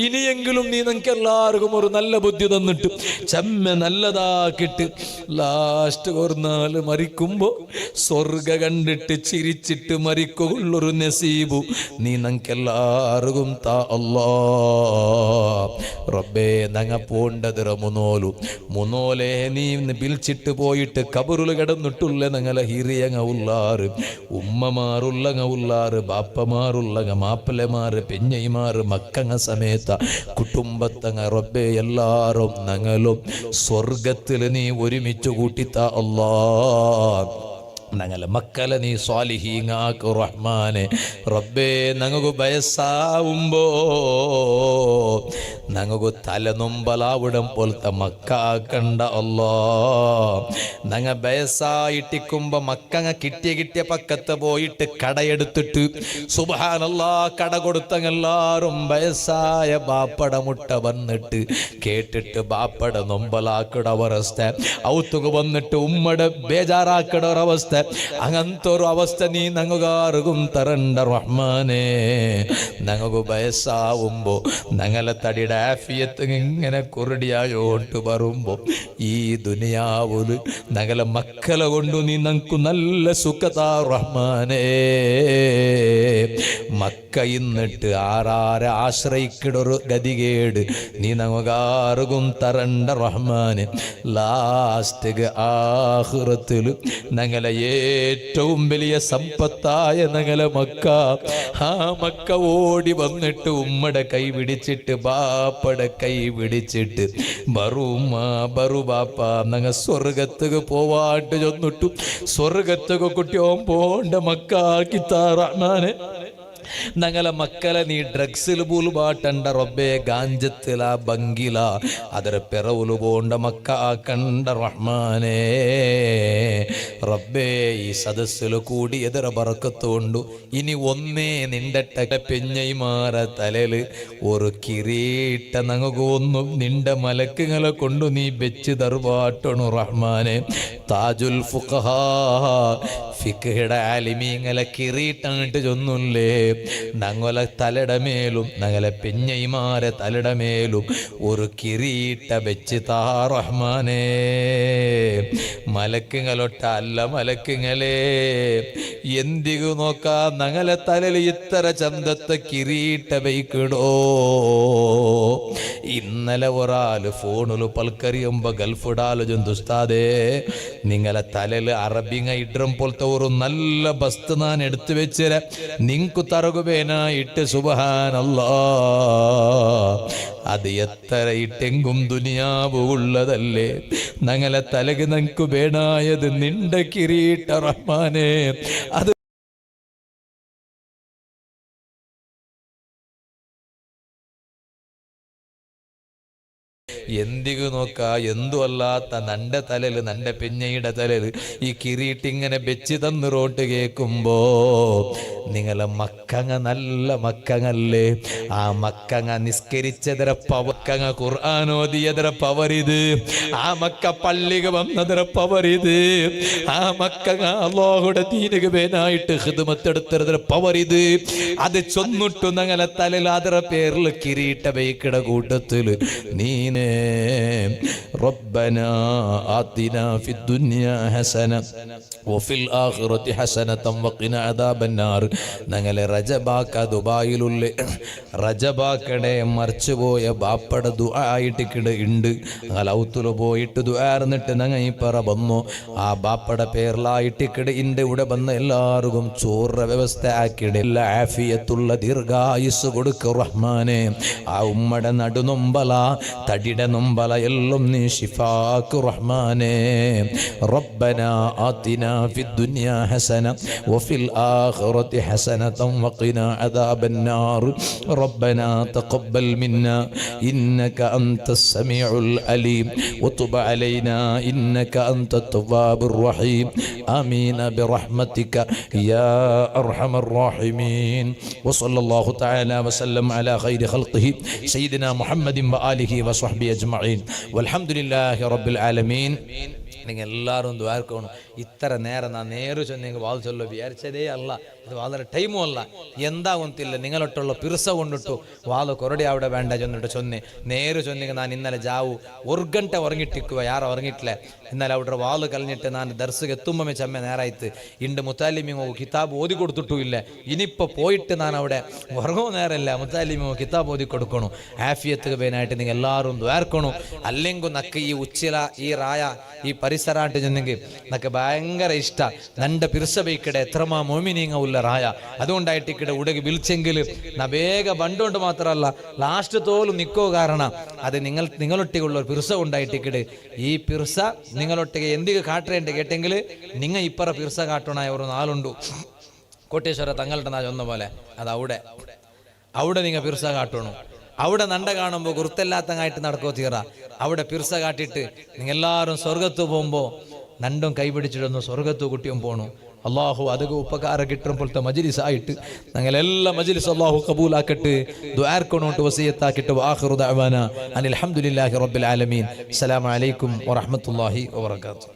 ഇനിയെങ്കിലും നീ ഞങ്ങൾക്ക് എല്ലാവർക്കും ഒരു നല്ല ബുദ്ധി തന്നിട്ട് ചമ്മ നല്ലതാക്കിട്ട് ലാസ്റ്റ് ഒരു മരിക്കുമ്പോ സ്വർഗ കണ്ടിട്ട് ചിരിച്ചിട്ട് മരിക്കുള്ളൊരു നസീബു നീ ഞങ്ങൾക്ക് എല്ലാവർക്കും താ അല്ലാ. റബ്ബേ നങ്ങ പോണ്ടതിറ മുന്നോലെ നീ പിലിച്ചിട്ട് പോയിട്ട് കബറുകൾ കിടന്നിട്ടുള്ള ഞങ്ങളെ ഹിറിയങ്ങ ഉള്ളാറ് ഉമ്മമാറുള്ളങ്ങ ഉള്ളാറ് ബാപ്പമാറുള്ളങ്ങ മാപ്പിളമാറ് പെഞ്ഞൈമാറ് മക്കങ്ങ സമേത കുടുംബത്തങ്ങ റബ്ബേ എല്ലാരും ഞങ്ങളും സ്വർഗത്തിൽ നീ ഒരുമിച്ച് കൂട്ടിത്ത അല്ലാ ഞങ്ങളെ മക്കളെ നീ സ്വാലിഹീങ്ങാക്ക് റഹ്മാനെ റബ്ബേ ഞങ്ങൾക്ക് വയസ്സാവുമ്പോ ഞങ്ങൾക്ക് തലനൊമ്പലാവിടം പോലത്തെ മക്കാക്കണ്ട അല്ലാ ഞങ്ങ വയസ്സായിട്ടിക്കുമ്പോ മക്കങ്ങ കിട്ടിയ പക്കത്ത് പോയിട്ട് കടയെടുത്തിട്ട് സുബ്ഹാനല്ലാ കട കൊടുത്തങ്ങെല്ലാരും വയസ്സായ ബാപ്പട മുട്ട വന്നിട്ട് കേട്ടിട്ട് ബാപ്പട നൊമ്പലാക്കട അവസ്ഥ ഔത്തുക വന്നിട്ട് ഉമ്മട ബേജാറാക്കട ഒരവസ്ഥ അങ്ങനത്തെ ഒരു അവസ്ഥ നീ ഞങ്ങൾക്കാർക്കും തരണ്ട റഹ്മാനെ ഞങ്ങൾക്ക് വയസ്സാവുമ്പോ ഞങ്ങളെ തടിയുടെ ആഫിയത്ത് ഇങ്ങനെ കുറുടിയായോട്ട് വരുമ്പോ ഈ ദുനിയാവുല് ഞങ്ങളെ മക്കളെ കൊണ്ടു നീ ഞങ്ങൾക്ക് നല്ല സുഖതാ റഹ്മാനെ മക്ക ഇന്നിട്ട് ആരാരെ ആശ്രയിക്കിടൊരു ഗതികേട് നീ ഞങ്ങൾക്കാർക്കും തരണ്ട റഹ്മാനെ ലാസ്റ്റ് ആഖിറത്തിൽ ഞങ്ങളെ ഏറ്റവും വലിയ സമ്പത്തായ ഞങ്ങളെ മക്ക ആ മക്ക ഓടി വന്നിട്ട് ഉമ്മടെ കൈ പിടിച്ചിട്ട് ബാപ്പടെ കൈ പിടിച്ചിട്ട് ബറു ബാപ്പ ഞങ്ങ സ്വർഗത്തുക്ക് പോവാട്ട് ചൊന്നിട്ടു സ്വർഗത്തുക്ക് കുട്ടിയോൻ പോണ്ട മക്കാക്കി താറാനെ ഞങ്ങളെ മക്കളെ നീ ഡ്രഗ്സിൽ പോലും പാട്ടണ്ട റബ്ബേ ഗാഞ്ചത്തില ബങ്കില ಅದರ പെറവുല് പോണ്ട മക്ക ആക്കണ്ട റഹ്മാനേ റബ്ബേ ഈ സദസ്സിൽ കൂടി എതിര ബറക്കത്തുകൊണ്ടു ഇനി ഒന്നേ നിന്റെ പെഞ്ഞൈമാര തലയില് ഒരു കിരീട്ട ഞങ്ങൾക്ക് ഒന്നും നിന്റെ മലക്കുകളെ കൊണ്ടു നീ വെച്ച് തറുപാട്ടണു റഹ്മാനെ താജുൽ ഫുഖഹാ ഫിഖ്ഹിയുടെ ആലിമീങ്ങളെ കിരീട്ടങ്ങിട്ട് ചൊന്നുല്ലേ ഞങ്ങളെ തലയുടെ മേലും ഞങ്ങളെ പെഞ്ഞൈമാരെ തലയുടെ മേലും ഒരു കിരീട്ട വെച്ച് താ റഹ്മാനേ മലക്കുങ്ങളൊട്ട അല്ല മലക്കുങ്ങളെ എന്തികു നോക്കാ ഞങ്ങളെ തലയിൽ ഇത്ര ചന്തത്തെ കിരീട്ട വയ്ക്കിടോ ഇന്നലെ ഒരാള് ഫോണില് പൽക്കരിയുമ്പോ ഗൾഫിടാല് ജന്തുസ്താദേ നിങ്ങളെ തലയിൽ അറബിങ്ങ ഇഡ്രം പോലത്തെ ഒരു നല്ല ബസ്ത് ഞാൻ എടുത്തു വെച്ചിര നിങ്ങക്ക് തറകുവേനായിട്ട് സുബ്ഹാനല്ലാ അത് എത്ര ഇട്ടെങ്കും ദുനിയാവ് ഉള്ളതല്ലേ ഞങ്ങളെ തലക്ക് ഞങ്ങക്ക് വേണായത് നിന്റെ കിരീട്ട റഹ്മാനെ അത് എന്തികു നോക്കാ എന്തു അല്ലാത്ത നന്റെ തലല് നന്റെ പെഞ്ഞയുടെ തലല് ഈ കിരീട്ടിങ്ങനെ വെച്ച് തന്നു റോട്ട് കേൾക്കുമ്പോ നിങ്ങളെ മക്കങ്ങ നല്ല മക്കങ്ങല്ലേ ആ മക്കങ്ങ നിസ്കരിച്ചതിര പവക്കങ്ങ ഖുർആാനോദിയതിര പവരിത് ആ മക്ക പള്ളിക വന്നതിര പവരിത് ആ മക്കങ്ങ അല്ലാഹുടെ ദീനിക വേനായിട്ട് ഖിദ്മത്തെടുത്തതിര പവരിത് അത് ചൊന്നിട്ടു ഞങ്ങളെ തലയിൽ അതിര പേരിൽ കിരീട്ട വയ്ക്കിട കൂട്ടത്തില് നീനെ ربنا آتنا في الدنيا حسنة وفي الآخرة حسنة وقنا عذاب النار ഞങ്ങളെ റജബാക്ക ദുബായിലുള്ള റജബാക്കടെ മറിച്ചുപോയ ബാപ്പടെ ദുആ ആയിട്ടിക്കിട ഉണ്ട് ഞങ്ങൾ ഔത്തുല് പോയിട്ട് ദുആർന്നിട്ട് ഞങ്ങൾ ഈ പറ വന്നു ആ ബാപ്പടെ പേരിലായിട്ടിക്കിട ഇന്റെ ഇവിടെ വന്ന എല്ലാവർക്കും ചോറ വ്യവസ്ഥ ആക്കിട എല്ലാ ആഫിയത്തുള്ള ദീർഘായുസ് കൊടുക്ക റഹ്മാനെ ആ ഉമ്മടെ നടുനൊമ്പല തടിയുടെ നൊമ്പല എല്ലാം നീ ശിഫാക്ക് റഹ്മാനെ ربنا آتنا في الدنيا حسنة وفي الآخرة حسنة وقنا عذاب النار ربنا تقبل منا إنك أنت السميع العليم وتب علينا إنك أنت التواب الرحيم آمين برحمتك يا أرحم الراحمين وصلى الله تعالى وسلم على خير خلقه سيدنا محمد وآله وصحبه أجمعين والحمد لله رب العالمين നിങ്ങൾ എല്ലാവരും ദ്വാരക്കണം ഇത്ര നേരം ഞാൻ നേരെ ചെന്നെങ്കിൽ വാൾ ചൊല്ലോ വിചാരിച്ചതേ അല്ല ഇത് വാദര ടൈമും അല്ല എന്താ ಗೊತ್ತಿಲ್ಲ നിങ്ങളൊട്ടുള്ള പിർസ കൊണ്ടിട്ടു വാദ കൊറടി അവിടെ വേണ്ട ചെന്നിട്ട് ചൊന്നെ നേരെ ചൊന്നിಗೆ ನಾನು ഇന്നലെ ജാവു 1 ಗಂಟೆ ഉറങ്ങിട്ടിക്കുക ಯಾರು ഉറങ്ങിട്ടില്ല ഇന്നലെ അവിടെ വാല് കലഞ്ഞിട്ട് ನಾನು ദർസിಗೆ എത്തുമ്പമേ ചമ്മ നേരായിട്ട് ഇണ്ട് മുത്താലിമിങ്ങോ കിതാബ് ഓതി കൊടുത്തിട്ടും ഇല്ല ഇനിയിപ്പോൾ പോയിട്ട് ನಾನು അവിടെ ഉറങ്ങോ നേരമില്ല മുത്താലിമിങ്ങോ കിതാബ് ഓതി കൊടുക്കണു ആഫിയത്തുക്ക് വേനായിട്ട് നിങ്ങൾ എല്ലാവരും ദ്വാർക്കണു അല്ലെങ്കിൽ നക്ക് ഈ ഉച്ചില ഈ റായ ഈ പരിസര ആയിട്ട് ചെന്നെങ്കിൽ നക്ക് ഭയങ്കര ഇഷ്ട നന്റെ പിർസബൈക്കടെ എത്രമാ മോമിനിങ്ങ ഉള്ള റായ അതുകൊണ്ടായിട്ട് ഇക്കടെ ഉടകി വിളിച്ചെങ്കിൽ നാ ಬೇಗ ಬಂಡೋണ്ട് മാത്രമല്ല ലാസ്റ്റ് തോലും നിൽക്കോ കാരണം അത് നിങ്ങളൊട്ടിക്കുള്ള ഒരു പിർസ ഉണ്ടായിട്ടിക്കട് ഈ പിർസ നിങ്ങളൊട്ടിಗೆ എന്തിಗೆ കാട്ടേണ്ട കേട്ടെങ്കിൽ നിങ്ങൾ ഇപ്പറ പിർസ കാട്ടണായ ഒരു നാളുണ്ടു കോട്ടേശ്വര തങ്ങളുടെ നാ ചൊന്ന പോലെ അത് അവിടെ നിങ്ങൾ പിർസ കാട്ടണു അവിടെ നണ്ട കാണുമ്പോൾ ഗുർത്തല്ലാത്തങ്ങായിട്ട് നടക്കോ തീറ അവിടെ പിർസ കാട്ടിട്ട് നിങ്ങൾ എല്ലാവരും സ്വർഗത്ത് പോകുമ്പോൾ നണ്ടും കൈപിടിച്ചിട്ടൊന്ന് സ്വർഗത്ത് കുട്ടിയും പോണു അള്ളാഹു അതൊക്കെ ഉപകാരം കിട്ടുമ്പോഴത്തെ മജ്ലിസ് ആയിട്ട് ഞങ്ങളെല്ലാം മജ്ലിസ് അള്ളാഹു കബൂലാക്കട്ടെ ദുആർക്കൊണ്ടോട്ട് വസിയത്താക്കിട്ട് ആഖിറു ദഅവാന അനിൽ ഹംദുലില്ലാഹി റബ്ബിൽ ആലമീൻ അസ്സലാമു അലൈക്കും വറഹ്മത്തുള്ളാഹി വബറകാതുഹു